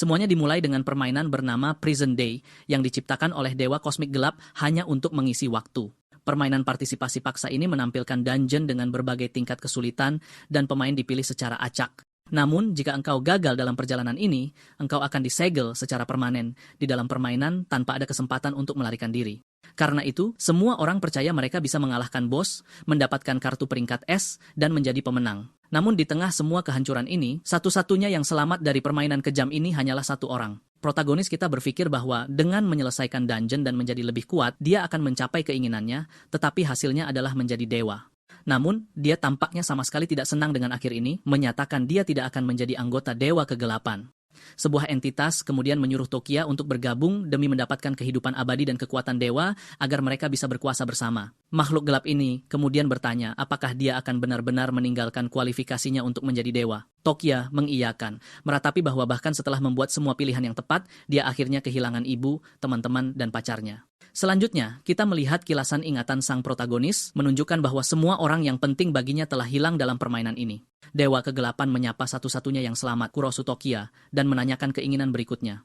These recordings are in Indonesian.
Semuanya dimulai dengan permainan bernama Prison Day yang diciptakan oleh Dewa Kosmik Gelap hanya untuk mengisi waktu. Permainan partisipasi paksa ini menampilkan dungeon dengan berbagai tingkat kesulitan dan pemain dipilih secara acak. Namun, jika engkau gagal dalam perjalanan ini, engkau akan disegel secara permanen di dalam permainan tanpa ada kesempatan untuk melarikan diri. Karena itu, semua orang percaya mereka bisa mengalahkan bos, mendapatkan kartu peringkat S, dan menjadi pemenang. Namun di tengah semua kehancuran ini, satu-satunya yang selamat dari permainan kejam ini hanyalah satu orang. Protagonis kita berpikir bahwa dengan menyelesaikan dungeon dan menjadi lebih kuat, dia akan mencapai keinginannya, tetapi hasilnya adalah menjadi dewa. Namun, dia tampaknya sama sekali tidak senang dengan akhir ini, menyatakan dia tidak akan menjadi anggota Dewa Kegelapan. Sebuah entitas kemudian menyuruh Tokia untuk bergabung demi mendapatkan kehidupan abadi dan kekuatan dewa agar mereka bisa berkuasa bersama. Makhluk gelap ini kemudian bertanya apakah dia akan benar-benar meninggalkan kualifikasinya untuk menjadi dewa. Tokia mengiyakan, meratapi bahwa bahkan setelah membuat semua pilihan yang tepat, dia akhirnya kehilangan ibu, teman-teman, dan pacarnya. Selanjutnya, kita melihat kilasan ingatan sang protagonis menunjukkan bahwa semua orang yang penting baginya telah hilang dalam permainan ini. Dewa Kegelapan menyapa satu-satunya yang selamat, Kurosu Tokia, dan menanyakan keinginan berikutnya.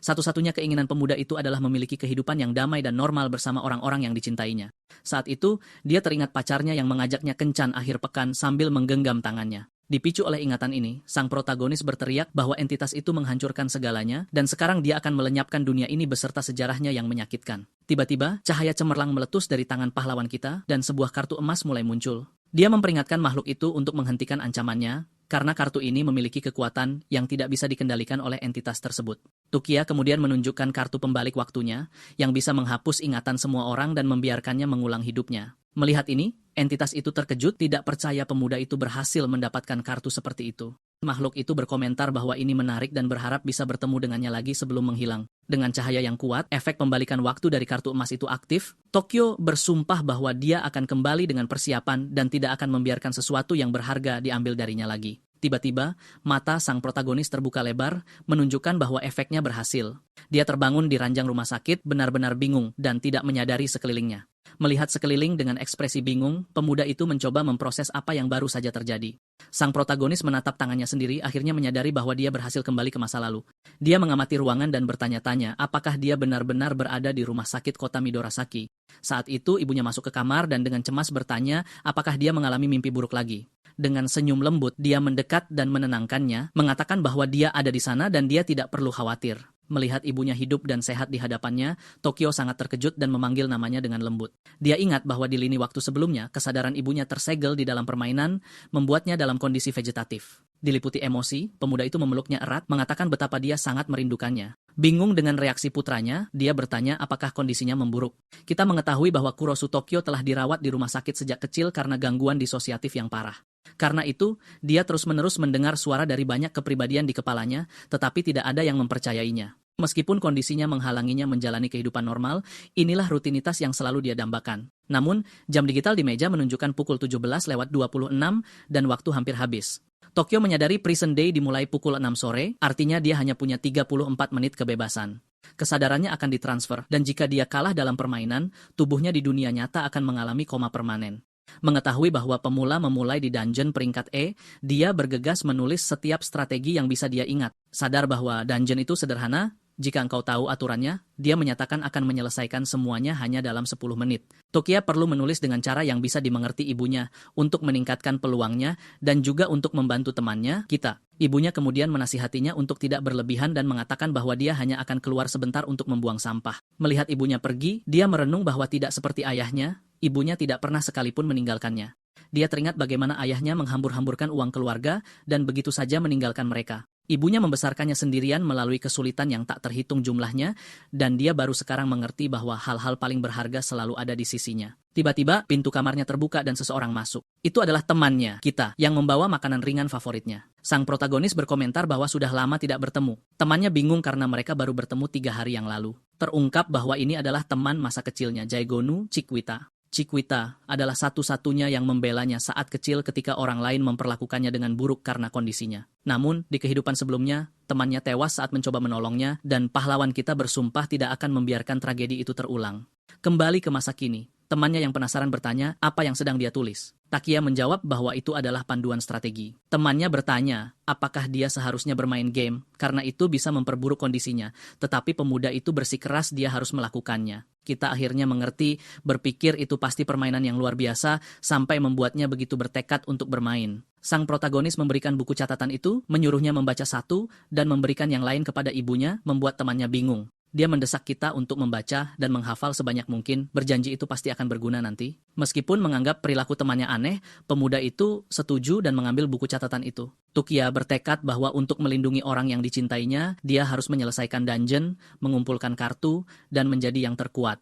Satu-satunya keinginan pemuda itu adalah memiliki kehidupan yang damai dan normal bersama orang-orang yang dicintainya. Saat itu, dia teringat pacarnya yang mengajaknya kencan akhir pekan sambil menggenggam tangannya. Dipicu oleh ingatan ini, sang protagonis berteriak bahwa entitas itu menghancurkan segalanya dan sekarang dia akan melenyapkan dunia ini beserta sejarahnya yang menyakitkan. Tiba-tiba, cahaya cemerlang meletus dari tangan pahlawan kita dan sebuah kartu emas mulai muncul. Dia memperingatkan makhluk itu untuk menghentikan ancamannya, karena kartu ini memiliki kekuatan yang tidak bisa dikendalikan oleh entitas tersebut. Tokia kemudian menunjukkan kartu pembalik waktunya, yang bisa menghapus ingatan semua orang dan membiarkannya mengulang hidupnya. Melihat ini, entitas itu terkejut tidak percaya pemuda itu berhasil mendapatkan kartu seperti itu. Makhluk itu berkomentar bahwa ini menarik dan berharap bisa bertemu dengannya lagi sebelum menghilang. Dengan cahaya yang kuat, efek pembalikan waktu dari kartu emas itu aktif. Tokyo bersumpah bahwa dia akan kembali dengan persiapan dan tidak akan membiarkan sesuatu yang berharga diambil darinya lagi. Tiba-tiba, mata sang protagonis terbuka lebar, menunjukkan bahwa efeknya berhasil. Dia terbangun di ranjang rumah sakit, benar-benar bingung dan tidak menyadari sekelilingnya. Melihat sekeliling dengan ekspresi bingung, pemuda itu mencoba memproses apa yang baru saja terjadi. Sang protagonis menatap tangannya sendiri, akhirnya menyadari bahwa dia berhasil kembali ke masa lalu. Dia mengamati ruangan dan bertanya-tanya apakah dia benar-benar berada di rumah sakit kota Midorasaki. Saat itu, ibunya masuk ke kamar dan dengan cemas bertanya apakah dia mengalami mimpi buruk lagi. Dengan senyum lembut, dia mendekat dan menenangkannya, mengatakan bahwa dia ada di sana dan dia tidak perlu khawatir. Melihat ibunya hidup dan sehat di hadapannya, Tokyo sangat terkejut dan memanggil namanya dengan lembut. Dia ingat bahwa di lini waktu sebelumnya, kesadaran ibunya tersegel di dalam permainan, membuatnya dalam kondisi vegetatif. Diliputi emosi, pemuda itu memeluknya erat, mengatakan betapa dia sangat merindukannya. Bingung dengan reaksi putranya, dia bertanya apakah kondisinya memburuk. Kita mengetahui bahwa Kurosu Tokyo telah dirawat di rumah sakit sejak kecil karena gangguan disosiatif yang parah. Karena itu, dia terus-menerus mendengar suara dari banyak kepribadian di kepalanya, tetapi tidak ada yang mempercayainya. Meskipun kondisinya menghalanginya menjalani kehidupan normal, inilah rutinitas yang selalu dia dambakan. Namun, jam digital di meja menunjukkan pukul 17:26 dan waktu hampir habis. Tokyo menyadari Prison Day dimulai pukul 6 sore, artinya dia hanya punya 34 menit kebebasan. Kesadarannya akan ditransfer, dan jika dia kalah dalam permainan, tubuhnya di dunia nyata akan mengalami koma permanen. Mengetahui bahwa pemula memulai di dungeon peringkat E, dia bergegas menulis setiap strategi yang bisa dia ingat. Sadar bahwa dungeon itu sederhana, jika engkau tahu aturannya, dia menyatakan akan menyelesaikan semuanya hanya dalam 10 menit. Tokia perlu menulis dengan cara yang bisa dimengerti ibunya untuk meningkatkan peluangnya dan juga untuk membantu temannya, kita. Ibunya kemudian menasihatinya untuk tidak berlebihan dan mengatakan bahwa dia hanya akan keluar sebentar untuk membuang sampah. Melihat ibunya pergi, dia merenung bahwa tidak seperti ayahnya, ibunya tidak pernah sekalipun meninggalkannya. Dia teringat bagaimana ayahnya menghambur-hamburkan uang keluarga dan begitu saja meninggalkan mereka. Ibunya membesarkannya sendirian melalui kesulitan yang tak terhitung jumlahnya, dan dia baru sekarang mengerti bahwa hal-hal paling berharga selalu ada di sisinya. Tiba-tiba, pintu kamarnya terbuka dan seseorang masuk. Itu adalah temannya, kita, yang membawa makanan ringan favoritnya. Sang protagonis berkomentar bahwa sudah lama tidak bertemu. Temannya bingung karena mereka baru bertemu 3 hari yang lalu. Terungkap bahwa ini adalah teman masa kecilnya, Jaigonu Chikwita. Chikwita adalah satu-satunya yang membelanya saat kecil ketika orang lain memperlakukannya dengan buruk karena kondisinya. Namun, di kehidupan sebelumnya, temannya tewas saat mencoba menolongnya, dan pahlawan kita bersumpah tidak akan membiarkan tragedi itu terulang. Kembali ke masa kini, Temannya yang penasaran bertanya apa yang sedang dia tulis. Takia menjawab bahwa itu adalah panduan strategi. Temannya bertanya, apakah dia seharusnya bermain game, karena itu bisa memperburuk kondisinya. Tetapi pemuda itu bersikeras dia harus melakukannya. Kita akhirnya mengerti, berpikir itu pasti permainan yang luar biasa, sampai membuatnya begitu bertekad untuk bermain. Sang protagonis memberikan buku catatan itu, menyuruhnya membaca satu, dan memberikan yang lain kepada ibunya, membuat temannya bingung. Dia mendesak kita untuk membaca dan menghafal sebanyak mungkin, berjanji itu pasti akan berguna nanti. Meskipun menganggap perilaku temannya aneh, pemuda itu setuju dan mengambil buku catatan itu. Tukia bertekad bahwa untuk melindungi orang yang dicintainya, dia harus menyelesaikan dungeon, mengumpulkan kartu, dan menjadi yang terkuat.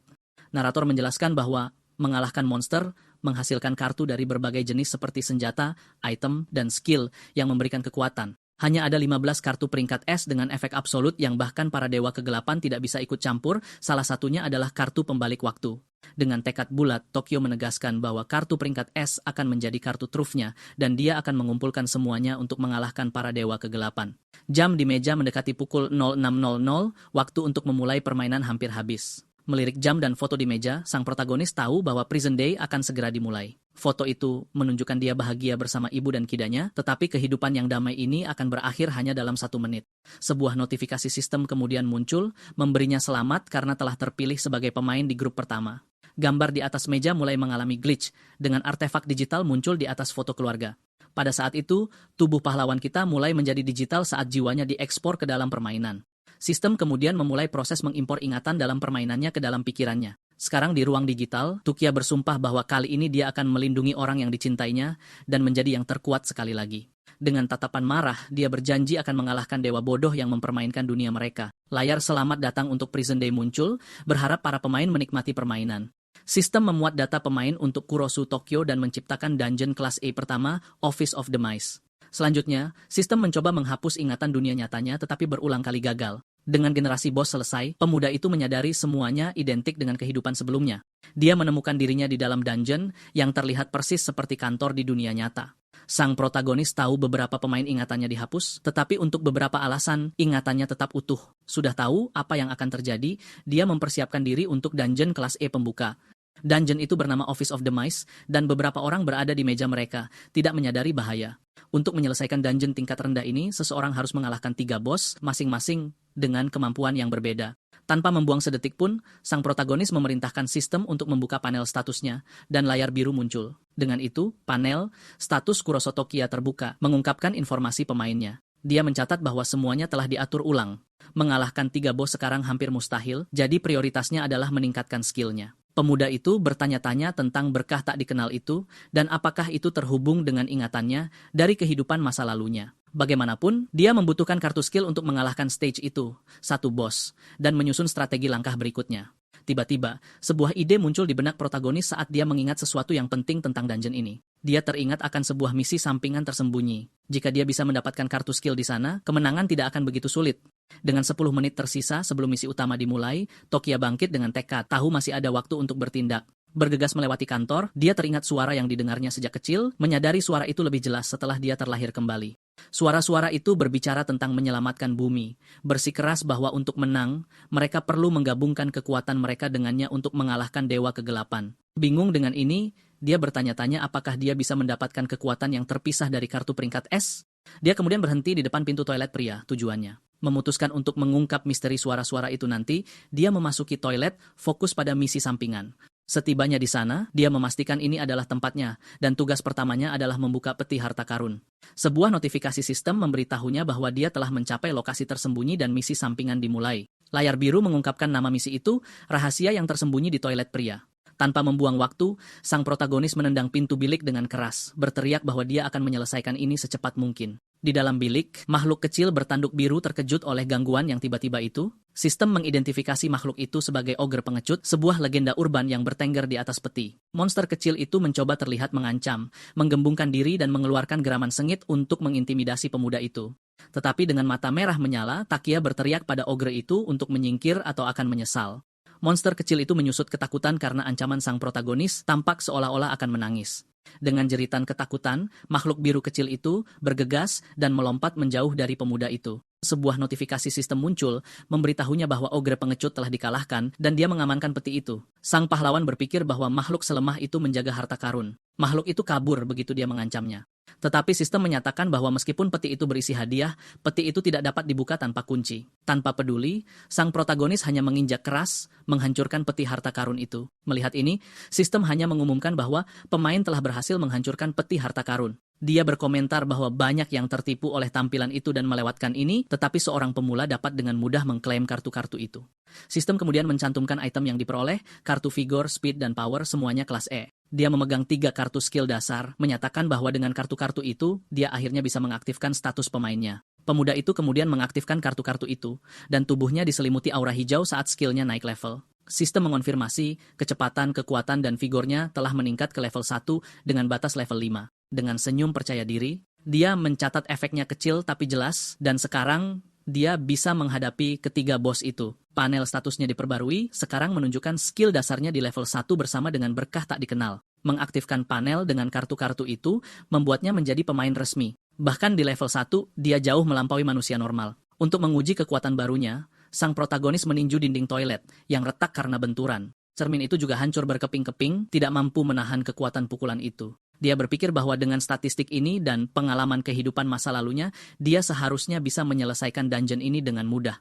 Narator menjelaskan bahwa mengalahkan monster, menghasilkan kartu dari berbagai jenis seperti senjata, item, dan skill yang memberikan kekuatan. Hanya ada 15 kartu peringkat S dengan efek absolut yang bahkan para dewa kegelapan tidak bisa ikut campur, salah satunya adalah kartu pembalik waktu. Dengan tekad bulat, Tokyo menegaskan bahwa kartu peringkat S akan menjadi kartu trufnya, dan dia akan mengumpulkan semuanya untuk mengalahkan para dewa kegelapan. Jam di meja mendekati pukul 06.00, waktu untuk memulai permainan hampir habis. Melirik jam dan foto di meja, sang protagonis tahu bahwa Prison Day akan segera dimulai. Foto itu menunjukkan dia bahagia bersama ibu dan kidanya, tetapi kehidupan yang damai ini akan berakhir hanya dalam 1 menit. Sebuah notifikasi sistem kemudian muncul, memberinya selamat karena telah terpilih sebagai pemain di grup pertama. Gambar di atas meja mulai mengalami glitch, dengan artefak digital muncul di atas foto keluarga. Pada saat itu, tubuh pahlawan kita mulai menjadi digital saat jiwanya diekspor ke dalam permainan. Sistem kemudian memulai proses mengimpor ingatan dalam permainannya ke dalam pikirannya. Sekarang di ruang digital, Tukia bersumpah bahwa kali ini dia akan melindungi orang yang dicintainya dan menjadi yang terkuat sekali lagi. Dengan tatapan marah, dia berjanji akan mengalahkan dewa bodoh yang mempermainkan dunia mereka. Layar selamat datang untuk Prison Day muncul, berharap para pemain menikmati permainan. Sistem memuat data pemain untuk Kurosu Tokyo dan menciptakan dungeon kelas A pertama, Office of the Mice. Selanjutnya, sistem mencoba menghapus ingatan dunia nyatanya tetapi berulang kali gagal. Dengan generasi bos selesai, pemuda itu menyadari semuanya identik dengan kehidupan sebelumnya. Dia menemukan dirinya di dalam dungeon yang terlihat persis seperti kantor di dunia nyata. Sang protagonis tahu beberapa pemain ingatannya dihapus, tetapi untuk beberapa alasan, ingatannya tetap utuh. Sudah tahu apa yang akan terjadi, dia mempersiapkan diri untuk dungeon kelas E pembuka. Dungeon itu bernama Office of the Mice, dan beberapa orang berada di meja mereka, tidak menyadari bahaya. Untuk menyelesaikan dungeon tingkat rendah ini, seseorang harus mengalahkan 3 bos, masing-masing dengan kemampuan yang berbeda. Tanpa membuang sedetik pun, sang protagonis memerintahkan sistem untuk membuka panel statusnya, dan layar biru muncul. Dengan itu, panel status Kurosu Tokyo terbuka, mengungkapkan informasi pemainnya. Dia mencatat bahwa semuanya telah diatur ulang. Mengalahkan 3 bos sekarang hampir mustahil, jadi prioritasnya adalah meningkatkan skillnya. Pemuda itu bertanya-tanya tentang berkah tak dikenal itu, dan apakah itu terhubung dengan ingatannya dari kehidupan masa lalunya. Bagaimanapun, dia membutuhkan kartu skill untuk mengalahkan stage itu, 1 bos, dan menyusun strategi langkah berikutnya. Tiba-tiba, sebuah ide muncul di benak protagonis saat dia mengingat sesuatu yang penting tentang dungeon ini. Dia teringat akan sebuah misi sampingan tersembunyi. Jika dia bisa mendapatkan kartu skill di sana, kemenangan tidak akan begitu sulit. Dengan 10 menit tersisa sebelum misi utama dimulai, Tokyo bangkit dengan tekad, tahu masih ada waktu untuk bertindak. Bergegas melewati kantor, dia teringat suara yang didengarnya sejak kecil, menyadari suara itu lebih jelas setelah dia terlahir kembali. Suara-suara itu berbicara tentang menyelamatkan bumi, bersikeras bahwa untuk menang, mereka perlu menggabungkan kekuatan mereka dengannya untuk mengalahkan dewa kegelapan. Bingung dengan ini, dia bertanya-tanya apakah dia bisa mendapatkan kekuatan yang terpisah dari kartu peringkat S. Dia kemudian berhenti di depan pintu toilet pria, tujuannya memutuskan untuk mengungkap misteri suara-suara itu nanti, dia memasuki toilet, fokus pada misi sampingan. Setibanya di sana, dia memastikan ini adalah tempatnya, dan tugas pertamanya adalah membuka peti harta karun. Sebuah notifikasi sistem memberitahunya bahwa dia telah mencapai lokasi tersembunyi dan misi sampingan dimulai. Layar biru mengungkapkan nama misi itu, rahasia yang tersembunyi di toilet pria. Tanpa membuang waktu, sang protagonis menendang pintu bilik dengan keras, berteriak bahwa dia akan menyelesaikan ini secepat mungkin. Di dalam bilik, makhluk kecil bertanduk biru terkejut oleh gangguan yang tiba-tiba itu. Sistem mengidentifikasi makhluk itu sebagai ogre pengecut, sebuah legenda urban yang bertengger di atas peti. Monster kecil itu mencoba terlihat mengancam, menggembungkan diri dan mengeluarkan geraman sengit untuk mengintimidasi pemuda itu. Tetapi dengan mata merah menyala, Takia berteriak pada ogre itu untuk menyingkir atau akan menyesal. Monster kecil itu menyusut ketakutan karena ancaman sang protagonis tampak seolah-olah akan menangis. Dengan jeritan ketakutan, makhluk biru kecil itu bergegas dan melompat menjauh dari pemuda itu. Sebuah notifikasi sistem muncul, memberitahunya bahwa ogre pengecut telah dikalahkan dan dia mengamankan peti itu. Sang pahlawan berpikir bahwa makhluk selemah itu menjaga harta karun. Makhluk itu kabur begitu dia mengancamnya. Tetapi sistem menyatakan bahwa meskipun peti itu berisi hadiah, peti itu tidak dapat dibuka tanpa kunci. Tanpa peduli, sang protagonis hanya menginjak keras, menghancurkan peti harta karun itu. Melihat ini, sistem hanya mengumumkan bahwa pemain telah berhasil menghancurkan peti harta karun. Dia berkomentar bahwa banyak yang tertipu oleh tampilan itu dan melewatkan ini, tetapi seorang pemula dapat dengan mudah mengklaim kartu-kartu itu. Sistem kemudian mencantumkan item yang diperoleh, kartu vigor, speed, dan power semuanya kelas E. Dia memegang 3 kartu skill dasar, menyatakan bahwa dengan kartu-kartu itu, dia akhirnya bisa mengaktifkan status pemainnya. Pemuda itu kemudian mengaktifkan kartu-kartu itu, dan tubuhnya diselimuti aura hijau saat skillnya naik level. Sistem mengonfirmasi, kecepatan, kekuatan, dan vigornya telah meningkat ke level 1 dengan batas level 5. Dengan senyum percaya diri, dia mencatat efeknya kecil tapi jelas, dan sekarang dia bisa menghadapi ketiga bos itu. Panel statusnya diperbarui, sekarang menunjukkan skill dasarnya di level 1 bersama dengan berkah tak dikenal. Mengaktifkan panel dengan kartu-kartu itu membuatnya menjadi pemain resmi. Bahkan di level 1, dia jauh melampaui manusia normal. Untuk menguji kekuatan barunya, sang protagonis meninju dinding toilet yang retak karena benturan. Cermin itu juga hancur berkeping-keping, tidak mampu menahan kekuatan pukulan itu. Dia berpikir bahwa dengan statistik ini dan pengalaman kehidupan masa lalunya, dia seharusnya bisa menyelesaikan dungeon ini dengan mudah.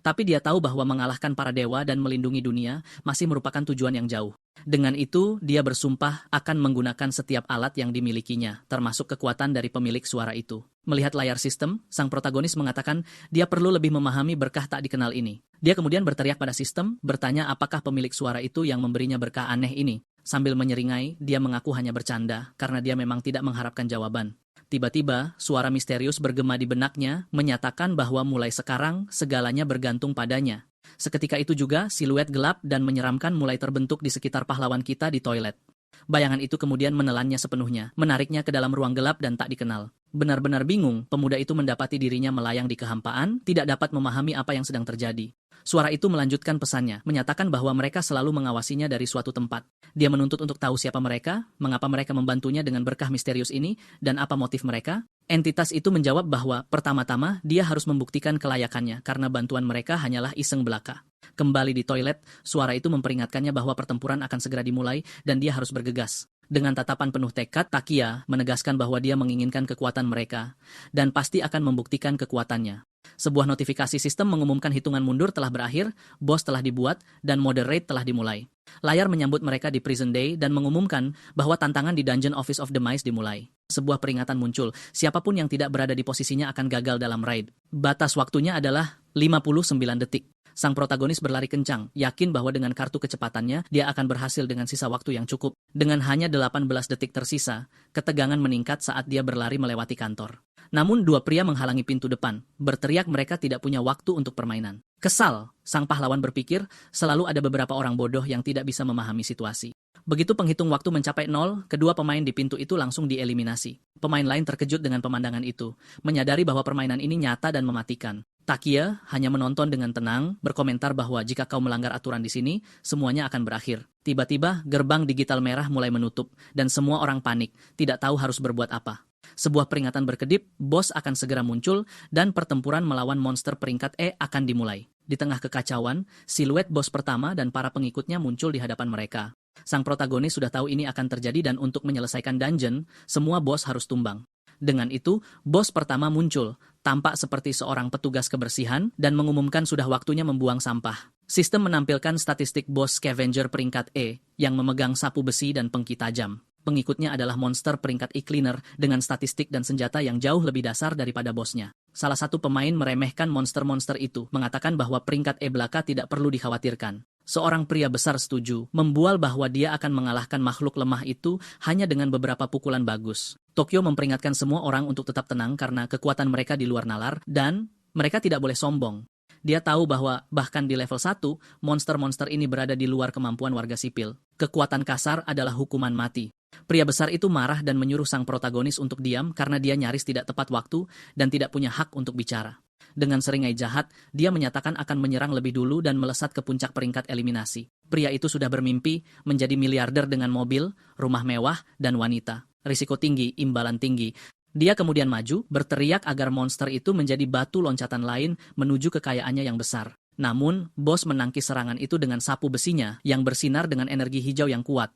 Tapi dia tahu bahwa mengalahkan para dewa dan melindungi dunia masih merupakan tujuan yang jauh. Dengan itu, dia bersumpah akan menggunakan setiap alat yang dimilikinya, termasuk kekuatan dari pemilik suara itu. Melihat layar sistem, sang protagonis mengatakan dia perlu lebih memahami berkah tak dikenal ini. Dia kemudian berteriak pada sistem, bertanya apakah pemilik suara itu yang memberinya berkah aneh ini. Sambil menyeringai, dia mengaku hanya bercanda karena dia memang tidak mengharapkan jawaban. Tiba-tiba, suara misterius bergema di benaknya, menyatakan bahwa mulai sekarang segalanya bergantung padanya. Seketika itu juga, siluet gelap dan menyeramkan mulai terbentuk di sekitar pahlawan kita di toilet. Bayangan itu kemudian menelannya sepenuhnya, menariknya ke dalam ruang gelap dan tak dikenal. Benar-benar bingung, pemuda itu mendapati dirinya melayang di kehampaan, tidak dapat memahami apa yang sedang terjadi. Suara itu melanjutkan pesannya, menyatakan bahwa mereka selalu mengawasinya dari suatu tempat. Dia menuntut untuk tahu siapa mereka, mengapa mereka membantunya dengan berkah misterius ini, dan apa motif mereka. Entitas itu menjawab bahwa pertama-tama dia harus membuktikan kelayakannya karena bantuan mereka hanyalah iseng belaka. Kembali di toilet, suara itu memperingatkannya bahwa pertempuran akan segera dimulai dan dia harus bergegas. Dengan tatapan penuh tekad, Takia menegaskan bahwa dia menginginkan kekuatan mereka dan pasti akan membuktikan kekuatannya. Sebuah notifikasi sistem mengumumkan hitungan mundur telah berakhir, bos telah dibuat, dan moderate telah dimulai. Layar menyambut mereka di Prison Day dan mengumumkan bahwa tantangan di Dungeon Office of the Mice dimulai. Sebuah peringatan muncul, siapapun yang tidak berada di posisinya akan gagal dalam raid. Batas waktunya adalah 59 detik. Sang protagonis berlari kencang, yakin bahwa dengan kartu kecepatannya, dia akan berhasil dengan sisa waktu yang cukup. Dengan hanya 18 detik tersisa, ketegangan meningkat saat dia berlari melewati kantor. Namun 2 pria menghalangi pintu depan, berteriak mereka tidak punya waktu untuk permainan. Kesal, sang pahlawan berpikir, selalu ada beberapa orang bodoh yang tidak bisa memahami situasi. Begitu penghitung waktu mencapai 0, kedua pemain di pintu itu langsung dieliminasi. Pemain lain terkejut dengan pemandangan itu, menyadari bahwa permainan ini nyata dan mematikan. Takia hanya menonton dengan tenang, berkomentar bahwa jika kau melanggar aturan di sini, semuanya akan berakhir. Tiba-tiba, gerbang digital merah mulai menutup, dan semua orang panik, tidak tahu harus berbuat apa. Sebuah peringatan berkedip, bos akan segera muncul, dan pertempuran melawan monster peringkat E akan dimulai. Di tengah kekacauan, siluet bos pertama dan para pengikutnya muncul di hadapan mereka. Sang protagonis sudah tahu ini akan terjadi dan untuk menyelesaikan dungeon, semua bos harus tumbang. Dengan itu, bos pertama muncul, tampak seperti seorang petugas kebersihan dan mengumumkan sudah waktunya membuang sampah. Sistem menampilkan statistik bos scavenger peringkat E yang memegang sapu besi dan pengki tajam. Pengikutnya adalah monster peringkat E-Cleaner dengan statistik dan senjata yang jauh lebih dasar daripada bosnya. Salah satu pemain meremehkan monster-monster itu, mengatakan bahwa peringkat E belaka tidak perlu dikhawatirkan. Seorang pria besar setuju, membual bahwa dia akan mengalahkan makhluk lemah itu hanya dengan beberapa pukulan bagus. Tokyo memperingatkan semua orang untuk tetap tenang karena kekuatan mereka di luar nalar, dan mereka tidak boleh sombong. Dia tahu bahwa bahkan di level 1, monster-monster ini berada di luar kemampuan warga sipil. Kekuatan kasar adalah hukuman mati. Pria besar itu marah dan menyuruh sang protagonis untuk diam karena dia nyaris tidak tepat waktu dan tidak punya hak untuk bicara. Dengan seringai jahat, dia menyatakan akan menyerang lebih dulu dan melesat ke puncak peringkat eliminasi. Pria itu sudah bermimpi menjadi miliarder dengan mobil, rumah mewah, dan wanita. Risiko tinggi, imbalan tinggi. Dia kemudian maju, berteriak agar monster itu menjadi batu loncatan lain menuju kekayaannya yang besar. Namun, bos menangkis serangan itu dengan sapu besinya yang bersinar dengan energi hijau yang kuat.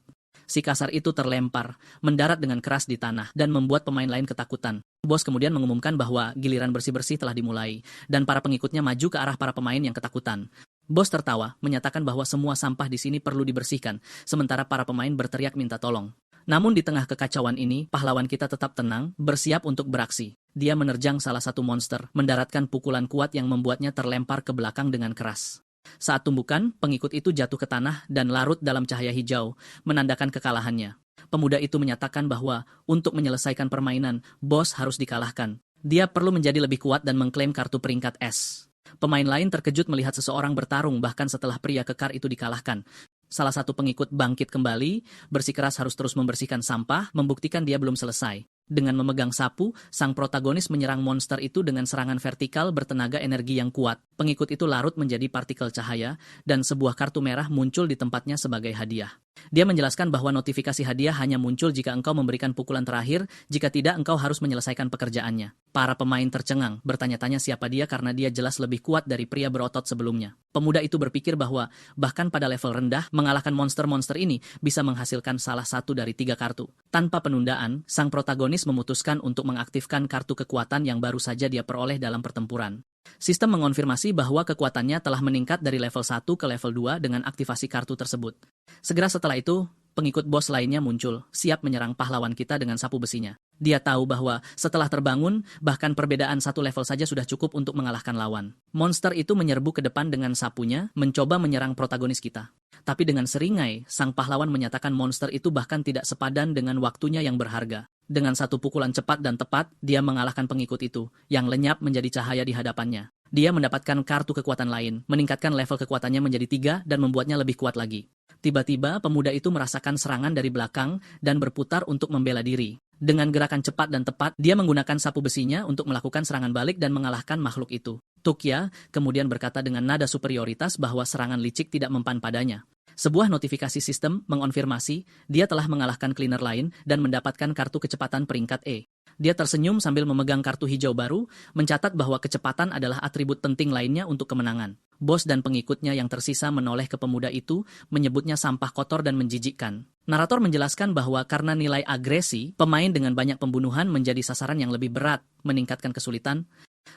Si kasar itu terlempar, mendarat dengan keras di tanah, dan membuat pemain lain ketakutan. Bos kemudian mengumumkan bahwa giliran bersih-bersih telah dimulai, dan para pengikutnya maju ke arah para pemain yang ketakutan. Bos tertawa, menyatakan bahwa semua sampah di sini perlu dibersihkan, sementara para pemain berteriak minta tolong. Namun di tengah kekacauan ini, pahlawan kita tetap tenang, bersiap untuk beraksi. Dia menerjang salah satu monster, mendaratkan pukulan kuat yang membuatnya terlempar ke belakang dengan keras. Saat tumbukan, pengikut itu jatuh ke tanah dan larut dalam cahaya hijau, menandakan kekalahannya. Pemuda itu menyatakan bahwa untuk menyelesaikan permainan, bos harus dikalahkan. Dia perlu menjadi lebih kuat dan mengklaim kartu peringkat S. Pemain lain terkejut melihat seseorang bertarung bahkan setelah pria kekar itu dikalahkan. Salah satu pengikut bangkit kembali, bersikeras harus terus membersihkan sampah, membuktikan dia belum selesai. Dengan memegang sapu, sang protagonis menyerang monster itu dengan serangan vertikal bertenaga energi yang kuat. Pengikut itu larut menjadi partikel cahaya, dan sebuah kartu merah muncul di tempatnya sebagai hadiah. Dia menjelaskan bahwa notifikasi hadiah hanya muncul jika engkau memberikan pukulan terakhir, jika tidak engkau harus menyelesaikan pekerjaannya. Para pemain tercengang, bertanya-tanya siapa dia karena dia jelas lebih kuat dari pria berotot sebelumnya. Pemuda itu berpikir bahwa, bahkan pada level rendah, mengalahkan monster-monster ini bisa menghasilkan salah satu dari 3 kartu. Tanpa penundaan, sang protagonis memutuskan untuk mengaktifkan kartu kekuatan yang baru saja dia peroleh dalam pertempuran. Sistem mengonfirmasi bahwa kekuatannya telah meningkat dari level 1 ke level 2 dengan aktivasi kartu tersebut. Segera setelah itu, pengikut bos lainnya muncul, siap menyerang pahlawan kita dengan sapu besinya. Dia tahu bahwa setelah terbangun, bahkan perbedaan satu level saja sudah cukup untuk mengalahkan lawan. Monster itu menyerbu ke depan dengan sapunya, mencoba menyerang protagonis kita. Tapi dengan seringai, sang pahlawan menyatakan monster itu bahkan tidak sepadan dengan waktunya yang berharga. Dengan satu pukulan cepat dan tepat, dia mengalahkan pengikut itu, yang lenyap menjadi cahaya di hadapannya. Dia mendapatkan kartu kekuatan lain, meningkatkan level kekuatannya menjadi 3 dan membuatnya lebih kuat lagi. Tiba-tiba, pemuda itu merasakan serangan dari belakang dan berputar untuk membela diri. Dengan gerakan cepat dan tepat, dia menggunakan sapu besinya untuk melakukan serangan balik dan mengalahkan makhluk itu. Tukia kemudian berkata dengan nada superioritas bahwa serangan licik tidak mempan padanya. Sebuah notifikasi sistem mengonfirmasi dia telah mengalahkan cleaner lain dan mendapatkan kartu kecepatan peringkat E. Dia tersenyum sambil memegang kartu hijau baru, mencatat bahwa kecepatan adalah atribut penting lainnya untuk kemenangan. Bos dan pengikutnya yang tersisa menoleh ke pemuda itu, menyebutnya sampah kotor dan menjijikkan. Narator menjelaskan bahwa karena nilai agresi, pemain dengan banyak pembunuhan menjadi sasaran yang lebih berat, meningkatkan kesulitan.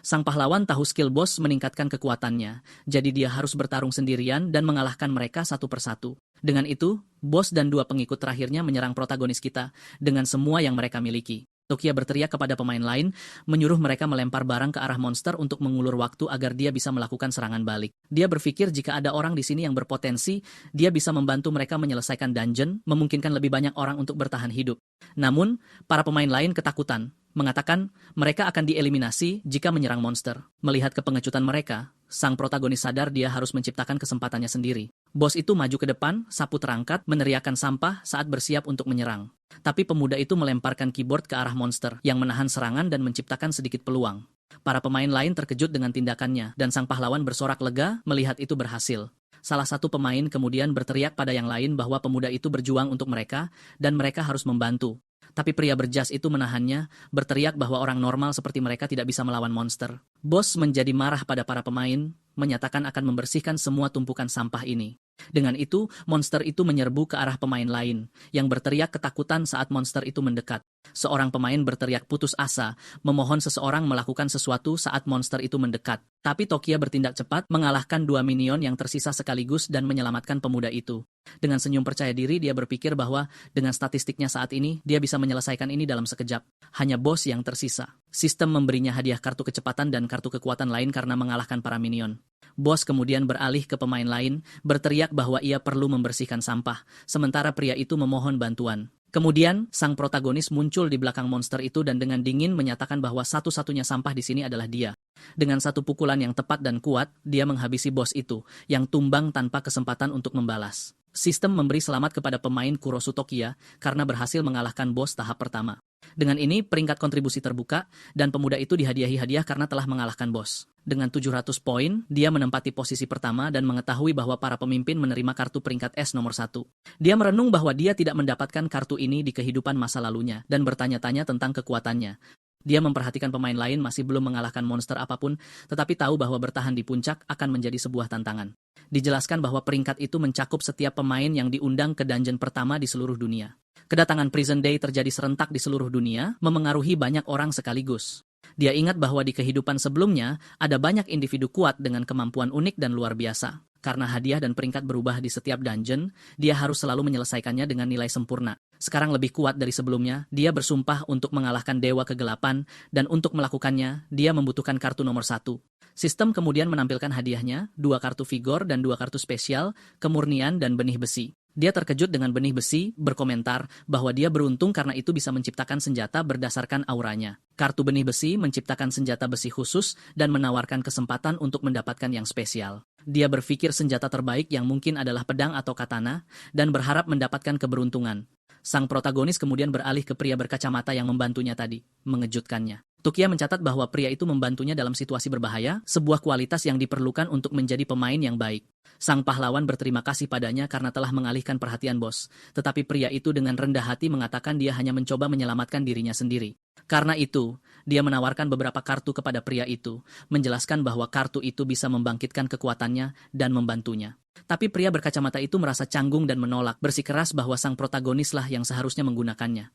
Sang pahlawan tahu skill bos meningkatkan kekuatannya, jadi dia harus bertarung sendirian dan mengalahkan mereka satu persatu. Dengan itu, bos dan 2 pengikut terakhirnya menyerang protagonis kita dengan semua yang mereka miliki. Tokia berteriak kepada pemain lain, menyuruh mereka melempar barang ke arah monster untuk mengulur waktu agar dia bisa melakukan serangan balik. Dia berpikir jika ada orang di sini yang berpotensi, dia bisa membantu mereka menyelesaikan dungeon, memungkinkan lebih banyak orang untuk bertahan hidup. Namun, para pemain lain ketakutan, mengatakan mereka akan dieliminasi jika menyerang monster. Melihat kepengecutan mereka, sang protagonis sadar dia harus menciptakan kesempatannya sendiri. Bos itu maju ke depan, sapu terangkat, meneriakkan sampah saat bersiap untuk menyerang. Tapi pemuda itu melemparkan keyboard ke arah monster yang menahan serangan dan menciptakan sedikit peluang. Para pemain lain terkejut dengan tindakannya, dan sang pahlawan bersorak lega melihat itu berhasil. Salah satu pemain kemudian berteriak pada yang lain bahwa pemuda itu berjuang untuk mereka, dan mereka harus membantu. Tapi pria berjas itu menahannya, berteriak bahwa orang normal seperti mereka tidak bisa melawan monster. Bos menjadi marah pada para pemain, menyatakan akan membersihkan semua tumpukan sampah ini. Dengan itu, monster itu menyerbu ke arah pemain lain, yang berteriak ketakutan saat monster itu mendekat. Seorang pemain berteriak putus asa, memohon seseorang melakukan sesuatu saat monster itu mendekat. Tapi Tokia bertindak cepat, mengalahkan 2 minion yang tersisa sekaligus dan menyelamatkan pemuda itu. Dengan senyum percaya diri, dia berpikir bahwa dengan statistiknya saat ini, dia bisa menyelesaikan ini dalam sekejap. Hanya bos yang tersisa. Sistem memberinya hadiah kartu kecepatan dan kartu kekuatan lain karena mengalahkan para minion. Bos kemudian beralih ke pemain lain, berteriak bahwa ia perlu membersihkan sampah, sementara pria itu memohon bantuan. Kemudian, sang protagonis muncul di belakang monster itu dan dengan dingin menyatakan bahwa satu-satunya sampah di sini adalah dia. Dengan satu pukulan yang tepat dan kuat, dia menghabisi bos itu, yang tumbang tanpa kesempatan untuk membalas. Sistem memberi selamat kepada pemain Kurosu Tokia karena berhasil mengalahkan bos tahap pertama. Dengan ini, peringkat kontribusi terbuka, dan pemuda itu dihadiahi hadiah karena telah mengalahkan bos. Dengan 700 poin, dia menempati posisi pertama dan mengetahui bahwa para pemimpin menerima kartu peringkat S nomor 1. Dia merenung bahwa dia tidak mendapatkan kartu ini di kehidupan masa lalunya, dan bertanya-tanya tentang kekuatannya. Dia memperhatikan pemain lain masih belum mengalahkan monster apapun, tetapi tahu bahwa bertahan di puncak akan menjadi sebuah tantangan. Dijelaskan bahwa peringkat itu mencakup setiap pemain yang diundang ke dungeon pertama di seluruh dunia. Kedatangan Prison Day terjadi serentak di seluruh dunia, memengaruhi banyak orang sekaligus. Dia ingat bahwa di kehidupan sebelumnya, ada banyak individu kuat dengan kemampuan unik dan luar biasa. Karena hadiah dan peringkat berubah di setiap dungeon, dia harus selalu menyelesaikannya dengan nilai sempurna. Sekarang lebih kuat dari sebelumnya, dia bersumpah untuk mengalahkan Dewa Kegelapan, dan untuk melakukannya, dia membutuhkan kartu nomor 1. Sistem kemudian menampilkan hadiahnya, 2 kartu vigor dan 2 kartu spesial, kemurnian dan benih besi. Dia terkejut dengan benih besi, berkomentar bahwa dia beruntung karena itu bisa menciptakan senjata berdasarkan auranya. Kartu benih besi menciptakan senjata besi khusus dan menawarkan kesempatan untuk mendapatkan yang spesial. Dia berpikir senjata terbaik yang mungkin adalah pedang atau katana, dan berharap mendapatkan keberuntungan. Sang protagonis kemudian beralih ke pria berkacamata yang membantunya tadi, mengejutkannya. Tukia mencatat bahwa pria itu membantunya dalam situasi berbahaya, sebuah kualitas yang diperlukan untuk menjadi pemain yang baik. Sang pahlawan berterima kasih padanya karena telah mengalihkan perhatian bos, tetapi pria itu dengan rendah hati mengatakan dia hanya mencoba menyelamatkan dirinya sendiri. Karena itu, dia menawarkan beberapa kartu kepada pria itu, menjelaskan bahwa kartu itu bisa membangkitkan kekuatannya dan membantunya. Tapi pria berkacamata itu merasa canggung dan menolak, bersikeras bahwa sang protagonislah yang seharusnya menggunakannya.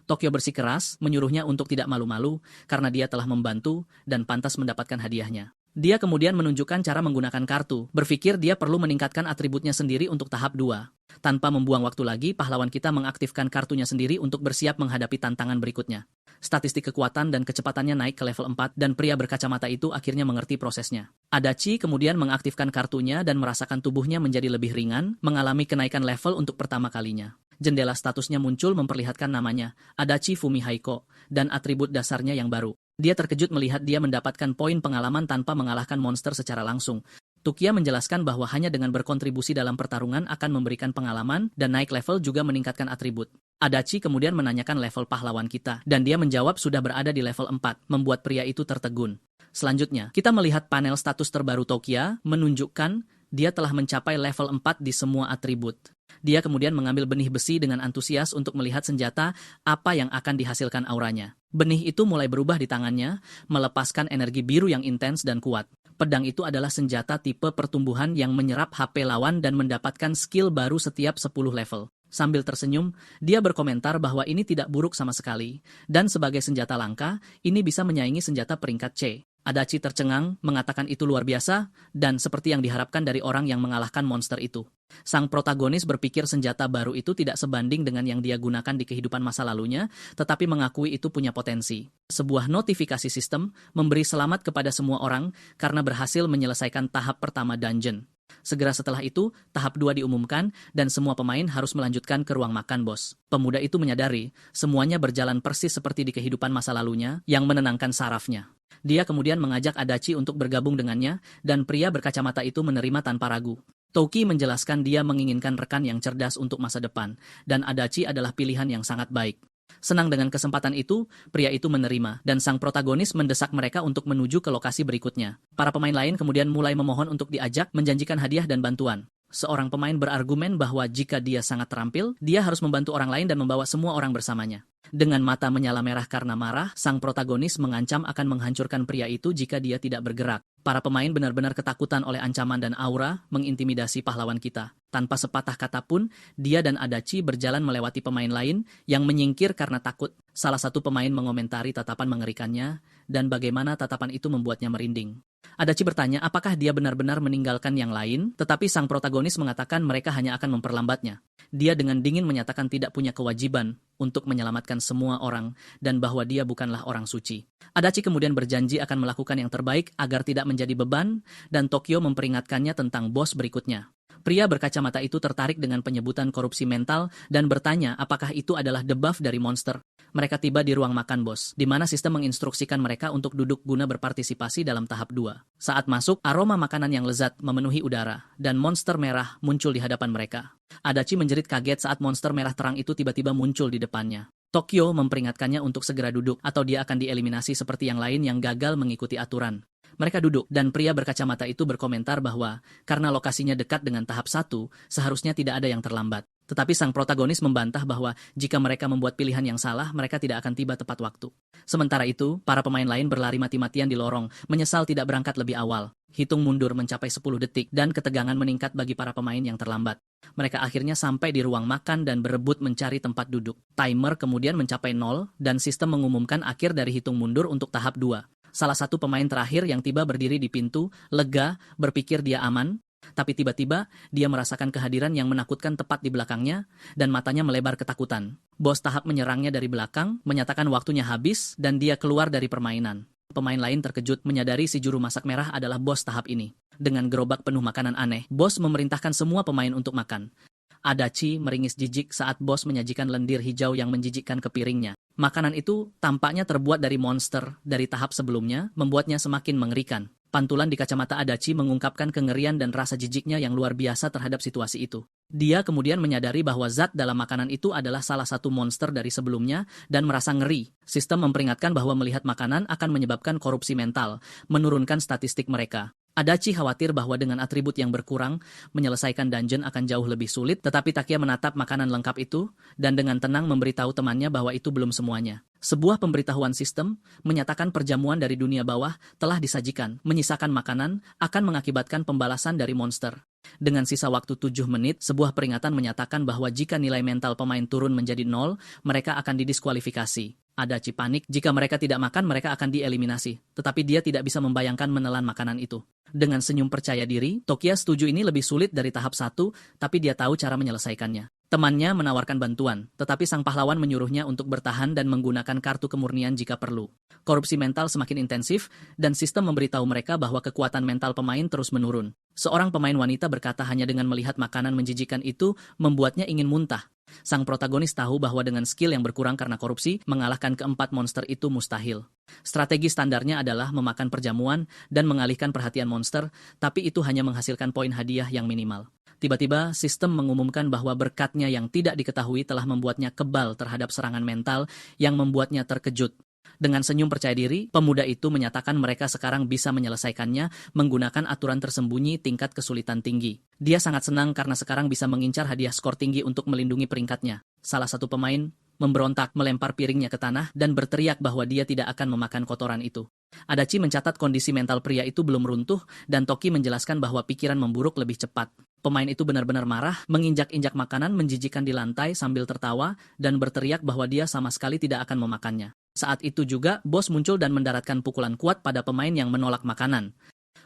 Tokyo bersikeras, menyuruhnya untuk tidak malu-malu karena dia telah membantu dan pantas mendapatkan hadiahnya. Dia kemudian menunjukkan cara menggunakan kartu, berpikir dia perlu meningkatkan atributnya sendiri untuk tahap 2. Tanpa membuang waktu lagi, pahlawan kita mengaktifkan kartunya sendiri untuk bersiap menghadapi tantangan berikutnya. Statistik kekuatan dan kecepatannya naik ke level 4 dan pria berkacamata itu akhirnya mengerti prosesnya. Adachi kemudian mengaktifkan kartunya dan merasakan tubuhnya menjadi lebih ringan, mengalami kenaikan level untuk pertama kalinya. Jendela statusnya muncul memperlihatkan namanya, Adachi Fumihaiko, dan atribut dasarnya yang baru. Dia terkejut melihat dia mendapatkan poin pengalaman tanpa mengalahkan monster secara langsung. Tukia menjelaskan bahwa hanya dengan berkontribusi dalam pertarungan akan memberikan pengalaman dan naik level juga meningkatkan atribut. Adachi kemudian menanyakan level pahlawan kita, dan dia menjawab sudah berada di level 4, membuat pria itu tertegun. Selanjutnya, kita melihat panel status terbaru Tokia, menunjukkan dia telah mencapai level 4 di semua atribut. Dia kemudian mengambil benih besi dengan antusias untuk melihat senjata apa yang akan dihasilkan auranya. Benih itu mulai berubah di tangannya, melepaskan energi biru yang intens dan kuat. Pedang itu adalah senjata tipe pertumbuhan yang menyerap HP lawan dan mendapatkan skill baru setiap 10 level. Sambil tersenyum, dia berkomentar bahwa ini tidak buruk sama sekali, dan sebagai senjata langka, ini bisa menyaingi senjata peringkat C. Adachi tercengang, mengatakan itu luar biasa, dan seperti yang diharapkan dari orang yang mengalahkan monster itu. Sang protagonis berpikir senjata baru itu tidak sebanding dengan yang dia gunakan di kehidupan masa lalunya, tetapi mengakui itu punya potensi. Sebuah notifikasi sistem memberi selamat kepada semua orang karena berhasil menyelesaikan tahap pertama dungeon. Segera setelah itu, tahap 2 diumumkan dan semua pemain harus melanjutkan ke ruang makan bos. Pemuda itu menyadari, semuanya berjalan persis seperti di kehidupan masa lalunya yang menenangkan sarafnya. Dia kemudian mengajak Adachi untuk bergabung dengannya, dan pria berkacamata itu menerima tanpa ragu. Toki menjelaskan dia menginginkan rekan yang cerdas untuk masa depan, dan Adachi adalah pilihan yang sangat baik. Senang dengan kesempatan itu, pria itu menerima, dan sang protagonis mendesak mereka untuk menuju ke lokasi berikutnya. Para pemain lain kemudian mulai memohon untuk diajak, menjanjikan hadiah dan bantuan. Seorang pemain berargumen bahwa jika dia sangat terampil, dia harus membantu orang lain dan membawa semua orang bersamanya. Dengan mata menyala merah karena marah, sang protagonis mengancam akan menghancurkan pria itu jika dia tidak bergerak. Para pemain benar-benar ketakutan oleh ancaman dan aura mengintimidasi pahlawan kita. Tanpa sepatah kata pun, dia dan Adachi berjalan melewati pemain lain yang menyingkir karena takut. Salah satu pemain mengomentari tatapan mengerikannya, dan bagaimana tatapan itu membuatnya merinding. Adachi bertanya apakah dia benar-benar meninggalkan yang lain, tetapi sang protagonis mengatakan mereka hanya akan memperlambatnya. Dia dengan dingin menyatakan tidak punya kewajiban untuk menyelamatkan semua orang, dan bahwa dia bukanlah orang suci. Adachi kemudian berjanji akan melakukan yang terbaik agar tidak menjadi beban, dan Tokyo memperingatkannya tentang bos berikutnya. Pria berkacamata itu tertarik dengan penyebutan korupsi mental dan bertanya apakah itu adalah debuff dari monster. Mereka tiba di ruang makan bos, di mana sistem menginstruksikan mereka untuk duduk guna berpartisipasi dalam tahap 2. Saat masuk, aroma makanan yang lezat memenuhi udara, dan monster merah muncul di hadapan mereka. Adachi menjerit kaget saat monster merah terang itu tiba-tiba muncul di depannya. Tokyo memperingatkannya untuk segera duduk, atau dia akan dieliminasi seperti yang lain yang gagal mengikuti aturan. Mereka duduk, dan pria berkacamata itu berkomentar bahwa karena lokasinya dekat dengan tahap 1, seharusnya tidak ada yang terlambat. Tetapi sang protagonis membantah bahwa jika mereka membuat pilihan yang salah, mereka tidak akan tiba tepat waktu. Sementara itu, para pemain lain berlari mati-matian di lorong, menyesal tidak berangkat lebih awal. Hitung mundur mencapai 10 detik dan ketegangan meningkat bagi para pemain yang terlambat. Mereka akhirnya sampai di ruang makan dan berebut mencari tempat duduk. Timer kemudian mencapai 0 dan sistem mengumumkan akhir dari hitung mundur untuk tahap 2. Salah satu pemain terakhir yang tiba berdiri di pintu, lega, berpikir dia aman. Tapi tiba-tiba, dia merasakan kehadiran yang menakutkan tepat di belakangnya, dan matanya melebar ketakutan. Bos tahap menyerangnya dari belakang, menyatakan waktunya habis, dan dia keluar dari permainan. Pemain lain terkejut menyadari si juru masak merah adalah bos tahap ini. Dengan gerobak penuh makanan aneh, bos memerintahkan semua pemain untuk makan. Adachi meringis jijik saat bos menyajikan lendir hijau yang menjijikkan ke piringnya. Makanan itu tampaknya terbuat dari monster dari tahap sebelumnya, membuatnya semakin mengerikan. Pantulan di kacamata Adachi mengungkapkan kengerian dan rasa jijiknya yang luar biasa terhadap situasi itu. Dia kemudian menyadari bahwa zat dalam makanan itu adalah salah satu monster dari sebelumnya dan merasa ngeri. Sistem memperingatkan bahwa melihat makanan akan menyebabkan korupsi mental, menurunkan statistik mereka. Adachi khawatir bahwa dengan atribut yang berkurang, menyelesaikan dungeon akan jauh lebih sulit, tetapi Takia menatap makanan lengkap itu, dan dengan tenang memberitahu temannya bahwa itu belum semuanya. Sebuah pemberitahuan sistem menyatakan perjamuan dari dunia bawah telah disajikan. Menyisakan makanan akan mengakibatkan pembalasan dari monster. Dengan sisa waktu 7 menit, sebuah peringatan menyatakan bahwa jika nilai mental pemain turun menjadi 0, mereka akan didiskualifikasi. Adachi panik, jika mereka tidak makan mereka akan dieliminasi. Tetapi dia tidak bisa membayangkan menelan makanan itu. Dengan senyum percaya diri, Tokia setuju ini lebih sulit dari tahap 1, tapi dia tahu cara menyelesaikannya. Temannya menawarkan bantuan, tetapi sang pahlawan menyuruhnya untuk bertahan dan menggunakan kartu kemurnian jika perlu. Korupsi mental semakin intensif, dan sistem memberitahu mereka bahwa kekuatan mental pemain terus menurun. Seorang pemain wanita berkata hanya dengan melihat makanan menjijikan itu membuatnya ingin muntah. Sang protagonis tahu bahwa dengan skill yang berkurang karena korupsi, mengalahkan keempat monster itu mustahil. Strategi standarnya adalah memakan perjamuan dan mengalihkan perhatian monster, tapi itu hanya menghasilkan poin hadiah yang minimal. Tiba-tiba, sistem mengumumkan bahwa berkatnya yang tidak diketahui telah membuatnya kebal terhadap serangan mental yang membuatnya terkejut. Dengan senyum percaya diri, pemuda itu menyatakan mereka sekarang bisa menyelesaikannya menggunakan aturan tersembunyi tingkat kesulitan tinggi. Dia sangat senang karena sekarang bisa mengincar hadiah skor tinggi untuk melindungi peringkatnya. Salah satu pemain memberontak, melempar piringnya ke tanah, dan berteriak bahwa dia tidak akan memakan kotoran itu. Adachi mencatat kondisi mental pria itu belum runtuh, dan Toki menjelaskan bahwa pikiran memburuk lebih cepat. Pemain itu benar-benar marah, menginjak-injak makanan menjijikan di lantai sambil tertawa, dan berteriak bahwa dia sama sekali tidak akan memakannya. Saat itu juga, bos muncul dan mendaratkan pukulan kuat pada pemain yang menolak makanan.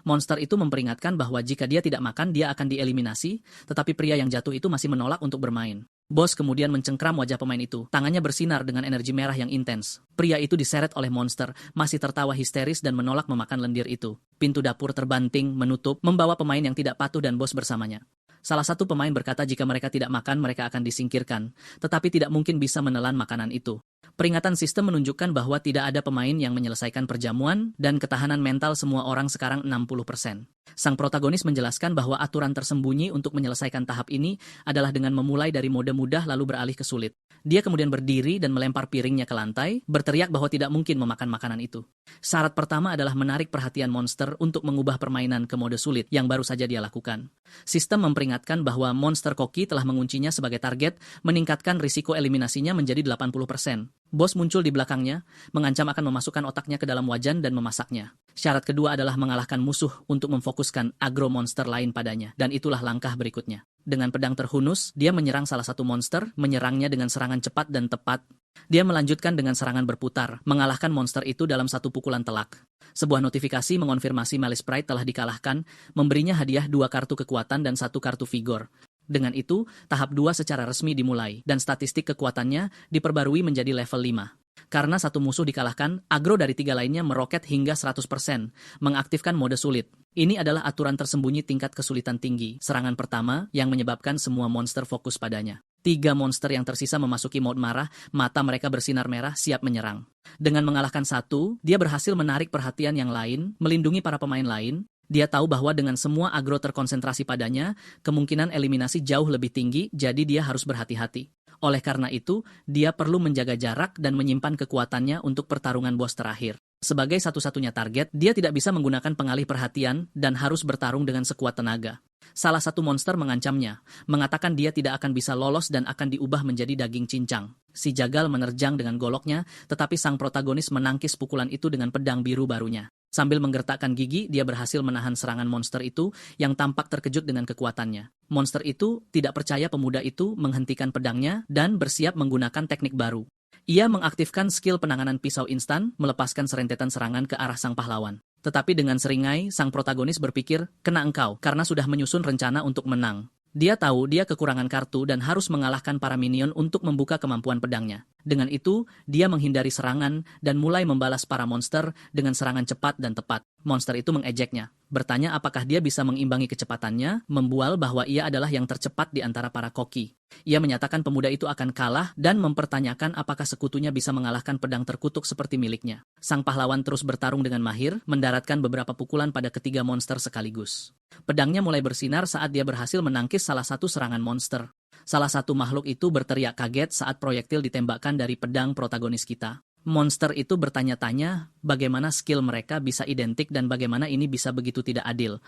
Monster itu memperingatkan bahwa jika dia tidak makan, dia akan dieliminasi, tetapi pria yang jatuh itu masih menolak untuk bermain. Bos kemudian mencengkram wajah pemain itu. Tangannya bersinar dengan energi merah yang intens. Pria itu diseret oleh monster, masih tertawa histeris dan menolak memakan lendir itu. Pintu dapur terbanting, menutup, membawa pemain yang tidak patuh dan bos bersamanya. Salah satu pemain berkata jika mereka tidak makan, mereka akan disingkirkan, tetapi tidak mungkin bisa menelan makanan itu. Peringatan sistem menunjukkan bahwa tidak ada pemain yang menyelesaikan perjamuan dan ketahanan mental semua orang sekarang 60%. Sang protagonis menjelaskan bahwa aturan tersembunyi untuk menyelesaikan tahap ini adalah dengan memulai dari mode mudah lalu beralih ke sulit. Dia kemudian berdiri dan melempar piringnya ke lantai, berteriak bahwa tidak mungkin memakan makanan itu. Syarat pertama adalah menarik perhatian monster untuk mengubah permainan ke mode sulit yang baru saja dia lakukan. Sistem memperingatkan bahwa monster koki telah menguncinya sebagai target, meningkatkan risiko eliminasinya menjadi 80%. Bos muncul di belakangnya, mengancam akan memasukkan otaknya ke dalam wajan dan memasaknya. Syarat kedua adalah mengalahkan musuh untuk memfokuskan agro monster lain padanya, dan itulah langkah berikutnya. Dengan pedang terhunus, dia menyerang salah satu monster, menyerangnya dengan serangan cepat dan tepat. Dia melanjutkan dengan serangan berputar, mengalahkan monster itu dalam satu pukulan telak. Sebuah notifikasi mengonfirmasi Malice Pride telah dikalahkan, memberinya hadiah 2 kartu kekuatan dan 1 kartu vigor. Dengan itu, tahap 2 secara resmi dimulai, dan statistik kekuatannya diperbarui menjadi level 5. Karena satu musuh dikalahkan, agro dari 3 lainnya meroket hingga 100%, mengaktifkan mode sulit. Ini adalah aturan tersembunyi tingkat kesulitan tinggi, serangan pertama yang menyebabkan semua monster fokus padanya. 3 monster yang tersisa memasuki mode marah, mata mereka bersinar merah siap menyerang. Dengan mengalahkan 1, dia berhasil menarik perhatian yang lain, melindungi para pemain lain. Dia tahu bahwa dengan semua agro terkonsentrasi padanya, kemungkinan eliminasi jauh lebih tinggi, jadi dia harus berhati-hati. Oleh karena itu, dia perlu menjaga jarak dan menyimpan kekuatannya untuk pertarungan bos terakhir. Sebagai satu-satunya target, dia tidak bisa menggunakan pengalih perhatian dan harus bertarung dengan sekuat tenaga. Salah satu monster mengancamnya, mengatakan dia tidak akan bisa lolos dan akan diubah menjadi daging cincang. Si jagal menerjang dengan goloknya, tetapi sang protagonis menangkis pukulan itu dengan pedang biru barunya. Sambil menggertakkan gigi, dia berhasil menahan serangan monster itu yang tampak terkejut dengan kekuatannya. Monster itu tidak percaya pemuda itu menghentikan pedangnya dan bersiap menggunakan teknik baru. Ia mengaktifkan skill penanganan pisau instan, melepaskan serentetan serangan ke arah sang pahlawan. Tetapi dengan seringai, sang protagonis berpikir, kena engkau, karena sudah menyusun rencana untuk menang. Dia tahu dia kekurangan kartu dan harus mengalahkan para minion untuk membuka kemampuan pedangnya. Dengan itu, dia menghindari serangan dan mulai membalas para monster dengan serangan cepat dan tepat. Monster itu mengejeknya, bertanya apakah dia bisa mengimbangi kecepatannya, membual bahwa ia adalah yang tercepat di antara para koki. Ia menyatakan pemuda itu akan kalah dan mempertanyakan apakah sekutunya bisa mengalahkan pedang terkutuk seperti miliknya. Sang pahlawan terus bertarung dengan mahir, mendaratkan beberapa pukulan pada ketiga monster sekaligus. Pedangnya mulai bersinar saat dia berhasil menangkis salah satu serangan monster. Salah satu makhluk itu berteriak kaget saat proyektil ditembakkan dari pedang protagonis kita. Monster itu bertanya-tanya bagaimana skill mereka bisa identik dan bagaimana ini bisa begitu tidak adil.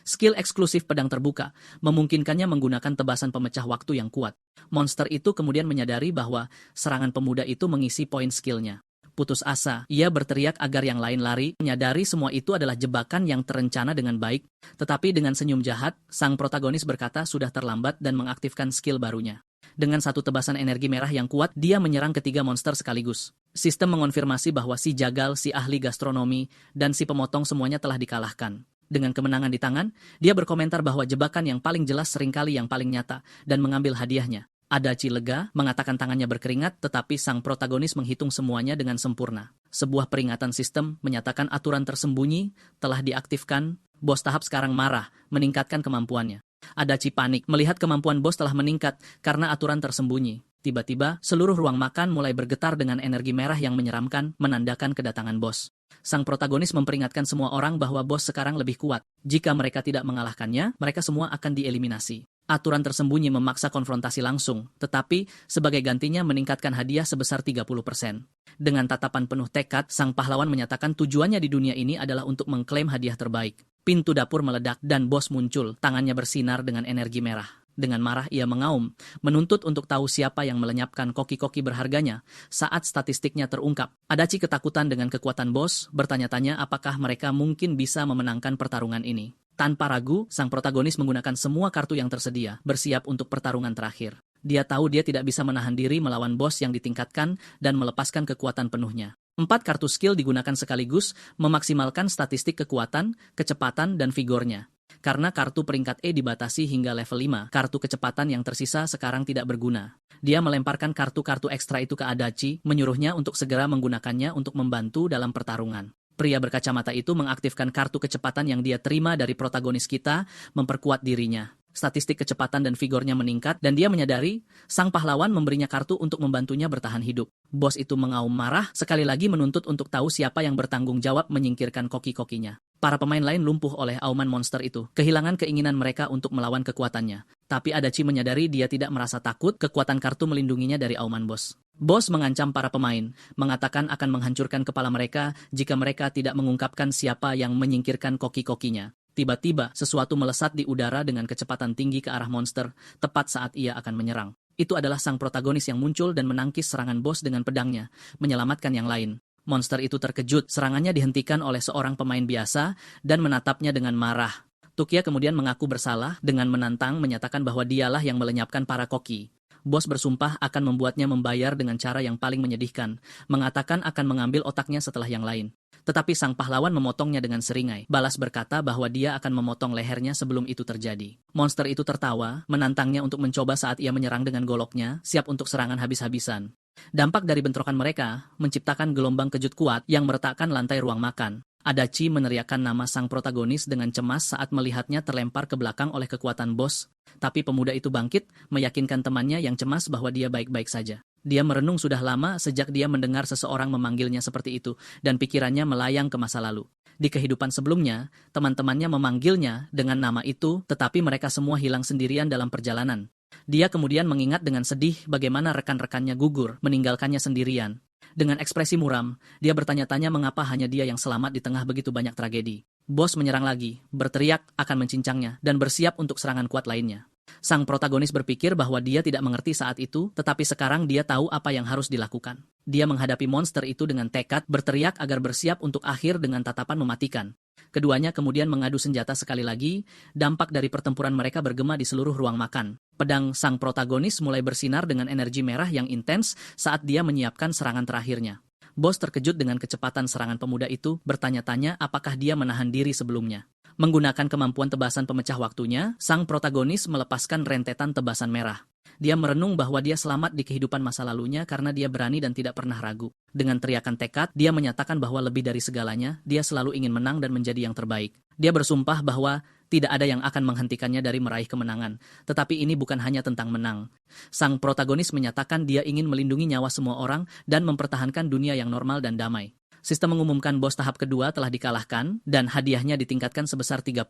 Skill eksklusif pedang terbuka memungkinkannya menggunakan tebasan pemecah waktu yang kuat. Monster itu kemudian menyadari bahwa serangan pemuda itu mengisi poin skillnya. Putus asa, ia berteriak agar yang lain lari, menyadari semua itu adalah jebakan yang terencana dengan baik. Tetapi dengan senyum jahat, sang protagonis berkata sudah terlambat dan mengaktifkan skill barunya. Dengan satu tebasan energi merah yang kuat, dia menyerang ketiga monster sekaligus. Sistem mengonfirmasi bahwa si jagal, si ahli gastronomi, dan si pemotong semuanya telah dikalahkan. Dengan kemenangan di tangan, dia berkomentar bahwa jebakan yang paling jelas seringkali yang paling nyata, dan mengambil hadiahnya. Adachi lega, mengatakan tangannya berkeringat, tetapi sang protagonis menghitung semuanya dengan sempurna. Sebuah peringatan sistem menyatakan aturan tersembunyi telah diaktifkan. Bos tahap sekarang marah, meningkatkan kemampuannya. Adachi panik melihat kemampuan bos telah meningkat karena aturan tersembunyi. Tiba-tiba, seluruh ruang makan mulai bergetar dengan energi merah yang menyeramkan, menandakan kedatangan bos. Sang protagonis memperingatkan semua orang bahwa bos sekarang lebih kuat. Jika mereka tidak mengalahkannya, mereka semua akan dieliminasi. Aturan tersembunyi memaksa konfrontasi langsung, tetapi sebagai gantinya meningkatkan hadiah sebesar 30%. Dengan tatapan penuh tekad, sang pahlawan menyatakan tujuannya di dunia ini adalah untuk mengklaim hadiah terbaik. Pintu dapur meledak dan bos muncul, tangannya bersinar dengan energi merah. Dengan marah ia mengaum, menuntut untuk tahu siapa yang melenyapkan koki-koki berharganya saat statistiknya terungkap. Adachi ketakutan dengan kekuatan bos, bertanya-tanya apakah mereka mungkin bisa memenangkan pertarungan ini. Tanpa ragu, sang protagonis menggunakan semua kartu yang tersedia, bersiap untuk pertarungan terakhir. Dia tahu dia tidak bisa menahan diri melawan bos yang ditingkatkan dan melepaskan kekuatan penuhnya. 4 kartu skill digunakan sekaligus, memaksimalkan statistik kekuatan, kecepatan, dan vigornya. Karena kartu peringkat E dibatasi hingga level 5, kartu kecepatan yang tersisa sekarang tidak berguna. Dia melemparkan kartu-kartu ekstra itu ke Adachi, menyuruhnya untuk segera menggunakannya untuk membantu dalam pertarungan. Pria berkacamata itu mengaktifkan kartu kecepatan yang dia terima dari protagonis kita, memperkuat dirinya. Statistik kecepatan dan vigornya meningkat, dan dia menyadari sang pahlawan memberinya kartu untuk membantunya bertahan hidup. Bos itu mengaum marah, sekali lagi menuntut untuk tahu siapa yang bertanggung jawab menyingkirkan koki-kokinya. Para pemain lain lumpuh oleh auman monster itu, kehilangan keinginan mereka untuk melawan kekuatannya. Tapi Adachi menyadari dia tidak merasa takut, kekuatan kartu melindunginya dari auman bos. Bos mengancam para pemain, mengatakan akan menghancurkan kepala mereka jika mereka tidak mengungkapkan siapa yang menyingkirkan koki-kokinya. Tiba-tiba, sesuatu melesat di udara dengan kecepatan tinggi ke arah monster, tepat saat ia akan menyerang. Itu adalah sang protagonis yang muncul dan menangkis serangan bos dengan pedangnya, menyelamatkan yang lain. Monster itu terkejut, serangannya dihentikan oleh seorang pemain biasa dan menatapnya dengan marah. Tukia kemudian mengaku bersalah dengan menantang menyatakan bahwa dialah yang melenyapkan para koki. Bos bersumpah akan membuatnya membayar dengan cara yang paling menyedihkan, mengatakan akan mengambil otaknya setelah yang lain. Tetapi sang pahlawan memotongnya dengan seringai, balas berkata bahwa dia akan memotong lehernya sebelum itu terjadi. Monster itu tertawa, menantangnya untuk mencoba saat ia menyerang dengan goloknya, siap untuk serangan habis-habisan. Dampak dari bentrokan mereka menciptakan gelombang kejut kuat yang meretakkan lantai ruang makan. Adachi meneriakkan nama sang protagonis dengan cemas saat melihatnya terlempar ke belakang oleh kekuatan bos. Tapi pemuda itu bangkit, meyakinkan temannya yang cemas bahwa dia baik-baik saja. Dia merenung sudah lama sejak dia mendengar seseorang memanggilnya seperti itu, dan pikirannya melayang ke masa lalu. Di kehidupan sebelumnya, teman-temannya memanggilnya dengan nama itu, tetapi mereka semua hilang sendirian dalam perjalanan. Dia kemudian mengingat dengan sedih bagaimana rekan-rekannya gugur, meninggalkannya sendirian. Dengan ekspresi muram, dia bertanya-tanya mengapa hanya dia yang selamat di tengah begitu banyak tragedi. Bos menyerang lagi, berteriak akan mencincangnya, dan bersiap untuk serangan kuat lainnya. Sang protagonis berpikir bahwa dia tidak mengerti saat itu, tetapi sekarang dia tahu apa yang harus dilakukan. Dia menghadapi monster itu dengan tekad, berteriak agar bersiap untuk akhir dengan tatapan mematikan. Keduanya kemudian mengadu senjata sekali lagi, dampak dari pertempuran mereka bergema di seluruh ruang makan. Pedang sang protagonis mulai bersinar dengan energi merah yang intens saat dia menyiapkan serangan terakhirnya. Bos terkejut dengan kecepatan serangan pemuda itu, bertanya-tanya apakah dia menahan diri sebelumnya. Menggunakan kemampuan tebasan pemecah waktunya, sang protagonis melepaskan rentetan tebasan merah. Dia merenung bahwa dia selamat di kehidupan masa lalunya karena dia berani dan tidak pernah ragu. Dengan teriakan tekad, dia menyatakan bahwa lebih dari segalanya, dia selalu ingin menang dan menjadi yang terbaik. Dia bersumpah bahwa tidak ada yang akan menghentikannya dari meraih kemenangan. Tetapi ini bukan hanya tentang menang. Sang protagonis menyatakan dia ingin melindungi nyawa semua orang dan mempertahankan dunia yang normal dan damai. Sistem mengumumkan bos tahap kedua telah dikalahkan dan hadiahnya ditingkatkan sebesar 30.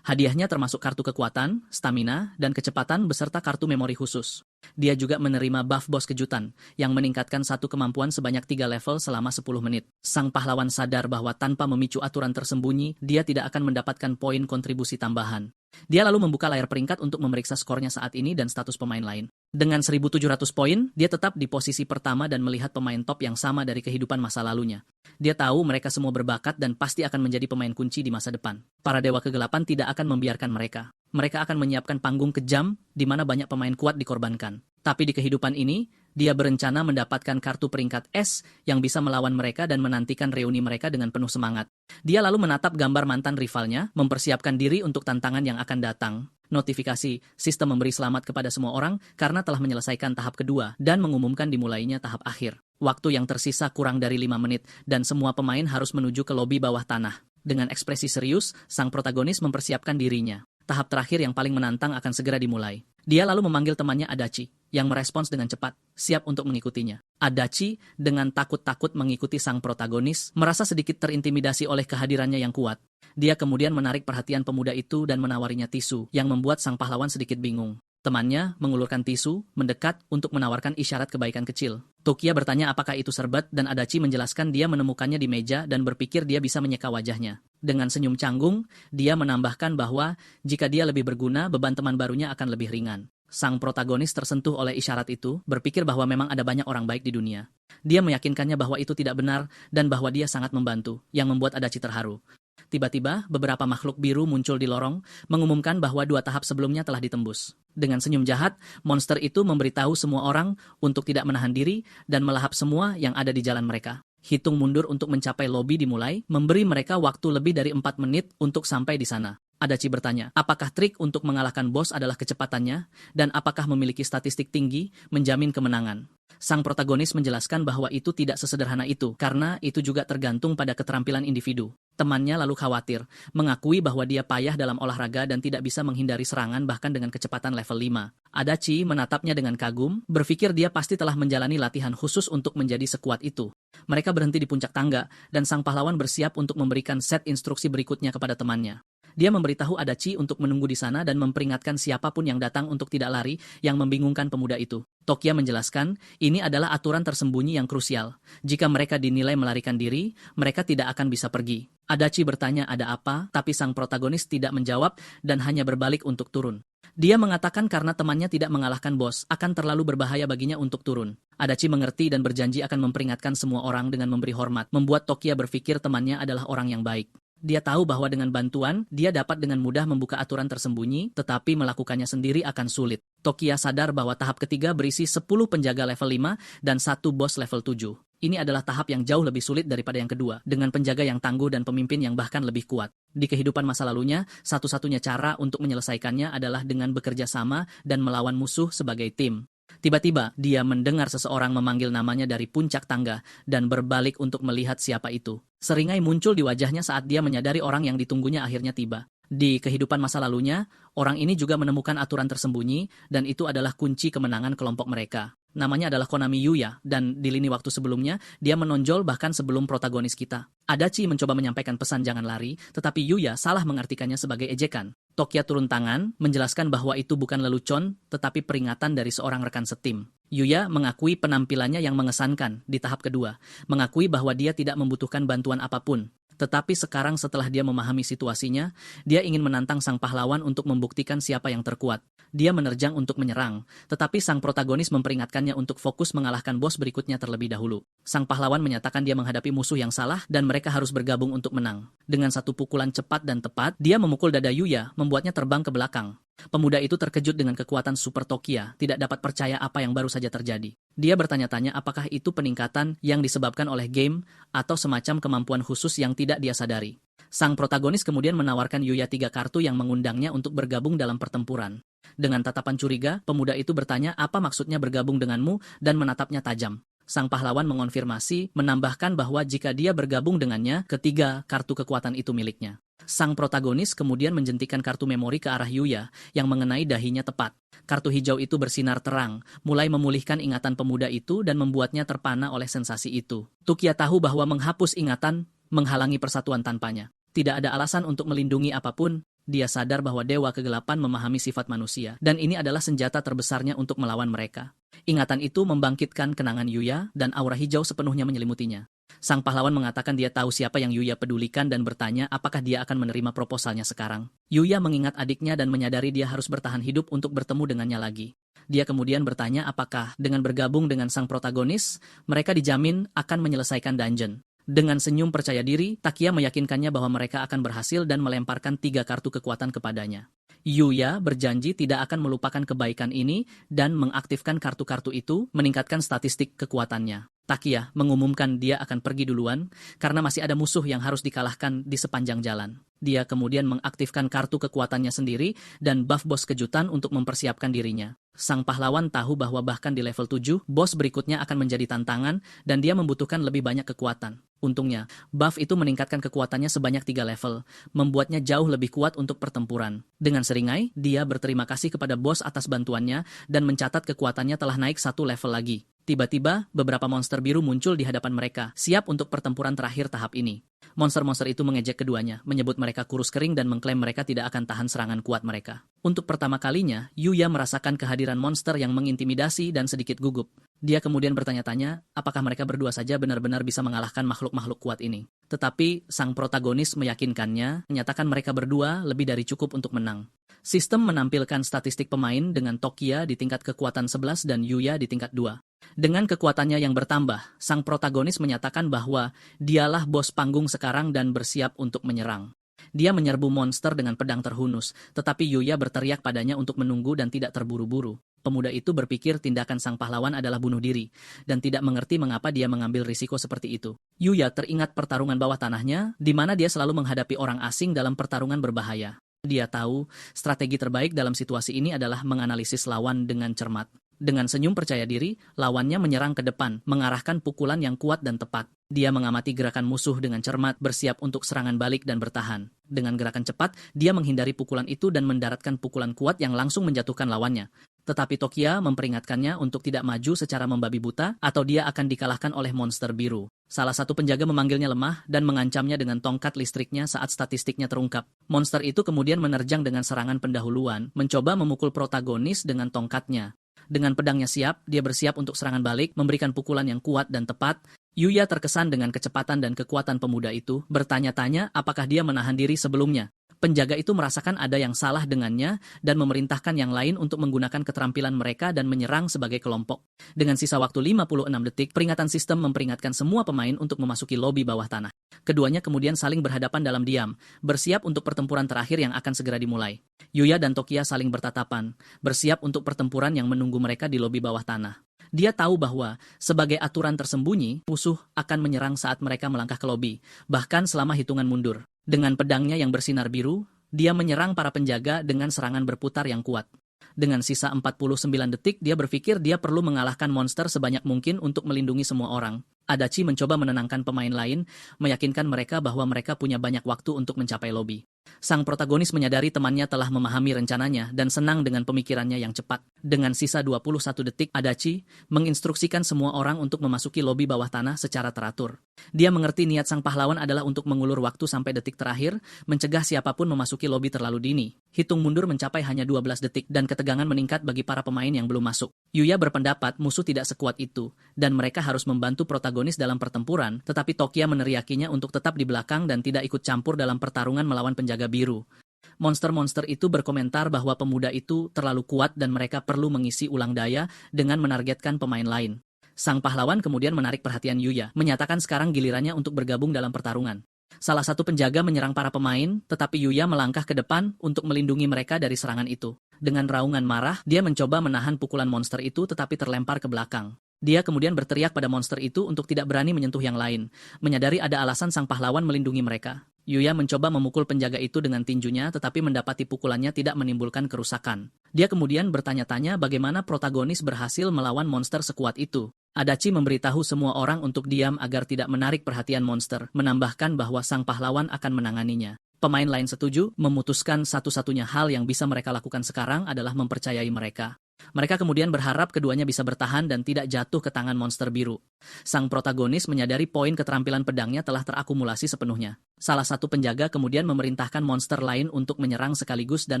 Hadiahnya termasuk kartu kekuatan, stamina, dan kecepatan beserta kartu memori khusus. Dia juga menerima buff bos kejutan yang meningkatkan satu kemampuan sebanyak 3 level selama 10 menit. Sang pahlawan sadar bahwa tanpa memicu aturan tersembunyi, dia tidak akan mendapatkan poin kontribusi tambahan. Dia lalu membuka layar peringkat untuk memeriksa skornya saat ini dan status pemain lain. Dengan 1.700 poin, dia tetap di posisi pertama dan melihat pemain top yang sama dari kehidupan masa lalunya. Dia tahu mereka semua berbakat dan pasti akan menjadi pemain kunci di masa depan. Para dewa kegelapan tidak akan membiarkan mereka. Mereka akan menyiapkan panggung kejam di mana banyak pemain kuat dikorbankan. Tapi di kehidupan ini, dia berencana mendapatkan kartu peringkat S yang bisa melawan mereka dan menantikan reuni mereka dengan penuh semangat. Dia lalu menatap gambar mantan rivalnya, mempersiapkan diri untuk tantangan yang akan datang. Notifikasi, sistem memberi selamat kepada semua orang karena telah menyelesaikan tahap kedua dan mengumumkan dimulainya tahap akhir. Waktu yang tersisa kurang dari 5 menit dan semua pemain harus menuju ke lobi bawah tanah. Dengan ekspresi serius, sang protagonis mempersiapkan dirinya. Tahap terakhir yang paling menantang akan segera dimulai. Dia lalu memanggil temannya Adachi, yang merespons dengan cepat, siap untuk mengikutinya. Adachi, dengan takut-takut mengikuti sang protagonis, merasa sedikit terintimidasi oleh kehadirannya yang kuat. Dia kemudian menarik perhatian pemuda itu dan menawarinya tisu, yang membuat sang pahlawan sedikit bingung. Temannya mengulurkan tisu, mendekat untuk menawarkan isyarat kebaikan kecil. Tokia bertanya apakah itu serbet dan Adachi menjelaskan dia menemukannya di meja dan berpikir dia bisa menyeka wajahnya. Dengan senyum canggung, dia menambahkan bahwa jika dia lebih berguna, beban teman barunya akan lebih ringan. Sang protagonis tersentuh oleh isyarat itu, berpikir bahwa memang ada banyak orang baik di dunia. Dia meyakinkannya bahwa itu tidak benar dan bahwa dia sangat membantu, yang membuat Adachi terharu. Tiba-tiba, beberapa makhluk biru muncul di lorong, mengumumkan bahwa 2 tahap sebelumnya telah ditembus. Dengan senyum jahat, monster itu memberitahu semua orang untuk tidak menahan diri dan melahap semua yang ada di jalan mereka. Hitung mundur untuk mencapai lobi dimulai, memberi mereka waktu lebih dari 4 menit untuk sampai di sana. Adachi bertanya, apakah trik untuk mengalahkan bos adalah kecepatannya, dan apakah memiliki statistik tinggi menjamin kemenangan? Sang protagonis menjelaskan bahwa itu tidak sesederhana itu, karena itu juga tergantung pada keterampilan individu. Temannya lalu khawatir, mengakui bahwa dia payah dalam olahraga dan tidak bisa menghindari serangan bahkan dengan kecepatan level 5. Adachi menatapnya dengan kagum, berpikir dia pasti telah menjalani latihan khusus untuk menjadi sekuat itu. Mereka berhenti di puncak tangga, dan sang pahlawan bersiap untuk memberikan set instruksi berikutnya kepada temannya. Dia memberitahu Adachi untuk menunggu di sana dan memperingatkan siapapun yang datang untuk tidak lari, yang membingungkan pemuda itu. Tokia menjelaskan, ini adalah aturan tersembunyi yang krusial. Jika mereka dinilai melarikan diri, mereka tidak akan bisa pergi. Adachi bertanya ada apa, tapi sang protagonis tidak menjawab dan hanya berbalik untuk turun. Dia mengatakan karena temannya tidak mengalahkan bos, akan terlalu berbahaya baginya untuk turun. Adachi mengerti dan berjanji akan memperingatkan semua orang dengan memberi hormat, membuat Tokia berpikir temannya adalah orang yang baik. Dia tahu bahwa dengan bantuan, dia dapat dengan mudah membuka aturan tersembunyi, tetapi melakukannya sendiri akan sulit. Tokia sadar bahwa tahap ketiga berisi 10 penjaga level 5 dan 1 bos level 7. Ini adalah tahap yang jauh lebih sulit daripada yang kedua, dengan penjaga yang tangguh dan pemimpin yang bahkan lebih kuat. Di kehidupan masa lalunya, satu-satunya cara untuk menyelesaikannya adalah dengan bekerja sama dan melawan musuh sebagai tim. Tiba-tiba, dia mendengar seseorang memanggil namanya dari puncak tangga dan berbalik untuk melihat siapa itu. Seringai muncul di wajahnya saat dia menyadari orang yang ditunggunya akhirnya tiba. Di kehidupan masa lalunya, orang ini juga menemukan aturan tersembunyi dan itu adalah kunci kemenangan kelompok mereka. Namanya adalah Konami Yuya, dan di lini waktu sebelumnya, dia menonjol bahkan sebelum protagonis kita. Adachi mencoba menyampaikan pesan jangan lari, tetapi Yuya salah mengartikannya sebagai ejekan. Tokia turun tangan, menjelaskan bahwa itu bukan lelucon, tetapi peringatan dari seorang rekan setim. Yuya mengakui penampilannya yang mengesankan di tahap kedua, mengakui bahwa dia tidak membutuhkan bantuan apapun. Tetapi sekarang setelah dia memahami situasinya, dia ingin menantang sang pahlawan untuk membuktikan siapa yang terkuat. Dia menerjang untuk menyerang, tetapi sang protagonis memperingatkannya untuk fokus mengalahkan bos berikutnya terlebih dahulu. Sang pahlawan menyatakan dia menghadapi musuh yang salah dan mereka harus bergabung untuk menang. Dengan satu pukulan cepat dan tepat, dia memukul dada Yuya, membuatnya terbang ke belakang. Pemuda itu terkejut dengan kekuatan Super Tokia, tidak dapat percaya apa yang baru saja terjadi. Dia bertanya-tanya apakah itu peningkatan yang disebabkan oleh game atau semacam kemampuan khusus yang tidak dia sadari. Sang protagonis kemudian menawarkan Yuya 3 kartu yang mengundangnya untuk bergabung dalam pertempuran. Dengan tatapan curiga, pemuda itu bertanya apa maksudnya bergabung denganmu dan menatapnya tajam. Sang pahlawan mengonfirmasi, menambahkan bahwa jika dia bergabung dengannya, ketiga kartu kekuatan itu miliknya. Sang protagonis kemudian menjentikan kartu memori ke arah Yuya yang mengenai dahinya tepat. Kartu hijau itu bersinar terang, mulai memulihkan ingatan pemuda itu dan membuatnya terpana oleh sensasi itu. Tokia tahu bahwa menghapus ingatan menghalangi persatuan tanpanya. Tidak ada alasan untuk melindungi apapun. Dia sadar bahwa Dewa Kegelapan memahami sifat manusia, dan ini adalah senjata terbesarnya untuk melawan mereka. Ingatan itu membangkitkan kenangan Yuya, dan aura hijau sepenuhnya menyelimutinya. Sang pahlawan mengatakan dia tahu siapa yang Yuya pedulikan dan bertanya apakah dia akan menerima proposalnya sekarang. Yuya mengingat adiknya dan menyadari dia harus bertahan hidup untuk bertemu dengannya lagi. Dia kemudian bertanya apakah dengan bergabung dengan sang protagonis, mereka dijamin akan menyelesaikan dungeon. Dengan senyum percaya diri, Takia meyakinkannya bahwa mereka akan berhasil dan melemparkan 3 kartu kekuatan kepadanya. Yuya berjanji tidak akan melupakan kebaikan ini dan mengaktifkan kartu-kartu itu, meningkatkan statistik kekuatannya. Takia mengumumkan dia akan pergi duluan karena masih ada musuh yang harus dikalahkan di sepanjang jalan. Dia kemudian mengaktifkan kartu kekuatannya sendiri dan buff bos kejutan untuk mempersiapkan dirinya. Sang pahlawan tahu bahwa bahkan di level 7, bos berikutnya akan menjadi tantangan dan dia membutuhkan lebih banyak kekuatan. Untungnya, buff itu meningkatkan kekuatannya sebanyak 3 level, membuatnya jauh lebih kuat untuk pertempuran. Dengan seringai, dia berterima kasih kepada bos atas bantuannya dan mencatat kekuatannya telah naik 1 level lagi. Tiba-tiba, beberapa monster biru muncul di hadapan mereka, siap untuk pertempuran terakhir tahap ini. Monster-monster itu mengejek keduanya, menyebut mereka kurus kering dan mengklaim mereka tidak akan tahan serangan kuat mereka. Untuk pertama kalinya, Yuya merasakan kehadiran monster yang mengintimidasi dan sedikit gugup. Dia kemudian bertanya-tanya, apakah mereka berdua saja benar-benar bisa mengalahkan makhluk-makhluk kuat ini. Tetapi, sang protagonis meyakinkannya, menyatakan mereka berdua lebih dari cukup untuk menang. Sistem menampilkan statistik pemain dengan Tokia di tingkat kekuatan 11 dan Yuya di tingkat 2. Dengan kekuatannya yang bertambah, sang protagonis menyatakan bahwa dialah bos panggung sekarang dan bersiap untuk menyerang. Dia menyerbu monster dengan pedang terhunus, tetapi Yuya berteriak padanya untuk menunggu dan tidak terburu-buru. Pemuda itu berpikir tindakan sang pahlawan adalah bunuh diri, dan tidak mengerti mengapa dia mengambil risiko seperti itu. Yuya teringat pertarungan bawah tanahnya, di mana dia selalu menghadapi orang asing dalam pertarungan berbahaya. Dia tahu, strategi terbaik dalam situasi ini adalah menganalisis lawan dengan cermat. Dengan senyum percaya diri, lawannya menyerang ke depan, mengarahkan pukulan yang kuat dan tepat. Dia mengamati gerakan musuh dengan cermat, bersiap untuk serangan balik dan bertahan. Dengan gerakan cepat, dia menghindari pukulan itu dan mendaratkan pukulan kuat yang langsung menjatuhkan lawannya. Tetapi Tokia memperingatkannya untuk tidak maju secara membabi buta atau dia akan dikalahkan oleh monster biru. Salah satu penjaga memanggilnya lemah dan mengancamnya dengan tongkat listriknya saat statistiknya terungkap. Monster itu kemudian menerjang dengan serangan pendahuluan, mencoba memukul protagonis dengan tongkatnya. Dengan pedangnya siap, dia bersiap untuk serangan balik, memberikan pukulan yang kuat dan tepat. Yuya terkesan dengan kecepatan dan kekuatan pemuda itu, bertanya-tanya apakah dia menahan diri sebelumnya. Penjaga itu merasakan ada yang salah dengannya dan memerintahkan yang lain untuk menggunakan keterampilan mereka dan menyerang sebagai kelompok. Dengan sisa waktu 56 detik, peringatan sistem memperingatkan semua pemain untuk memasuki lobi bawah tanah. Keduanya kemudian saling berhadapan dalam diam, bersiap untuk pertempuran terakhir yang akan segera dimulai. Yuya dan Tokia saling bertatapan, bersiap untuk pertempuran yang menunggu mereka di lobi bawah tanah. Dia tahu bahwa, sebagai aturan tersembunyi, musuh akan menyerang saat mereka melangkah ke lobi, bahkan selama hitungan mundur. Dengan pedangnya yang bersinar biru, dia menyerang para penjaga dengan serangan berputar yang kuat. Dengan sisa 49 detik, dia berpikir dia perlu mengalahkan monster sebanyak mungkin untuk melindungi semua orang. Adachi mencoba menenangkan pemain lain, meyakinkan mereka bahwa mereka punya banyak waktu untuk mencapai lobi. Sang protagonis menyadari temannya telah memahami rencananya dan senang dengan pemikirannya yang cepat. Dengan sisa 21 detik, Adachi menginstruksikan semua orang untuk memasuki lobi bawah tanah secara teratur. Dia mengerti niat sang pahlawan adalah untuk mengulur waktu sampai detik terakhir, mencegah siapapun memasuki lobi terlalu dini. Hitung mundur mencapai hanya 12 detik dan ketegangan meningkat bagi para pemain yang belum masuk. Yuya berpendapat musuh tidak sekuat itu, dan mereka harus membantu protagonis protagonis dalam pertempuran, tetapi Tokia meneriakinya untuk tetap di belakang dan tidak ikut campur dalam pertarungan melawan penjaga biru. Monster-monster itu berkomentar bahwa pemuda itu terlalu kuat dan mereka perlu mengisi ulang daya dengan menargetkan pemain lain. Sang pahlawan kemudian menarik perhatian Yuya, menyatakan sekarang gilirannya untuk bergabung dalam pertarungan. Salah satu penjaga menyerang para pemain, tetapi Yuya melangkah ke depan untuk melindungi mereka dari serangan itu. Dengan raungan marah, dia mencoba menahan pukulan monster itu tetapi terlempar ke belakang. Dia kemudian berteriak pada monster itu untuk tidak berani menyentuh yang lain, menyadari ada alasan sang pahlawan melindungi mereka. Yuya mencoba memukul penjaga itu dengan tinjunya tetapi mendapati pukulannya tidak menimbulkan kerusakan. Dia kemudian bertanya-tanya bagaimana protagonis berhasil melawan monster sekuat itu. Adachi memberitahu semua orang untuk diam agar tidak menarik perhatian monster, menambahkan bahwa sang pahlawan akan menanganinya. Pemain lain setuju, memutuskan satu-satunya hal yang bisa mereka lakukan sekarang adalah mempercayai mereka. Mereka kemudian berharap keduanya bisa bertahan dan tidak jatuh ke tangan monster biru. Sang protagonis menyadari poin keterampilan pedangnya telah terakumulasi sepenuhnya. Salah satu penjaga kemudian memerintahkan monster lain untuk menyerang sekaligus dan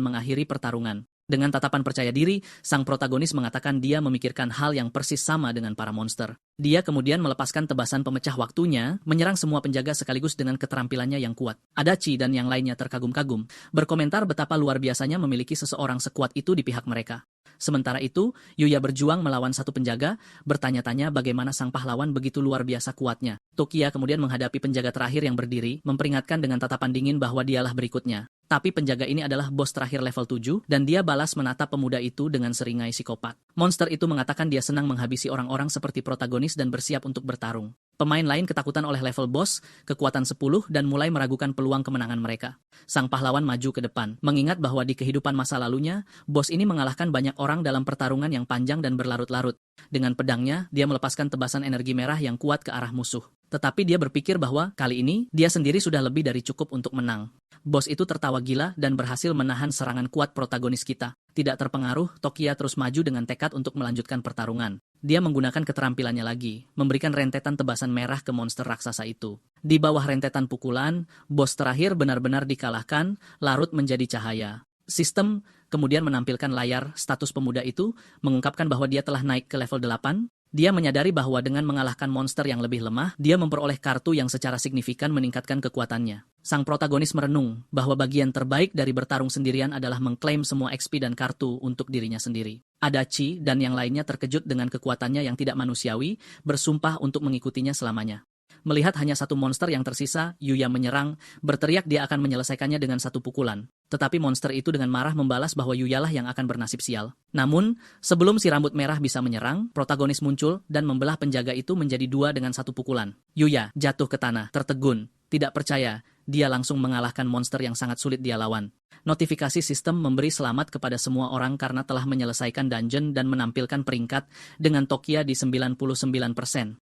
mengakhiri pertarungan. Dengan tatapan percaya diri, sang protagonis mengatakan dia memikirkan hal yang persis sama dengan para monster. Dia kemudian melepaskan tebasan pemecah waktunya, menyerang semua penjaga sekaligus dengan keterampilannya yang kuat. Adachi dan yang lainnya terkagum-kagum, berkomentar betapa luar biasanya memiliki seseorang sekuat itu di pihak mereka. Sementara itu, Yuya berjuang melawan satu penjaga, bertanya-tanya bagaimana sang pahlawan begitu luar biasa kuatnya. Tokia kemudian menghadapi penjaga terakhir yang berdiri, memperingatkan dengan tatapan dingin bahwa dialah berikutnya. Tapi penjaga ini adalah bos terakhir level 7, dan dia balas menatap pemuda itu dengan seringai psikopat. Monster itu mengatakan dia senang menghabisi orang-orang seperti protagonis dan bersiap untuk bertarung. Pemain lain ketakutan oleh level bos, kekuatan 10, dan mulai meragukan peluang kemenangan mereka. Sang pahlawan maju ke depan, mengingat bahwa di kehidupan masa lalunya, bos ini mengalahkan banyak orang dalam pertarungan yang panjang dan berlarut-larut. Dengan pedangnya, dia melepaskan tebasan energi merah yang kuat ke arah musuh. Tetapi dia berpikir bahwa kali ini, dia sendiri sudah lebih dari cukup untuk menang. Bos itu tertawa gila dan berhasil menahan serangan kuat protagonis kita. Tidak terpengaruh, Tokia terus maju dengan tekad untuk melanjutkan pertarungan. Dia menggunakan keterampilannya lagi, memberikan rentetan tebasan merah ke monster raksasa itu. Di bawah rentetan pukulan, bos terakhir benar-benar dikalahkan, larut menjadi cahaya. Sistem kemudian menampilkan layar status pemuda itu, mengungkapkan bahwa dia telah naik ke level 8. Dia menyadari bahwa dengan mengalahkan monster yang lebih lemah, dia memperoleh kartu yang secara signifikan meningkatkan kekuatannya. Sang protagonis merenung bahwa bagian terbaik dari bertarung sendirian adalah mengklaim semua XP dan kartu untuk dirinya sendiri. Adachi dan yang lainnya terkejut dengan kekuatannya yang tidak manusiawi, bersumpah untuk mengikutinya selamanya. Melihat hanya satu monster yang tersisa, Yuya menyerang, berteriak dia akan menyelesaikannya dengan satu pukulan. Tetapi monster itu dengan marah membalas bahwa Yuyalah yang akan bernasib sial. Namun, sebelum si rambut merah bisa menyerang, protagonis muncul dan membelah penjaga itu menjadi dua dengan satu pukulan. Yuya jatuh ke tanah, tertegun, tidak percaya, dia langsung mengalahkan monster yang sangat sulit dia lawan. Notifikasi sistem memberi selamat kepada semua orang karena telah menyelesaikan dungeon dan menampilkan peringkat dengan Tokia di 99%.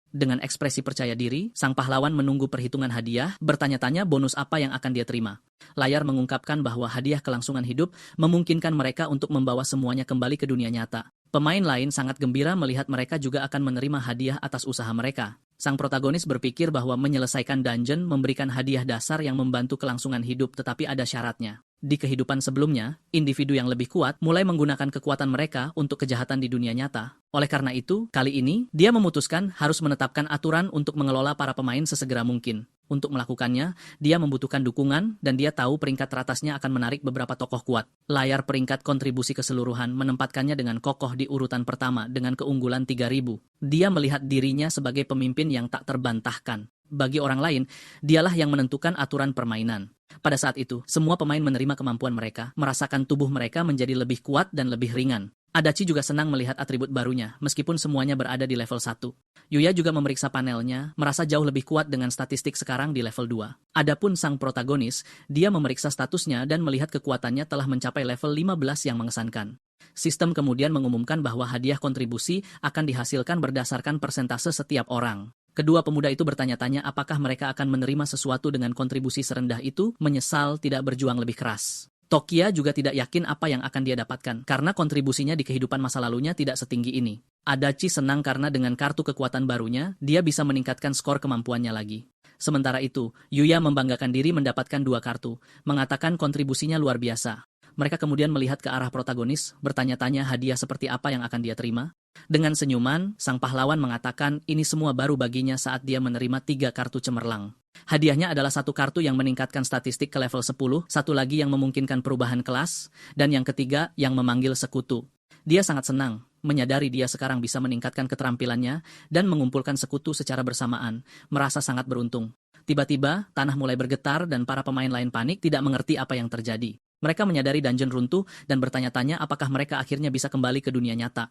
Dengan ekspresi percaya diri, sang pahlawan menunggu perhitungan hadiah, bertanya-tanya bonus apa yang akan dia terima. Layar mengungkapkan bahwa hadiah kelangsungan hidup memungkinkan mereka untuk membawa semuanya kembali ke dunia nyata. Pemain lain sangat gembira melihat mereka juga akan menerima hadiah atas usaha mereka. Sang protagonis berpikir bahwa menyelesaikan dungeon memberikan hadiah dasar yang membantu kelangsungan hidup tetapi ada syaratnya. Di kehidupan sebelumnya, individu yang lebih kuat mulai menggunakan kekuatan mereka untuk kejahatan di dunia nyata. Oleh karena itu, kali ini, dia memutuskan harus menetapkan aturan untuk mengelola para pemain sesegera mungkin. Untuk melakukannya, dia membutuhkan dukungan dan dia tahu peringkat teratasnya akan menarik beberapa tokoh kuat. Layar peringkat kontribusi keseluruhan menempatkannya dengan kokoh di urutan pertama dengan keunggulan 3000. Dia melihat dirinya sebagai pemimpin yang tak terbantahkan. Bagi orang lain, dialah yang menentukan aturan permainan. Pada saat itu, semua pemain menerima kemampuan mereka, merasakan tubuh mereka menjadi lebih kuat dan lebih ringan. Adachi juga senang melihat atribut barunya, meskipun semuanya berada di level 1. Yuya juga memeriksa panelnya, merasa jauh lebih kuat dengan statistik sekarang di level 2. Adapun sang protagonis, dia memeriksa statusnya dan melihat kekuatannya telah mencapai level 15 yang mengesankan. Sistem kemudian mengumumkan bahwa hadiah kontribusi akan dihasilkan berdasarkan persentase setiap orang. Kedua pemuda itu bertanya-tanya apakah mereka akan menerima sesuatu dengan kontribusi serendah itu, menyesal tidak berjuang lebih keras. Tokia juga tidak yakin apa yang akan dia dapatkan, karena kontribusinya di kehidupan masa lalunya tidak setinggi ini. Adachi senang karena dengan kartu kekuatan barunya, dia bisa meningkatkan skor kemampuannya lagi. Sementara itu, Yuya membanggakan diri mendapatkan 2 kartu, mengatakan kontribusinya luar biasa. Mereka kemudian melihat ke arah protagonis, bertanya-tanya hadiah seperti apa yang akan dia terima. Dengan senyuman, sang pahlawan mengatakan ini semua baru baginya saat dia menerima 3 kartu cemerlang. Hadiahnya adalah 1 kartu yang meningkatkan statistik ke level 10, 1 lagi yang memungkinkan perubahan kelas, dan yang ketiga yang memanggil sekutu. Dia sangat senang, menyadari dia sekarang bisa meningkatkan keterampilannya dan mengumpulkan sekutu secara bersamaan, merasa sangat beruntung. Tiba-tiba, tanah mulai bergetar dan para pemain lain panik tidak mengerti apa yang terjadi. Mereka menyadari dungeon runtuh dan bertanya-tanya apakah mereka akhirnya bisa kembali ke dunia nyata.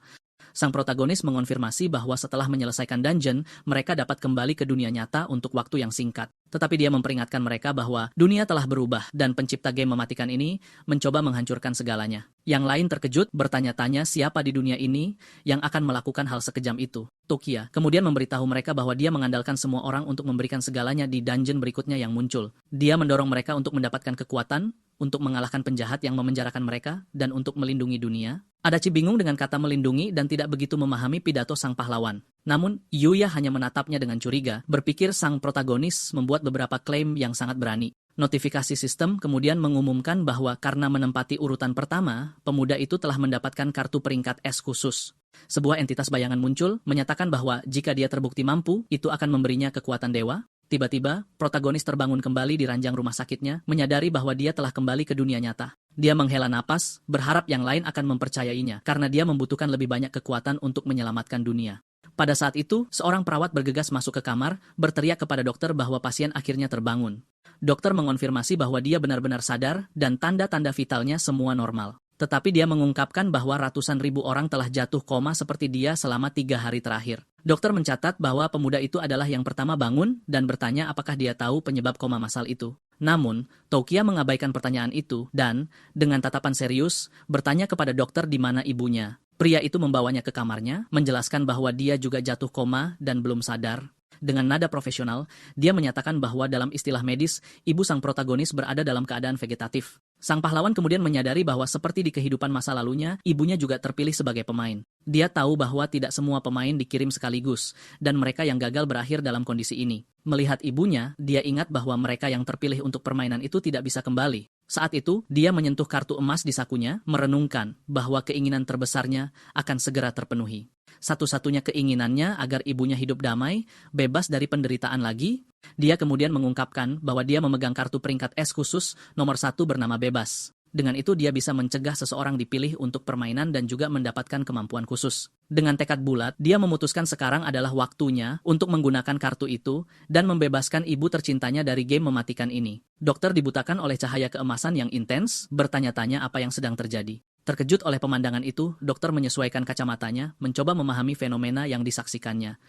Sang protagonis mengonfirmasi bahwa setelah menyelesaikan dungeon, mereka dapat kembali ke dunia nyata untuk waktu yang singkat. Tetapi dia memperingatkan mereka bahwa dunia telah berubah dan pencipta game mematikan ini mencoba menghancurkan segalanya. Yang lain terkejut bertanya-tanya siapa di dunia ini yang akan melakukan hal sekejam itu. Tokia kemudian memberitahu mereka bahwa dia mengandalkan semua orang untuk memberikan segalanya di dungeon berikutnya yang muncul. Dia mendorong mereka untuk mendapatkan kekuatan, untuk mengalahkan penjahat yang memenjarakan mereka, dan untuk melindungi dunia. Adachi bingung dengan kata melindungi dan tidak begitu memahami pidato sang pahlawan. Namun, Yuya hanya menatapnya dengan curiga, berpikir sang protagonis membuat beberapa klaim yang sangat berani. Notifikasi sistem kemudian mengumumkan bahwa karena menempati urutan pertama, pemuda itu telah mendapatkan kartu peringkat S khusus. Sebuah entitas bayangan muncul, menyatakan bahwa jika dia terbukti mampu, itu akan memberinya kekuatan dewa. Tiba-tiba, protagonis terbangun kembali di ranjang rumah sakitnya, menyadari bahwa dia telah kembali ke dunia nyata. Dia menghela napas, berharap yang lain akan mempercayainya, karena dia membutuhkan lebih banyak kekuatan untuk menyelamatkan dunia. Pada saat itu, seorang perawat bergegas masuk ke kamar, berteriak kepada dokter bahwa pasien akhirnya terbangun. Dokter mengonfirmasi bahwa dia benar-benar sadar dan tanda-tanda vitalnya semua normal. Tetapi dia mengungkapkan bahwa ratusan ribu orang telah jatuh koma seperti dia selama 3 hari terakhir. Dokter mencatat bahwa pemuda itu adalah yang pertama bangun dan bertanya apakah dia tahu penyebab koma massal itu. Namun, Tokia mengabaikan pertanyaan itu dan, dengan tatapan serius, bertanya kepada dokter di mana ibunya. Pria itu membawanya ke kamarnya, menjelaskan bahwa dia juga jatuh koma dan belum sadar. Dengan nada profesional, dia menyatakan bahwa dalam istilah medis, ibu sang protagonis berada dalam keadaan vegetatif. Sang pahlawan kemudian menyadari bahwa seperti di kehidupan masa lalunya, ibunya juga terpilih sebagai pemain. Dia tahu bahwa tidak semua pemain dikirim sekaligus, dan mereka yang gagal berakhir dalam kondisi ini. Melihat ibunya, dia ingat bahwa mereka yang terpilih untuk permainan itu tidak bisa kembali. Saat itu, dia menyentuh kartu emas di sakunya, merenungkan bahwa keinginan terbesarnya akan segera terpenuhi. Satu-satunya keinginannya agar ibunya hidup damai, bebas dari penderitaan lagi. Dia kemudian mengungkapkan bahwa dia memegang kartu peringkat S khusus nomor 1 bernama bebas. Dengan itu dia bisa mencegah seseorang dipilih untuk permainan dan juga mendapatkan kemampuan khusus. Dengan tekad bulat, dia memutuskan sekarang adalah waktunya untuk menggunakan kartu itu dan membebaskan ibu tercintanya dari game mematikan ini. Dokter dibutakan oleh cahaya keemasan yang intens, bertanya-tanya apa yang sedang terjadi. Terkejut oleh pemandangan itu, dokter menyesuaikan kacamatanya, mencoba memahami fenomena yang disaksikannya.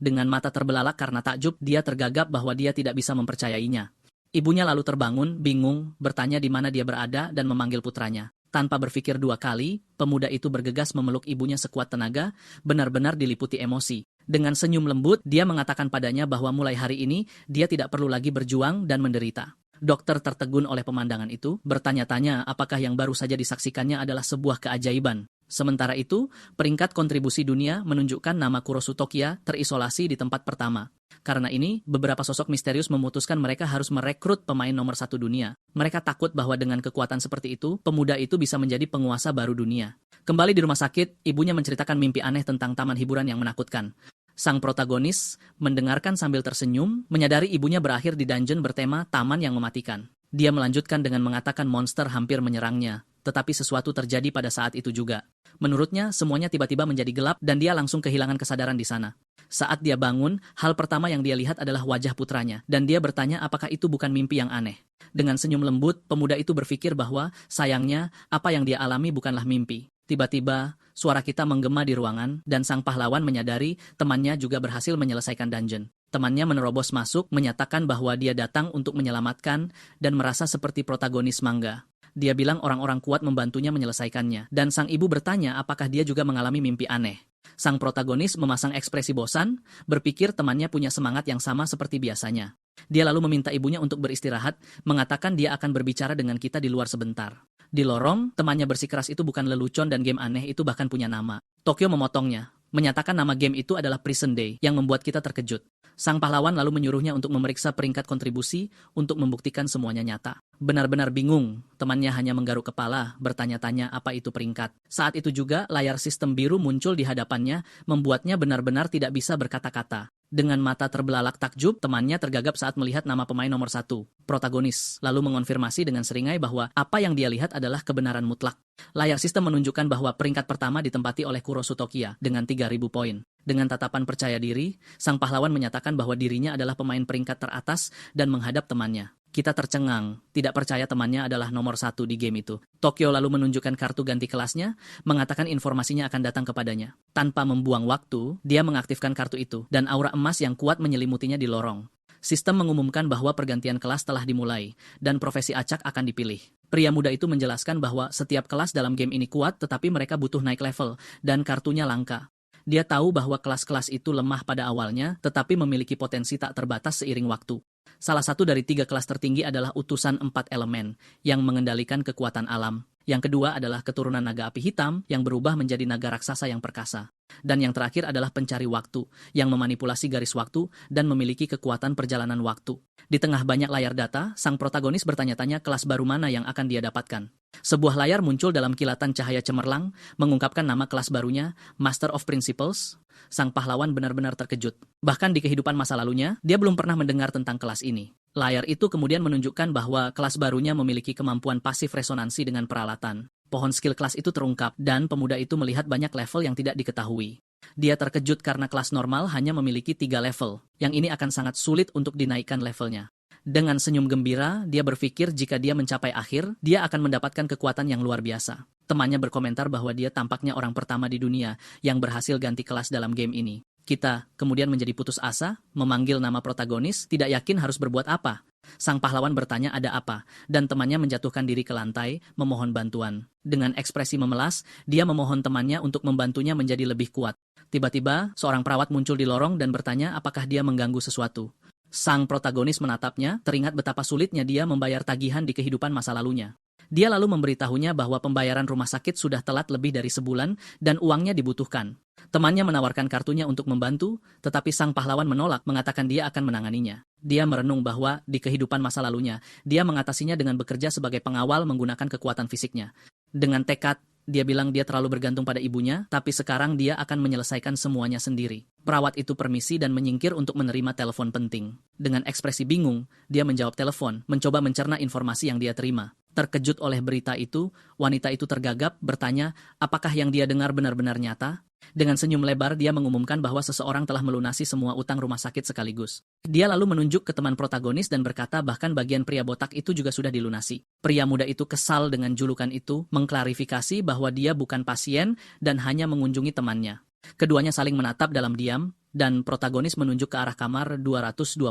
Dengan mata terbelalak karena takjub, dia tergagap bahwa dia tidak bisa mempercayainya. Ibunya lalu terbangun, bingung, bertanya di mana dia berada dan memanggil putranya. Tanpa berpikir 2 kali, pemuda itu bergegas memeluk ibunya sekuat tenaga, benar-benar diliputi emosi. Dengan senyum lembut, dia mengatakan padanya bahwa mulai hari ini, dia tidak perlu lagi berjuang dan menderita. Dokter tertegun oleh pemandangan itu, bertanya-tanya apakah yang baru saja disaksikannya adalah sebuah keajaiban. Sementara itu, peringkat kontribusi dunia menunjukkan nama Kurosu Tokia terisolasi di tempat pertama. Karena ini, beberapa sosok misterius memutuskan mereka harus merekrut pemain nomor 1 dunia. Mereka takut bahwa dengan kekuatan seperti itu, pemuda itu bisa menjadi penguasa baru dunia. Kembali di rumah sakit, ibunya menceritakan mimpi aneh tentang taman hiburan yang menakutkan. Sang protagonis mendengarkan sambil tersenyum, menyadari ibunya berakhir di dungeon bertema taman yang mematikan. Dia melanjutkan dengan mengatakan monster hampir menyerangnya, tetapi sesuatu terjadi pada saat itu juga. Menurutnya, semuanya tiba-tiba menjadi gelap dan dia langsung kehilangan kesadaran di sana. Saat dia bangun, hal pertama yang dia lihat adalah wajah putranya, dan dia bertanya apakah itu bukan mimpi yang aneh. Dengan senyum lembut, pemuda itu berpikir bahwa, sayangnya, apa yang dia alami bukanlah mimpi. Tiba-tiba, suara kita menggema di ruangan, dan sang pahlawan menyadari temannya juga berhasil menyelesaikan dungeon. Temannya menerobos masuk, menyatakan bahwa dia datang untuk menyelamatkan, dan merasa seperti protagonis manga. Dia bilang orang-orang kuat membantunya menyelesaikannya, dan sang ibu bertanya apakah dia juga mengalami mimpi aneh. Sang protagonis memasang ekspresi bosan, berpikir temannya punya semangat yang sama seperti biasanya. Dia lalu meminta ibunya untuk beristirahat, mengatakan dia akan berbicara dengan kita di luar sebentar. Di lorong, temannya bersikeras itu bukan lelucon dan game aneh itu bahkan punya nama. Tokyo memotongnya, menyatakan nama game itu adalah Prison Day yang membuat kita terkejut. Sang pahlawan lalu menyuruhnya untuk memeriksa peringkat kontribusi untuk membuktikan semuanya nyata. Benar-benar bingung, temannya hanya menggaruk kepala, bertanya-tanya apa itu peringkat. Saat itu juga layar sistem biru muncul di hadapannya, membuatnya benar-benar tidak bisa berkata-kata. Dengan mata terbelalak takjub, temannya tergagap saat melihat nama pemain nomor 1, protagonis, lalu mengonfirmasi dengan seringai bahwa apa yang dia lihat adalah kebenaran mutlak. Layar sistem menunjukkan bahwa peringkat pertama ditempati oleh Kurosu Tokiya dengan 3.000 poin. Dengan tatapan percaya diri, sang pahlawan menyatakan bahwa dirinya adalah pemain peringkat teratas dan menghadap temannya. Kita tercengang, tidak percaya temannya adalah nomor 1 di game itu. Tokyo lalu menunjukkan kartu ganti kelasnya, mengatakan informasinya akan datang kepadanya. Tanpa membuang waktu, dia mengaktifkan kartu itu, dan aura emas yang kuat menyelimutinya di lorong. Sistem mengumumkan bahwa pergantian kelas telah dimulai, dan profesi acak akan dipilih. Pria muda itu menjelaskan bahwa setiap kelas dalam game ini kuat, tetapi mereka butuh naik level, dan kartunya langka. Dia tahu bahwa kelas-kelas itu lemah pada awalnya, tetapi memiliki potensi tak terbatas seiring waktu. Salah satu dari 3 kelas tertinggi adalah utusan 4 elemen, yang mengendalikan kekuatan alam. Yang kedua adalah keturunan naga api hitam, yang berubah menjadi naga raksasa yang perkasa. Dan yang terakhir adalah pencari waktu, yang memanipulasi garis waktu dan memiliki kekuatan perjalanan waktu. Di tengah banyak layar data, sang protagonis bertanya-tanya kelas baru mana yang akan dia dapatkan. Sebuah layar muncul dalam kilatan cahaya cemerlang, mengungkapkan nama kelas barunya, Master of Principles. Sang pahlawan benar-benar terkejut. Bahkan di kehidupan masa lalunya, dia belum pernah mendengar tentang kelas ini. Layar itu kemudian menunjukkan bahwa kelas barunya memiliki kemampuan pasif resonansi dengan peralatan. Pohon skill kelas itu terungkap, dan pemuda itu melihat banyak level yang tidak diketahui. Dia terkejut karena kelas normal hanya memiliki 3 level, yang ini akan sangat sulit untuk dinaikkan levelnya. Dengan senyum gembira, dia berpikir jika dia mencapai akhir, dia akan mendapatkan kekuatan yang luar biasa. Temannya berkomentar bahwa dia tampaknya orang pertama di dunia yang berhasil ganti kelas dalam game ini. Kita kemudian menjadi putus asa, memanggil nama protagonis, tidak yakin harus berbuat apa. Sang pahlawan bertanya ada apa, dan temannya menjatuhkan diri ke lantai, memohon bantuan. Dengan ekspresi memelas, dia memohon temannya untuk membantunya menjadi lebih kuat. Tiba-tiba, seorang perawat muncul di lorong dan bertanya apakah dia mengganggu sesuatu. Sang protagonis menatapnya, teringat betapa sulitnya dia membayar tagihan di kehidupan masa lalunya. Dia lalu memberitahunya bahwa pembayaran rumah sakit sudah telat lebih dari sebulan dan uangnya dibutuhkan. Temannya menawarkan kartunya untuk membantu, tetapi sang pahlawan menolak, mengatakan dia akan menanganinya. Dia merenung bahwa di kehidupan masa lalunya, dia mengatasinya dengan bekerja sebagai pengawal menggunakan kekuatan fisiknya. Dengan tekad, dia bilang dia terlalu bergantung pada ibunya, tapi sekarang dia akan menyelesaikan semuanya sendiri. Perawat itu permisi dan menyingkir untuk menerima telepon penting. Dengan ekspresi bingung, dia menjawab telepon, mencoba mencerna informasi yang dia terima. Terkejut oleh berita itu, wanita itu tergagap, bertanya, apakah yang dia dengar benar-benar nyata? Dengan senyum lebar, dia mengumumkan bahwa seseorang telah melunasi semua utang rumah sakit sekaligus. Dia lalu menunjuk ke teman protagonis dan berkata bahkan bagian pria botak itu juga sudah dilunasi. Pria muda itu kesal dengan julukan itu, mengklarifikasi bahwa dia bukan pasien dan hanya mengunjungi temannya. Keduanya saling menatap dalam diam, dan protagonis menunjuk ke arah kamar 226.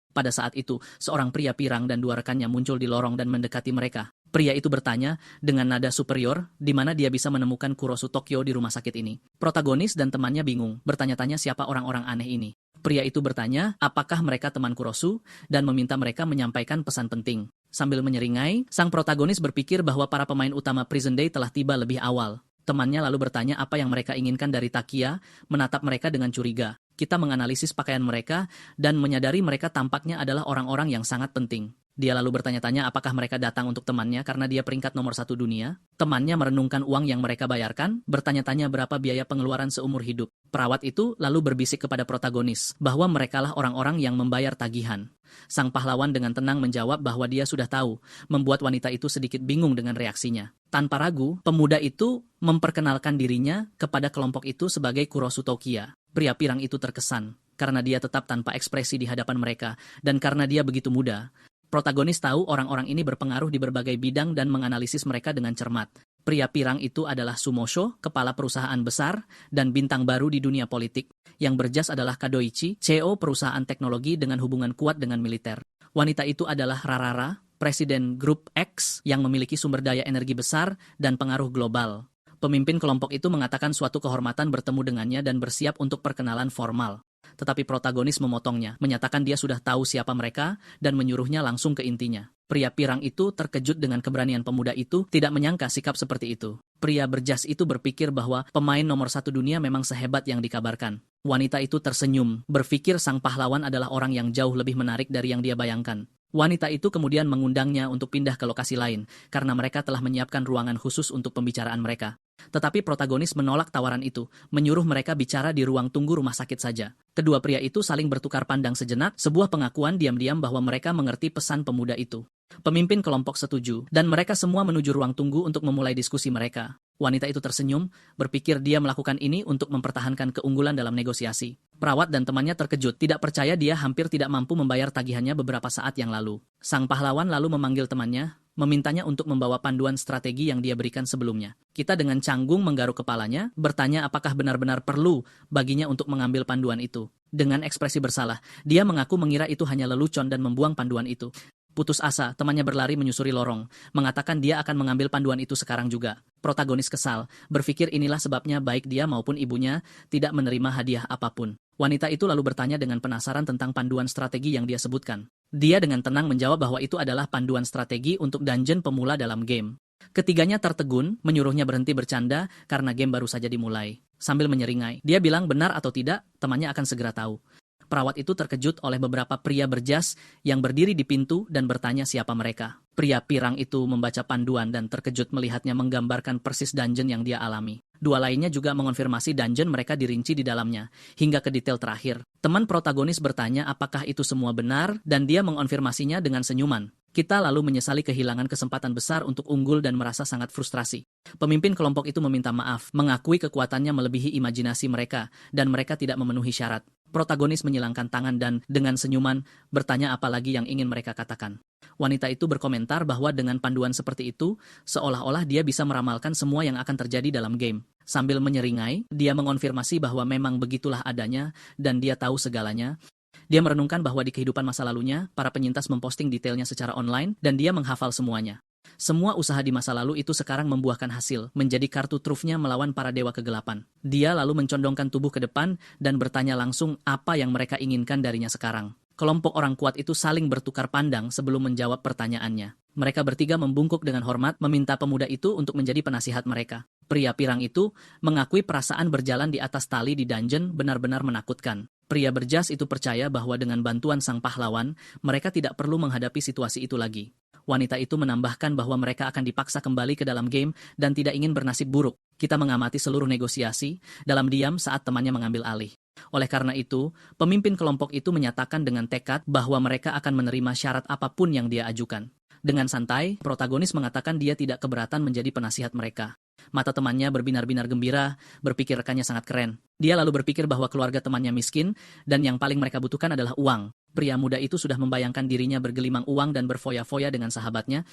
Pada saat itu, seorang pria pirang dan 2 rekannya muncul di lorong dan mendekati mereka. Pria itu bertanya dengan nada superior di mana dia bisa menemukan Kurosu Tokyo di rumah sakit ini. Protagonis dan temannya bingung, bertanya-tanya siapa orang-orang aneh ini. Pria itu bertanya apakah mereka teman Kurosu dan meminta mereka menyampaikan pesan penting. Sambil menyeringai, sang protagonis berpikir bahwa para pemain utama Prison Day telah tiba lebih awal. Temannya lalu bertanya apa yang mereka inginkan dari Takia, menatap mereka dengan curiga. Kita menganalisis pakaian mereka dan menyadari mereka tampaknya adalah orang-orang yang sangat penting. Dia lalu bertanya-tanya apakah mereka datang untuk temannya karena dia peringkat nomor 1 dunia. Temannya merenungkan uang yang mereka bayarkan, bertanya-tanya berapa biaya pengeluaran seumur hidup. Perawat itu lalu berbisik kepada protagonis bahwa merekalah orang-orang yang membayar tagihan. Sang pahlawan dengan tenang menjawab bahwa dia sudah tahu, membuat wanita itu sedikit bingung dengan reaksinya. Tanpa ragu, pemuda itu memperkenalkan dirinya kepada kelompok itu sebagai Kurosu Tokiya. Pria pirang itu terkesan, karena dia tetap tanpa ekspresi di hadapan mereka, dan karena dia begitu muda. Protagonis tahu orang-orang ini berpengaruh di berbagai bidang dan menganalisis mereka dengan cermat. Pria pirang itu adalah Sumosho, kepala perusahaan besar, dan bintang baru di dunia politik. Yang berjas adalah Kadoichi, CEO perusahaan teknologi dengan hubungan kuat dengan militer. Wanita itu adalah Rarara, presiden grup X yang memiliki sumber daya energi besar dan pengaruh global. Pemimpin kelompok itu mengatakan suatu kehormatan bertemu dengannya dan bersiap untuk perkenalan formal. Tetapi protagonis memotongnya, menyatakan dia sudah tahu siapa mereka dan menyuruhnya langsung ke intinya. Pria pirang itu terkejut dengan keberanian pemuda itu, tidak menyangka sikap seperti itu. Pria berjas itu berpikir bahwa pemain nomor 1 dunia memang sehebat yang dikabarkan. Wanita itu tersenyum, berpikir sang pahlawan adalah orang yang jauh lebih menarik dari yang dia bayangkan. Wanita itu kemudian mengundangnya untuk pindah ke lokasi lain, karena mereka telah menyiapkan ruangan khusus untuk pembicaraan mereka. Tetapi protagonis menolak tawaran itu, menyuruh mereka bicara di ruang tunggu rumah sakit saja. Kedua pria itu saling bertukar pandang sejenak, sebuah pengakuan diam-diam bahwa mereka mengerti pesan pemuda itu. Pemimpin kelompok setuju, dan mereka semua menuju ruang tunggu untuk memulai diskusi mereka. Wanita itu tersenyum, berpikir dia melakukan ini untuk mempertahankan keunggulan dalam negosiasi. Perawat dan temannya terkejut, tidak percaya dia hampir tidak mampu membayar tagihannya beberapa saat yang lalu. Sang pahlawan lalu memanggil temannya, memintanya untuk membawa panduan strategi yang dia berikan sebelumnya. Kita dengan canggung menggaruk kepalanya, bertanya apakah benar-benar perlu baginya untuk mengambil panduan itu. Dengan ekspresi bersalah, dia mengaku mengira itu hanya lelucon dan membuang panduan itu. Putus asa, temannya berlari menyusuri lorong, mengatakan dia akan mengambil panduan itu sekarang juga. Protagonis kesal, berpikir inilah sebabnya baik dia maupun ibunya tidak menerima hadiah apapun. Wanita itu lalu bertanya dengan penasaran tentang panduan strategi yang dia sebutkan. Dia dengan tenang menjawab bahwa itu adalah panduan strategi untuk dungeon pemula dalam game. Ketiganya tertegun, menyuruhnya berhenti bercanda karena game baru saja dimulai. Sambil menyeringai, dia bilang benar atau tidak, temannya akan segera tahu. Perawat itu terkejut oleh beberapa pria berjas yang berdiri di pintu dan bertanya siapa mereka. Pria pirang itu membaca panduan dan terkejut melihatnya menggambarkan persis dungeon yang dia alami. Dua lainnya juga mengonfirmasi dungeon mereka dirinci di dalamnya, hingga ke detail terakhir. Teman protagonis bertanya apakah itu semua benar, dan dia mengonfirmasinya dengan senyuman. Kita lalu menyesali kehilangan kesempatan besar untuk unggul dan merasa sangat frustrasi. Pemimpin kelompok itu meminta maaf, mengakui kekuatannya melebihi imajinasi mereka, dan mereka tidak memenuhi syarat. Protagonis menyilangkan tangan dan, dengan senyuman, bertanya apa lagi yang ingin mereka katakan. Wanita itu berkomentar bahwa dengan panduan seperti itu, seolah-olah dia bisa meramalkan semua yang akan terjadi dalam game. Sambil menyeringai, dia mengonfirmasi bahwa memang begitulah adanya, dan dia tahu segalanya. Dia merenungkan bahwa di kehidupan masa lalunya, para penyintas memposting detailnya secara online, dan dia menghafal semuanya. Semua usaha di masa lalu itu sekarang membuahkan hasil, menjadi kartu trufnya melawan para dewa kegelapan. Dia lalu mencondongkan tubuh ke depan dan bertanya langsung apa yang mereka inginkan darinya sekarang. Kelompok orang kuat itu saling bertukar pandang sebelum menjawab pertanyaannya. Mereka bertiga membungkuk dengan hormat meminta pemuda itu untuk menjadi penasihat mereka. Pria pirang itu mengakui perasaan berjalan di atas tali di dungeon benar-benar menakutkan. Pria berjas itu percaya bahwa dengan bantuan sang pahlawan, mereka tidak perlu menghadapi situasi itu lagi. Wanita itu menambahkan bahwa mereka akan dipaksa kembali ke dalam game dan tidak ingin bernasib buruk. Kita mengamati seluruh negosiasi dalam diam saat temannya mengambil alih. Oleh karena itu, pemimpin kelompok itu menyatakan dengan tekad bahwa mereka akan menerima syarat apapun yang dia ajukan. Dengan santai, protagonis mengatakan dia tidak keberatan menjadi penasihat mereka. Mata temannya berbinar-binar gembira, berpikir rekannya sangat keren. Dia lalu berpikir bahwa keluarga temannya miskin, dan yang paling mereka butuhkan adalah uang. Pria muda itu sudah membayangkan dirinya bergelimang uang dan berfoya-foya dengan sahabatnya,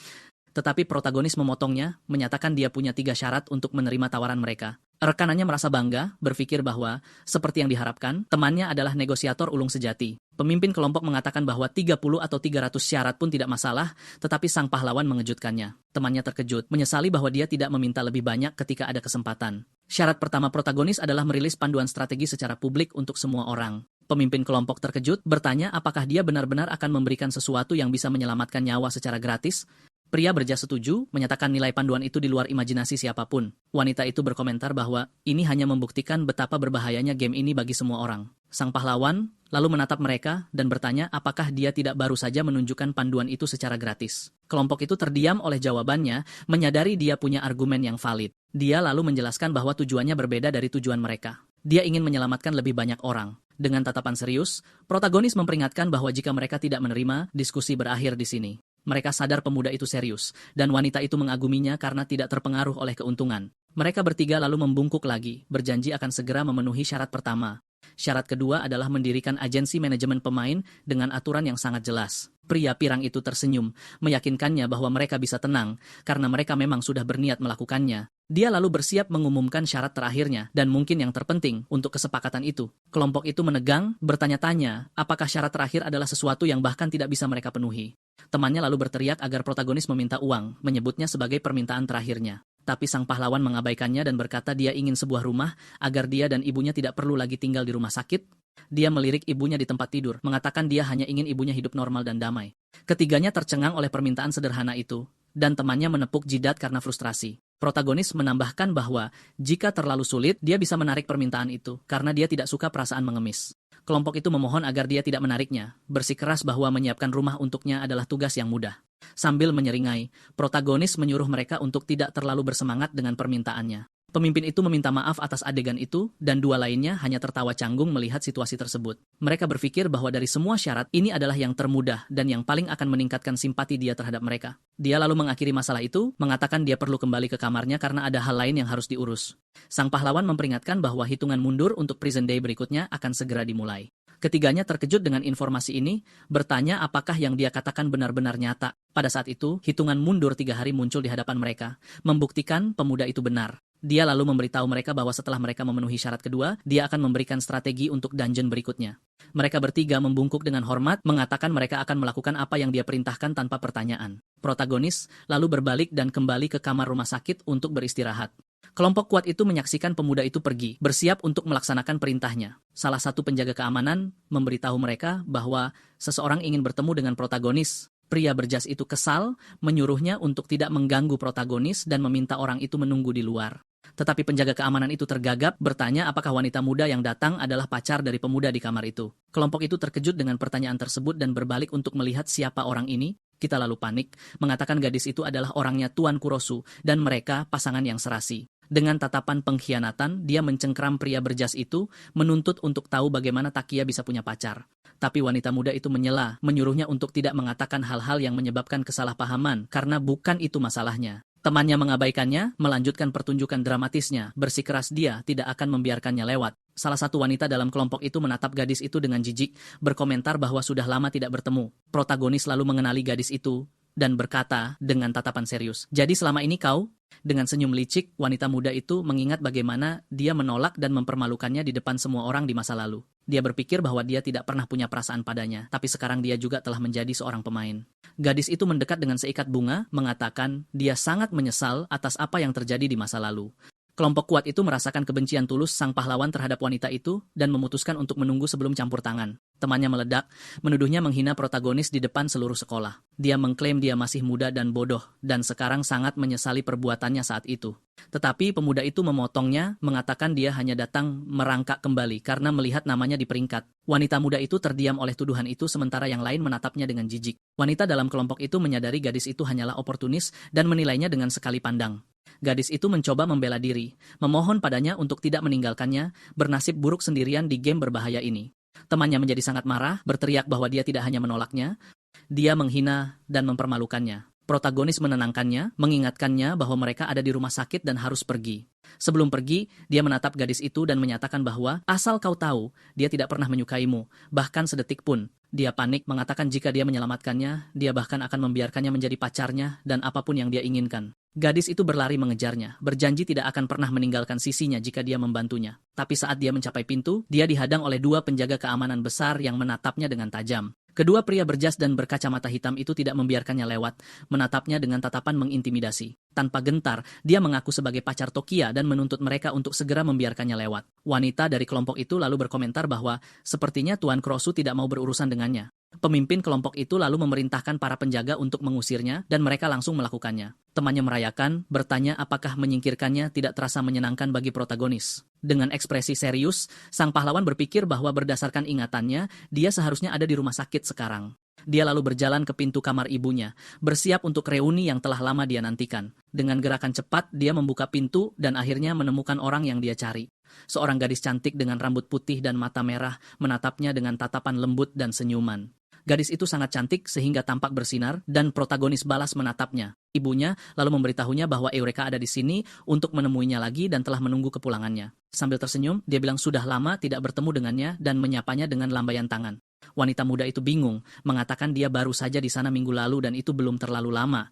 tetapi protagonis memotongnya, menyatakan dia punya 3 syarat untuk menerima tawaran mereka. Rekanannya merasa bangga, berpikir bahwa, seperti yang diharapkan, temannya adalah negosiator ulung sejati. Pemimpin kelompok mengatakan bahwa 30 atau 300 syarat pun tidak masalah, tetapi sang pahlawan mengejutkannya. Temannya terkejut, menyesali bahwa dia tidak meminta lebih banyak ketika ada kesempatan. Syarat pertama protagonis adalah merilis panduan strategi secara publik untuk semua orang. Pemimpin kelompok terkejut, bertanya apakah dia benar-benar akan memberikan sesuatu yang bisa menyelamatkan nyawa secara gratis. Pria berjas setuju, menyatakan nilai panduan itu di luar imajinasi siapapun. Wanita itu berkomentar bahwa ini hanya membuktikan betapa berbahayanya game ini bagi semua orang. Sang pahlawan lalu menatap mereka dan bertanya apakah dia tidak baru saja menunjukkan panduan itu secara gratis. Kelompok itu terdiam oleh jawabannya, menyadari dia punya argumen yang valid. Dia lalu menjelaskan bahwa tujuannya berbeda dari tujuan mereka. Dia ingin menyelamatkan lebih banyak orang. Dengan tatapan serius, protagonis memperingatkan bahwa jika mereka tidak menerima, diskusi berakhir di sini. Mereka sadar pemuda itu serius, dan wanita itu mengaguminya karena tidak terpengaruh oleh keuntungan. Mereka bertiga lalu membungkuk lagi, berjanji akan segera memenuhi syarat pertama. Syarat kedua adalah mendirikan agensi manajemen pemain dengan aturan yang sangat jelas. Pria pirang itu tersenyum, meyakinkannya bahwa mereka bisa tenang, karena mereka memang sudah berniat melakukannya. Dia lalu bersiap mengumumkan syarat terakhirnya, dan mungkin yang terpenting untuk kesepakatan itu. Kelompok itu menegang, bertanya-tanya, apakah syarat terakhir adalah sesuatu yang bahkan tidak bisa mereka penuhi. Temannya lalu berteriak agar protagonis meminta uang, menyebutnya sebagai permintaan terakhirnya. Tapi sang pahlawan mengabaikannya dan berkata dia ingin sebuah rumah agar dia dan ibunya tidak perlu lagi tinggal di rumah sakit. Dia melirik ibunya di tempat tidur, mengatakan dia hanya ingin ibunya hidup normal dan damai. Ketiganya tercengang oleh permintaan sederhana itu, dan temannya menepuk jidat karena frustrasi. Protagonis menambahkan bahwa jika terlalu sulit, dia bisa menarik permintaan itu karena dia tidak suka perasaan mengemis. Kelompok itu memohon agar dia tidak menariknya, bersikeras bahwa menyiapkan rumah untuknya adalah tugas yang mudah. Sambil menyeringai, protagonis menyuruh mereka untuk tidak terlalu bersemangat dengan permintaannya. Pemimpin itu meminta maaf atas adegan itu, dan dua lainnya hanya tertawa canggung melihat situasi tersebut. Mereka berpikir bahwa dari semua syarat, ini adalah yang termudah dan yang paling akan meningkatkan simpati dia terhadap mereka. Dia lalu mengakhiri masalah itu, mengatakan dia perlu kembali ke kamarnya karena ada hal lain yang harus diurus. Sang pahlawan memperingatkan bahwa hitungan mundur untuk Prison Day berikutnya akan segera dimulai. Ketiganya terkejut dengan informasi ini, bertanya apakah yang dia katakan benar-benar nyata. Pada saat itu, hitungan mundur 3 hari muncul di hadapan mereka, membuktikan pemuda itu benar. Dia lalu memberitahu mereka bahwa setelah mereka memenuhi syarat kedua, dia akan memberikan strategi untuk dungeon berikutnya. Mereka bertiga membungkuk dengan hormat, mengatakan mereka akan melakukan apa yang dia perintahkan tanpa pertanyaan. Protagonis lalu berbalik dan kembali ke kamar rumah sakit untuk beristirahat. Kelompok kuat itu menyaksikan pemuda itu pergi, bersiap untuk melaksanakan perintahnya. Salah satu penjaga keamanan memberitahu mereka bahwa seseorang ingin bertemu dengan protagonis. Pria berjas itu kesal, menyuruhnya untuk tidak mengganggu protagonis dan meminta orang itu menunggu di luar. Tetapi penjaga keamanan itu tergagap, bertanya apakah wanita muda yang datang adalah pacar dari pemuda di kamar itu. Kelompok itu terkejut dengan pertanyaan tersebut dan berbalik untuk melihat siapa orang ini. Kita lalu panik, mengatakan gadis itu adalah orangnya Tuan Kurosu, dan mereka pasangan yang serasi. Dengan tatapan pengkhianatan, dia mencengkram pria berjas itu, menuntut untuk tahu bagaimana Takia bisa punya pacar. Tapi wanita muda itu menyela, menyuruhnya untuk tidak mengatakan hal-hal yang menyebabkan kesalahpahaman, karena bukan itu masalahnya. Temannya mengabaikannya, melanjutkan pertunjukan dramatisnya, bersikeras dia tidak akan membiarkannya lewat. Salah satu wanita dalam kelompok itu menatap gadis itu dengan jijik, berkomentar bahwa sudah lama tidak bertemu. Protagonis lalu mengenali gadis itu, dan berkata dengan tatapan serius, "Jadi selama ini kau?" Dengan senyum licik, wanita muda itu mengingat bagaimana dia menolak dan mempermalukannya di depan semua orang di masa lalu. Dia berpikir bahwa dia tidak pernah punya perasaan padanya, tapi sekarang dia juga telah menjadi seorang pemain. Gadis itu mendekat dengan seikat bunga, mengatakan dia sangat menyesal atas apa yang terjadi di masa lalu. Kelompok kuat itu merasakan kebencian tulus sang pahlawan terhadap wanita itu dan memutuskan untuk menunggu sebelum campur tangan. Temannya meledak, menuduhnya menghina protagonis di depan seluruh sekolah. Dia mengklaim dia masih muda dan bodoh, dan sekarang sangat menyesali perbuatannya saat itu. Tetapi pemuda itu memotongnya, mengatakan dia hanya datang merangkak kembali karena melihat namanya di peringkat. Wanita muda itu terdiam oleh tuduhan itu sementara yang lain menatapnya dengan jijik. Wanita dalam kelompok itu menyadari gadis itu hanyalah oportunis dan menilainya dengan sekali pandang. Gadis itu mencoba membela diri, memohon padanya untuk tidak meninggalkannya, bernasib buruk sendirian di game berbahaya ini. Temannya menjadi sangat marah, berteriak bahwa dia tidak hanya menolaknya, dia menghina dan mempermalukannya. Protagonis menenangkannya, mengingatkannya bahwa mereka ada di rumah sakit dan harus pergi. Sebelum pergi, dia menatap gadis itu dan menyatakan bahwa, asal kau tahu, dia tidak pernah menyukaimu, bahkan sedetik pun. Dia panik, mengatakan jika dia menyelamatkannya, dia bahkan akan membiarkannya menjadi pacarnya dan apapun yang dia inginkan. Gadis itu berlari mengejarnya, berjanji tidak akan pernah meninggalkan sisinya jika dia membantunya. Tapi saat dia mencapai pintu, dia dihadang oleh 2 penjaga keamanan besar yang menatapnya dengan tajam. Kedua pria berjas dan berkacamata hitam itu tidak membiarkannya lewat, menatapnya dengan tatapan mengintimidasi. Tanpa gentar, dia mengaku sebagai pacar Tokia dan menuntut mereka untuk segera membiarkannya lewat. Wanita dari kelompok itu lalu berkomentar bahwa sepertinya Tuan Kurosu tidak mau berurusan dengannya. Pemimpin kelompok itu lalu memerintahkan para penjaga untuk mengusirnya dan mereka langsung melakukannya. Temannya merayakan, bertanya apakah menyingkirkannya tidak terasa menyenangkan bagi protagonis. Dengan ekspresi serius, sang pahlawan berpikir bahwa berdasarkan ingatannya, dia seharusnya ada di rumah sakit sekarang. Dia lalu berjalan ke pintu kamar ibunya, bersiap untuk reuni yang telah lama dia nantikan. Dengan gerakan cepat, dia membuka pintu dan akhirnya menemukan orang yang dia cari. Seorang gadis cantik dengan rambut putih dan mata merah menatapnya dengan tatapan lembut dan senyuman. Gadis itu sangat cantik sehingga tampak bersinar dan protagonis balas menatapnya. Ibunya lalu memberitahunya bahwa Eureka ada di sini untuk menemuinya lagi dan telah menunggu kepulangannya. Sambil tersenyum, dia bilang sudah lama tidak bertemu dengannya dan menyapanya dengan lambaian tangan. Wanita muda itu bingung, mengatakan dia baru saja di sana minggu lalu dan itu belum terlalu lama.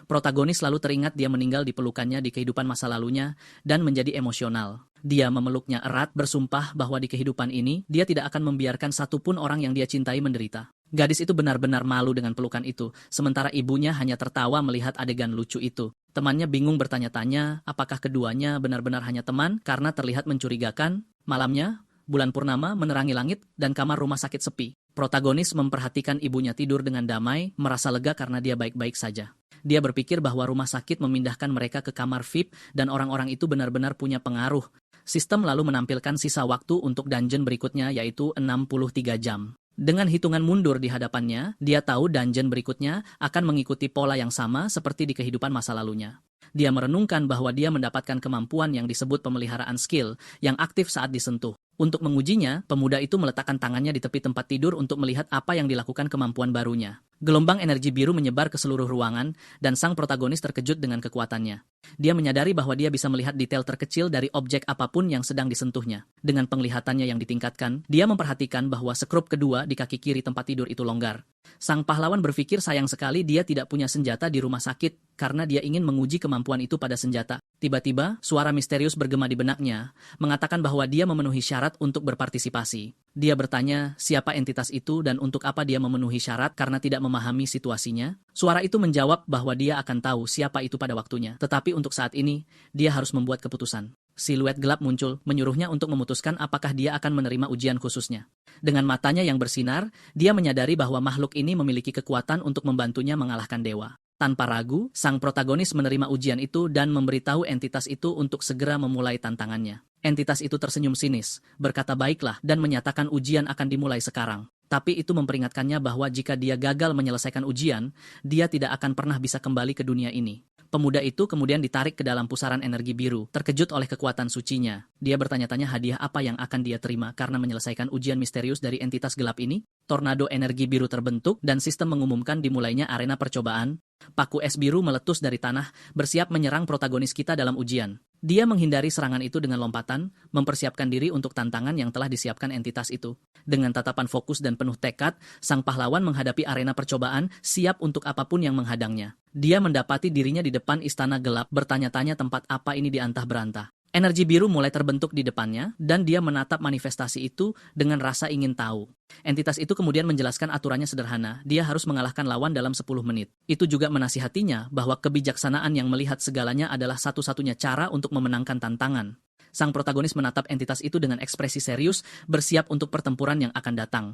Protagonis lalu teringat dia meninggal di pelukannya di kehidupan masa lalunya dan menjadi emosional. Dia memeluknya erat, bersumpah bahwa di kehidupan ini dia tidak akan membiarkan satupun orang yang dia cintai menderita. Gadis itu benar-benar malu dengan pelukan itu, sementara ibunya hanya tertawa melihat adegan lucu itu. Temannya bingung bertanya-tanya apakah keduanya benar-benar hanya teman karena terlihat mencurigakan. Malamnya, bulan purnama menerangi langit dan kamar rumah sakit sepi. Protagonis memperhatikan ibunya tidur dengan damai, merasa lega karena dia baik-baik saja. Dia berpikir bahwa rumah sakit memindahkan mereka ke kamar VIP dan orang-orang itu benar-benar punya pengaruh. Sistem lalu menampilkan sisa waktu untuk dungeon berikutnya yaitu 63 jam. Dengan hitungan mundur di hadapannya, dia tahu dungeon berikutnya akan mengikuti pola yang sama seperti di kehidupan masa lalunya. Dia merenungkan bahwa dia mendapatkan kemampuan yang disebut pemeliharaan skill yang aktif saat disentuh. Untuk mengujinya, pemuda itu meletakkan tangannya di tepi tempat tidur untuk melihat apa yang dilakukan kemampuan barunya. Gelombang energi biru menyebar ke seluruh ruangan, dan sang protagonis terkejut dengan kekuatannya. Dia menyadari bahwa dia bisa melihat detail terkecil dari objek apapun yang sedang disentuhnya. Dengan penglihatannya yang ditingkatkan, dia memperhatikan bahwa sekrup kedua di kaki kiri tempat tidur itu longgar. Sang pahlawan berpikir sayang sekali dia tidak punya senjata di rumah sakit karena dia ingin menguji kemampuan itu pada senjata. Tiba-tiba, suara misterius bergema di benaknya, mengatakan bahwa dia memenuhi syarat untuk berpartisipasi. Dia bertanya siapa entitas itu dan untuk apa dia memenuhi syarat karena tidak memahami situasinya. Suara itu menjawab bahwa dia akan tahu siapa itu pada waktunya. Tetapi untuk saat ini, dia harus membuat keputusan. Siluet gelap muncul, menyuruhnya untuk memutuskan apakah dia akan menerima ujian khususnya. Dengan matanya yang bersinar, dia menyadari bahwa makhluk ini memiliki kekuatan untuk membantunya mengalahkan dewa. Tanpa ragu, sang protagonis menerima ujian itu dan memberitahu entitas itu untuk segera memulai tantangannya. Entitas itu tersenyum sinis, berkata baiklah dan menyatakan ujian akan dimulai sekarang. Tapi itu memperingatkannya bahwa jika dia gagal menyelesaikan ujian, dia tidak akan pernah bisa kembali ke dunia ini. Pemuda itu kemudian ditarik ke dalam pusaran energi biru, terkejut oleh kekuatan sucinya. Dia bertanya-tanya hadiah apa yang akan dia terima karena menyelesaikan ujian misterius dari entitas gelap ini. Tornado energi biru terbentuk dan sistem mengumumkan dimulainya arena percobaan. Paku es biru meletus dari tanah, bersiap menyerang protagonis kita dalam ujian. Dia menghindari serangan itu dengan lompatan, mempersiapkan diri untuk tantangan yang telah disiapkan entitas itu. Dengan tatapan fokus dan penuh tekad, sang pahlawan menghadapi arena percobaan, siap untuk apapun yang menghadangnya. Dia mendapati dirinya di depan istana gelap, bertanya-tanya tempat apa ini diantah berantah. Energi biru mulai terbentuk di depannya, dan dia menatap manifestasi itu dengan rasa ingin tahu. Entitas itu kemudian menjelaskan aturannya sederhana, dia harus mengalahkan lawan dalam 10 menit. Itu juga menasihatinya bahwa kebijaksanaan yang melihat segalanya adalah satu-satunya cara untuk memenangkan tantangan. Sang protagonis menatap entitas itu dengan ekspresi serius, bersiap untuk pertempuran yang akan datang.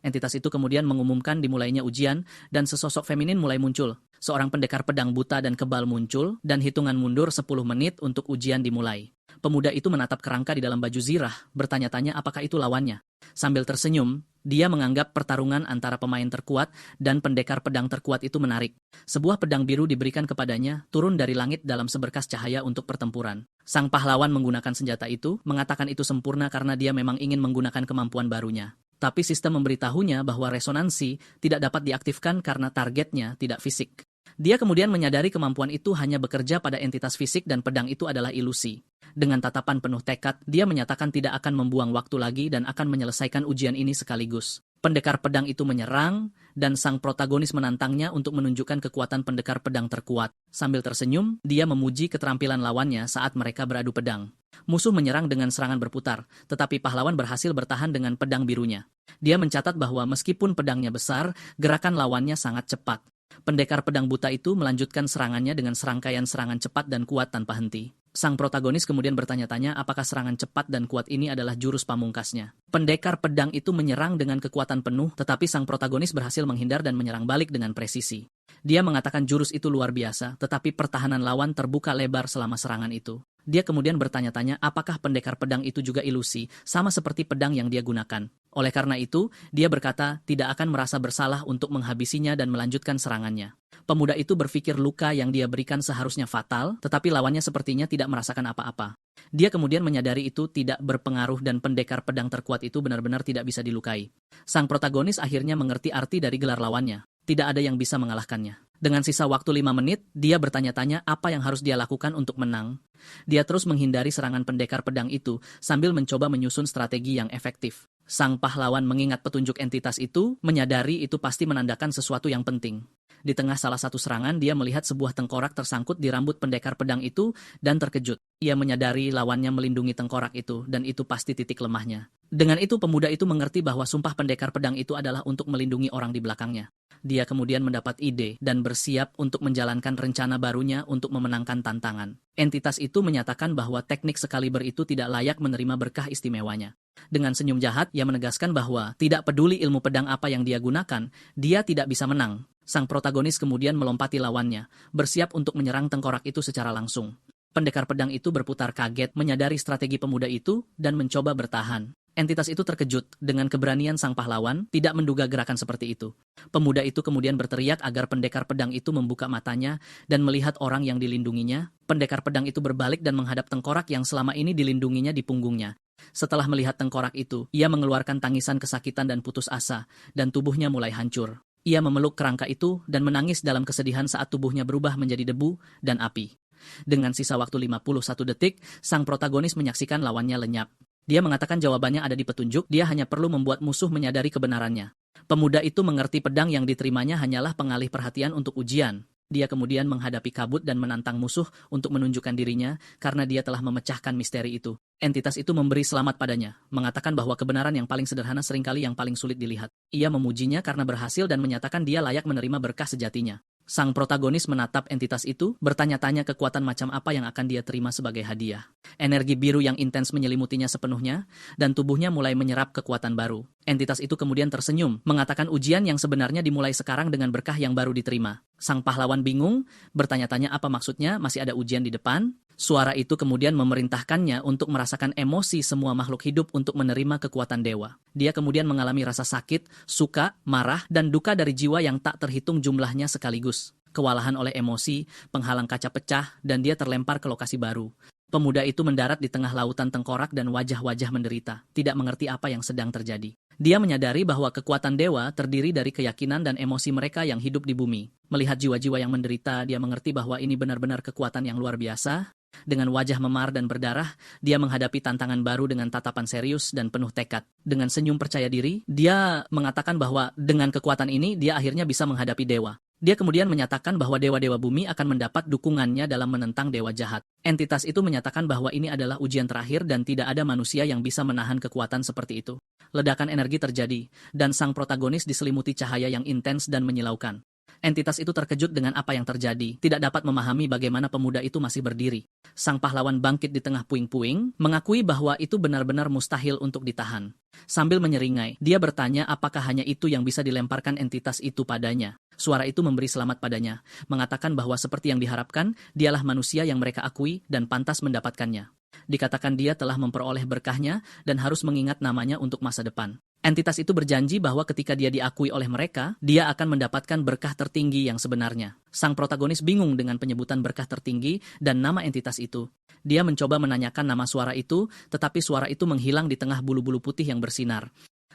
Entitas itu kemudian mengumumkan dimulainya ujian, dan sesosok feminin mulai muncul. Seorang pendekar pedang buta dan kebal muncul, dan hitungan mundur 10 menit untuk ujian dimulai. Pemuda itu menatap kerangka di dalam baju zirah, bertanya-tanya apakah itu lawannya. Sambil tersenyum, dia menganggap pertarungan antara pemain terkuat dan pendekar pedang terkuat itu menarik. Sebuah pedang biru diberikan kepadanya, turun dari langit dalam seberkas cahaya untuk pertempuran. Sang pahlawan menggunakan senjata itu, mengatakan itu sempurna karena dia memang ingin menggunakan kemampuan barunya. Tapi sistem memberitahunya bahwa resonansi tidak dapat diaktifkan karena targetnya tidak fisik. Dia kemudian menyadari kemampuan itu hanya bekerja pada entitas fisik dan pedang itu adalah ilusi. Dengan tatapan penuh tekad, dia menyatakan tidak akan membuang waktu lagi dan akan menyelesaikan ujian ini sekaligus. Pendekar pedang itu menyerang, dan sang protagonis menantangnya untuk menunjukkan kekuatan pendekar pedang terkuat. Sambil tersenyum, dia memuji keterampilan lawannya saat mereka beradu pedang. Musuh menyerang dengan serangan berputar, tetapi pahlawan berhasil bertahan dengan pedang birunya. Dia mencatat bahwa meskipun pedangnya besar, gerakan lawannya sangat cepat. Pendekar pedang buta itu melanjutkan serangannya dengan serangkaian serangan cepat dan kuat tanpa henti. Sang protagonis kemudian bertanya-tanya apakah serangan cepat dan kuat ini adalah jurus pamungkasnya. Pendekar pedang itu menyerang dengan kekuatan penuh, tetapi sang protagonis berhasil menghindar dan menyerang balik dengan presisi. Dia mengatakan jurus itu luar biasa, tetapi pertahanan lawan terbuka lebar selama serangan itu. Dia kemudian bertanya-tanya apakah pendekar pedang itu juga ilusi, sama seperti pedang yang dia gunakan. Oleh karena itu, dia berkata tidak akan merasa bersalah untuk menghabisinya dan melanjutkan serangannya. Pemuda itu berpikir luka yang dia berikan seharusnya fatal, tetapi lawannya sepertinya tidak merasakan apa-apa. Dia kemudian menyadari itu tidak berpengaruh dan pendekar pedang terkuat itu benar-benar tidak bisa dilukai. Sang protagonis akhirnya mengerti arti dari gelar lawannya. Tidak ada yang bisa mengalahkannya. Dengan sisa waktu 5 menit, dia bertanya-tanya apa yang harus dia lakukan untuk menang. Dia terus menghindari serangan pendekar pedang itu sambil mencoba menyusun strategi yang efektif. Sang pahlawan mengingat petunjuk entitas itu, menyadari itu pasti menandakan sesuatu yang penting. Di tengah salah satu serangan, dia melihat sebuah tengkorak tersangkut di rambut pendekar pedang itu dan terkejut. Ia menyadari lawannya melindungi tengkorak itu, dan itu pasti titik lemahnya. Dengan itu pemuda itu mengerti bahwa sumpah pendekar pedang itu adalah untuk melindungi orang di belakangnya. Dia kemudian mendapat ide dan bersiap untuk menjalankan rencana barunya untuk memenangkan tantangan. Entitas itu menyatakan bahwa teknik sekaliber itu tidak layak menerima berkah istimewanya. Dengan senyum jahat, ia menegaskan bahwa tidak peduli ilmu pedang apa yang dia gunakan, dia tidak bisa menang. Sang protagonis kemudian melompati lawannya, bersiap untuk menyerang tengkorak itu secara langsung. Pendekar pedang itu berputar kaget menyadari strategi pemuda itu dan mencoba bertahan. Entitas itu terkejut dengan keberanian sang pahlawan, tidak menduga gerakan seperti itu. Pemuda itu kemudian berteriak agar pendekar pedang itu membuka matanya dan melihat orang yang dilindunginya. Pendekar pedang itu berbalik dan menghadap tengkorak yang selama ini dilindunginya di punggungnya. Setelah melihat tengkorak itu, ia mengeluarkan tangisan kesakitan dan putus asa, dan tubuhnya mulai hancur. Ia memeluk kerangka itu dan menangis dalam kesedihan saat tubuhnya berubah menjadi debu dan api. Dengan sisa waktu 51 detik, sang protagonis menyaksikan lawannya lenyap. Dia mengatakan jawabannya ada di petunjuk, dia hanya perlu membuat musuh menyadari kebenarannya. Pemuda itu mengerti pedang yang diterimanya hanyalah pengalih perhatian untuk ujian. Dia kemudian menghadapi kabut dan menantang musuh untuk menunjukkan dirinya karena dia telah memecahkan misteri itu. Entitas itu memberi selamat padanya, mengatakan bahwa kebenaran yang paling sederhana seringkali yang paling sulit dilihat. Ia memujinya karena berhasil dan menyatakan dia layak menerima berkah sejatinya. Sang protagonis menatap entitas itu, bertanya-tanya kekuatan macam apa yang akan dia terima sebagai hadiah. Energi biru yang intens menyelimutinya sepenuhnya, dan tubuhnya mulai menyerap kekuatan baru. Entitas itu kemudian tersenyum, mengatakan ujian yang sebenarnya dimulai sekarang dengan berkah yang baru diterima. Sang pahlawan bingung, bertanya-tanya apa maksudnya, masih ada ujian di depan? Suara itu kemudian memerintahkannya untuk merasakan emosi semua makhluk hidup untuk menerima kekuatan dewa. Dia kemudian mengalami rasa sakit, suka, marah, dan duka dari jiwa yang tak terhitung jumlahnya sekaligus. Kewalahan oleh emosi, penghalang kaca pecah, dan dia terlempar ke lokasi baru. Pemuda itu mendarat di tengah lautan tengkorak dan wajah-wajah menderita, tidak mengerti apa yang sedang terjadi. Dia menyadari bahwa kekuatan dewa terdiri dari keyakinan dan emosi mereka yang hidup di bumi. Melihat jiwa-jiwa yang menderita, dia mengerti bahwa ini benar-benar kekuatan yang luar biasa. Dengan wajah memar dan berdarah, dia menghadapi tantangan baru dengan tatapan serius dan penuh tekad. Dengan senyum percaya diri, dia mengatakan bahwa dengan kekuatan ini, dia akhirnya bisa menghadapi dewa. Dia kemudian menyatakan bahwa dewa-dewa bumi akan mendapat dukungannya dalam menentang dewa jahat. Entitas itu menyatakan bahwa ini adalah ujian terakhir dan tidak ada manusia yang bisa menahan kekuatan seperti itu. Ledakan energi terjadi, dan sang protagonis diselimuti cahaya yang intens dan menyilaukan. Entitas itu terkejut dengan apa yang terjadi, tidak dapat memahami bagaimana pemuda itu masih berdiri. Sang pahlawan bangkit di tengah puing-puing, mengakui bahwa itu benar-benar mustahil untuk ditahan. Sambil menyeringai, dia bertanya apakah hanya itu yang bisa dilemparkan entitas itu padanya. Suara itu memberi selamat padanya, mengatakan bahwa seperti yang diharapkan, dialah manusia yang mereka akui dan pantas mendapatkannya. Dikatakan dia telah memperoleh berkahnya dan harus mengingat namanya untuk masa depan. Entitas itu berjanji bahwa ketika dia diakui oleh mereka, dia akan mendapatkan berkah tertinggi yang sebenarnya. Sang protagonis bingung dengan penyebutan berkah tertinggi dan nama entitas itu. Dia mencoba menanyakan nama suara itu, tetapi suara itu menghilang di tengah bulu-bulu putih yang bersinar.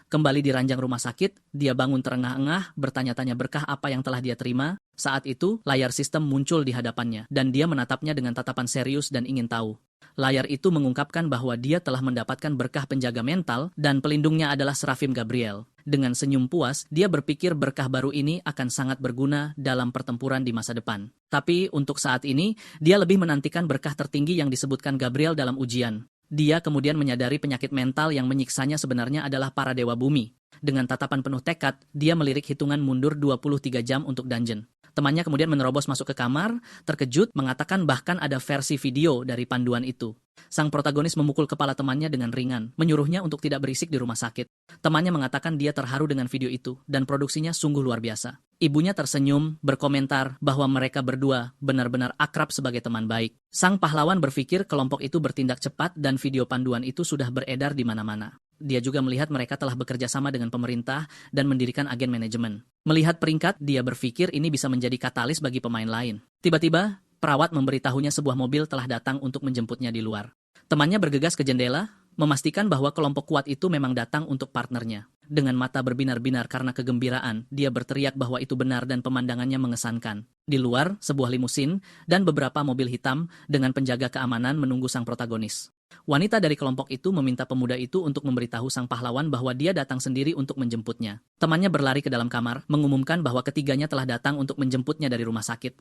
Kembali di ranjang rumah sakit, dia bangun terengah-engah, bertanya-tanya berkah apa yang telah dia terima. Saat itu, layar sistem muncul di hadapannya, dan dia menatapnya dengan tatapan serius dan ingin tahu. Layar itu mengungkapkan bahwa dia telah mendapatkan berkah penjaga mental dan pelindungnya adalah Serafim Gabriel. Dengan senyum puas, dia berpikir berkah baru ini akan sangat berguna dalam pertempuran di masa depan. Tapi untuk saat ini, dia lebih menantikan berkah tertinggi yang disebutkan Gabriel dalam ujian. Dia kemudian menyadari penyakit mental yang menyiksanya sebenarnya adalah para dewa bumi. Dengan tatapan penuh tekad, dia melirik hitungan mundur 23 jam untuk dungeon. Temannya kemudian menerobos masuk ke kamar, terkejut, mengatakan bahkan ada versi video dari panduan itu. Sang protagonis memukul kepala temannya dengan ringan, menyuruhnya untuk tidak berisik di rumah sakit. Temannya mengatakan dia terharu dengan video itu, dan produksinya sungguh luar biasa. Ibunya tersenyum, berkomentar bahwa mereka berdua benar-benar akrab sebagai teman baik. Sang pahlawan berpikir kelompok itu bertindak cepat dan video panduan itu sudah beredar di mana-mana. Dia juga melihat mereka telah bekerja sama dengan pemerintah dan mendirikan agen manajemen. Melihat peringkat, dia berpikir ini bisa menjadi katalis bagi pemain lain. Tiba-tiba, perawat memberitahunya sebuah mobil telah datang untuk menjemputnya di luar. Temannya bergegas ke jendela, memastikan bahwa kelompok kuat itu memang datang untuk partnernya. Dengan mata berbinar-binar karena kegembiraan, dia berteriak bahwa itu benar dan pemandangannya mengesankan. Di luar, sebuah limusin dan beberapa mobil hitam dengan penjaga keamanan menunggu sang protagonis. Wanita dari kelompok itu meminta pemuda itu untuk memberitahu sang pahlawan bahwa dia datang sendiri untuk menjemputnya. Temannya berlari ke dalam kamar, mengumumkan bahwa ketiganya telah datang untuk menjemputnya dari rumah sakit.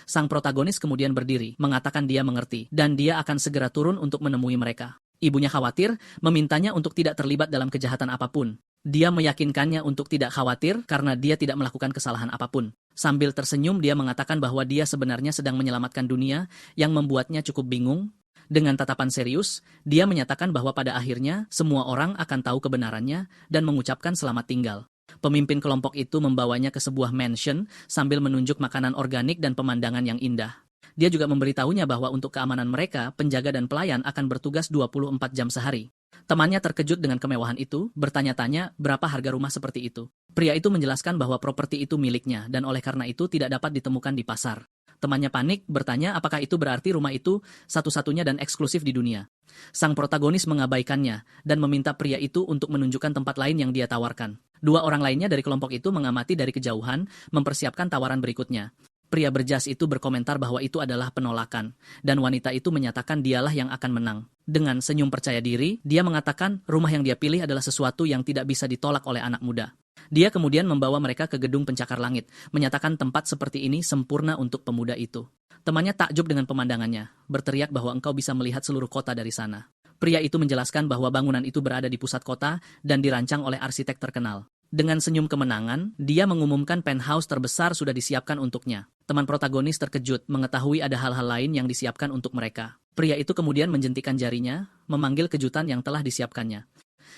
Sang protagonis kemudian berdiri, mengatakan dia mengerti, dan dia akan segera turun untuk menemui mereka. Ibunya khawatir, memintanya untuk tidak terlibat dalam kejahatan apapun. Dia meyakinkannya untuk tidak khawatir karena dia tidak melakukan kesalahan apapun. Sambil tersenyum, dia mengatakan bahwa dia sebenarnya sedang menyelamatkan dunia, yang membuatnya cukup bingung. Dengan tatapan serius, dia menyatakan bahwa pada akhirnya semua orang akan tahu kebenarannya dan mengucapkan selamat tinggal. Pemimpin kelompok itu membawanya ke sebuah mansion sambil menunjuk makanan organik dan pemandangan yang indah. Dia juga memberitahunya bahwa untuk keamanan mereka, penjaga dan pelayan akan bertugas 24 jam sehari. Temannya terkejut dengan kemewahan itu, bertanya-tanya berapa harga rumah seperti itu. Pria itu menjelaskan bahwa properti itu miliknya dan oleh karena itu tidak dapat ditemukan di pasar. Temannya panik, bertanya apakah itu berarti rumah itu satu-satunya dan eksklusif di dunia. Sang protagonis mengabaikannya dan meminta pria itu untuk menunjukkan tempat lain yang dia tawarkan. Dua orang lainnya dari kelompok itu mengamati dari kejauhan, mempersiapkan tawaran berikutnya. Pria berjas itu berkomentar bahwa itu adalah penolakan, dan wanita itu menyatakan dialah yang akan menang. Dengan senyum percaya diri, dia mengatakan rumah yang dia pilih adalah sesuatu yang tidak bisa ditolak oleh anak muda. Dia kemudian membawa mereka ke gedung pencakar langit, menyatakan tempat seperti ini sempurna untuk pemuda itu. Temannya takjub dengan pemandangannya, berteriak bahwa engkau bisa melihat seluruh kota dari sana. Pria itu menjelaskan bahwa bangunan itu berada di pusat kota dan dirancang oleh arsitek terkenal. Dengan senyum kemenangan, dia mengumumkan penthouse terbesar sudah disiapkan untuknya. Teman protagonis terkejut mengetahui ada hal-hal lain yang disiapkan untuk mereka. Pria itu kemudian menjentikan jarinya, memanggil kejutan yang telah disiapkannya.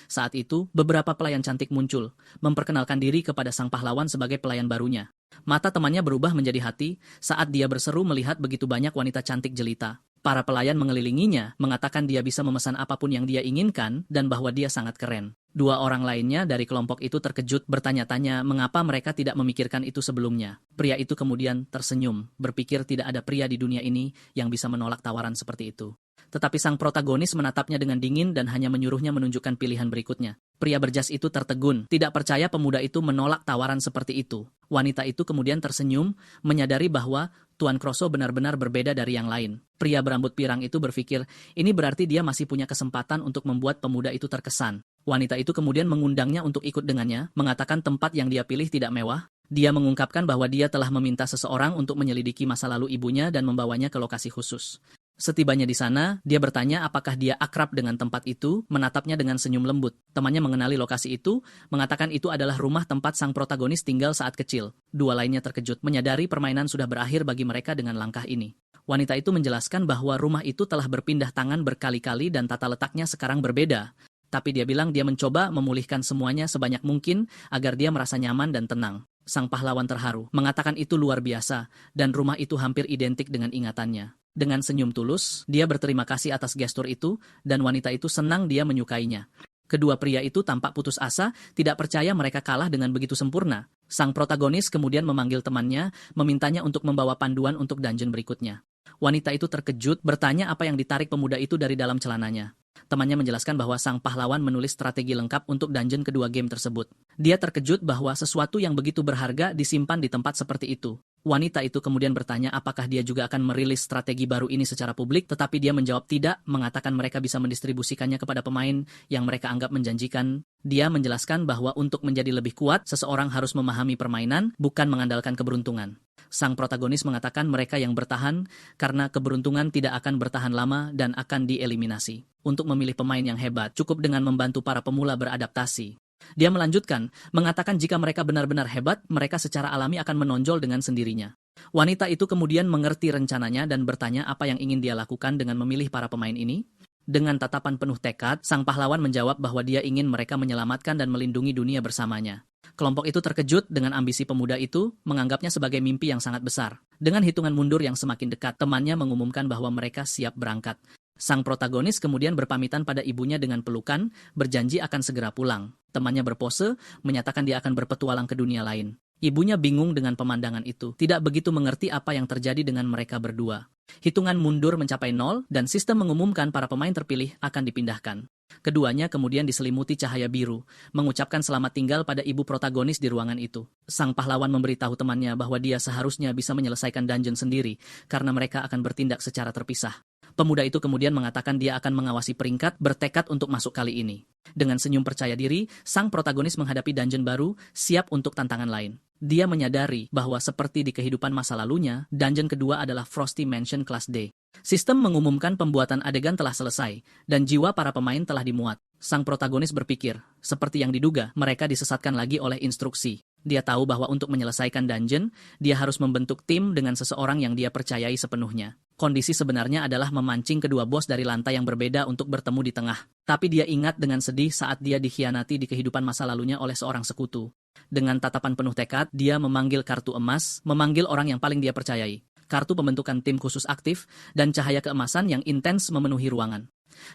Saat itu, beberapa pelayan cantik muncul, memperkenalkan diri kepada sang pahlawan sebagai pelayan barunya. Mata temannya berubah menjadi hati saat dia berseru melihat begitu banyak wanita cantik jelita. Para pelayan mengelilinginya, mengatakan dia bisa memesan apapun yang dia inginkan dan bahwa dia sangat keren. Dua orang lainnya dari kelompok itu terkejut bertanya-tanya mengapa mereka tidak memikirkan itu sebelumnya. Pria itu kemudian tersenyum, berpikir tidak ada pria di dunia ini yang bisa menolak tawaran seperti itu. Tetapi sang protagonis menatapnya dengan dingin dan hanya menyuruhnya menunjukkan pilihan berikutnya. Pria berjas itu tertegun, tidak percaya pemuda itu menolak tawaran seperti itu. Wanita itu kemudian tersenyum, menyadari bahwa Tuan Kroso benar-benar berbeda dari yang lain. Pria berambut pirang itu berpikir, ini berarti dia masih punya kesempatan untuk membuat pemuda itu terkesan. Wanita itu kemudian mengundangnya untuk ikut dengannya, mengatakan tempat yang dia pilih tidak mewah. Dia mengungkapkan bahwa dia telah meminta seseorang untuk menyelidiki masa lalu ibunya dan membawanya ke lokasi khusus. Setibanya di sana, dia bertanya apakah dia akrab dengan tempat itu, menatapnya dengan senyum lembut. Temannya mengenali lokasi itu, mengatakan itu adalah rumah tempat sang protagonis tinggal saat kecil. Dua lainnya terkejut, menyadari permainan sudah berakhir bagi mereka dengan langkah ini. Wanita itu menjelaskan bahwa rumah itu telah berpindah tangan berkali-kali dan tata letaknya sekarang berbeda. Tapi dia bilang dia mencoba memulihkan semuanya sebanyak mungkin agar dia merasa nyaman dan tenang. Sang pahlawan terharu, mengatakan itu luar biasa, dan rumah itu hampir identik dengan ingatannya. Dengan senyum tulus, dia berterima kasih atas gestur itu, dan wanita itu senang dia menyukainya. Kedua pria itu tampak putus asa, tidak percaya mereka kalah dengan begitu sempurna. Sang protagonis kemudian memanggil temannya, memintanya untuk membawa panduan untuk dungeon berikutnya. Wanita itu terkejut, bertanya apa yang ditarik pemuda itu dari dalam celananya. Temannya menjelaskan bahwa sang pahlawan menulis strategi lengkap untuk dungeon kedua game tersebut. Dia terkejut bahwa sesuatu yang begitu berharga disimpan di tempat seperti itu. Wanita itu kemudian bertanya apakah dia juga akan merilis strategi baru ini secara publik, tetapi dia menjawab tidak, mengatakan mereka bisa mendistribusikannya kepada pemain yang mereka anggap menjanjikan. Dia menjelaskan bahwa untuk menjadi lebih kuat, seseorang harus memahami permainan, bukan mengandalkan keberuntungan. Sang protagonis mengatakan mereka yang bertahan karena keberuntungan tidak akan bertahan lama dan akan dieliminasi. Untuk memilih pemain yang hebat, cukup dengan membantu para pemula beradaptasi. Dia melanjutkan, mengatakan jika mereka benar-benar hebat, mereka secara alami akan menonjol dengan sendirinya. Wanita itu kemudian mengerti rencananya dan bertanya apa yang ingin dia lakukan dengan memilih para pemain ini. Dengan tatapan penuh tekad, sang pahlawan menjawab bahwa dia ingin mereka menyelamatkan dan melindungi dunia bersamanya. Kelompok itu terkejut dengan ambisi pemuda itu, menganggapnya sebagai mimpi yang sangat besar. Dengan hitungan mundur yang semakin dekat, temannya mengumumkan bahwa mereka siap berangkat. Sang protagonis kemudian berpamitan pada ibunya dengan pelukan, berjanji akan segera pulang. Temannya berpose, menyatakan dia akan berpetualang ke dunia lain. Ibunya bingung dengan pemandangan itu, tidak begitu mengerti apa yang terjadi dengan mereka berdua. Hitungan mundur mencapai 0 dan sistem mengumumkan para pemain terpilih akan dipindahkan. Keduanya kemudian diselimuti cahaya biru, mengucapkan selamat tinggal pada ibu protagonis di ruangan itu. Sang pahlawan memberitahu temannya bahwa dia seharusnya bisa menyelesaikan dungeon sendiri, karena mereka akan bertindak secara terpisah. Pemuda itu kemudian mengatakan dia akan mengawasi peringkat, bertekad untuk masuk kali ini. Dengan senyum percaya diri, sang protagonis menghadapi dungeon baru, siap untuk tantangan lain. Dia menyadari bahwa seperti di kehidupan masa lalunya, dungeon kedua adalah Frosty Mansion Class D. Sistem mengumumkan pembuatan adegan telah selesai, dan jiwa para pemain telah dimuat. Sang protagonis berpikir, seperti yang diduga, mereka disesatkan lagi oleh instruksi. Dia tahu bahwa untuk menyelesaikan dungeon, dia harus membentuk tim dengan seseorang yang dia percayai sepenuhnya. Kondisi sebenarnya adalah memancing kedua bos dari lantai yang berbeda untuk bertemu di tengah. Tapi dia ingat dengan sedih saat dia dikhianati di kehidupan masa lalunya oleh seorang sekutu. Dengan tatapan penuh tekad, dia memanggil kartu emas, memanggil orang yang paling dia percayai. Kartu pembentukan tim khusus aktif, dan cahaya keemasan yang intens memenuhi ruangan.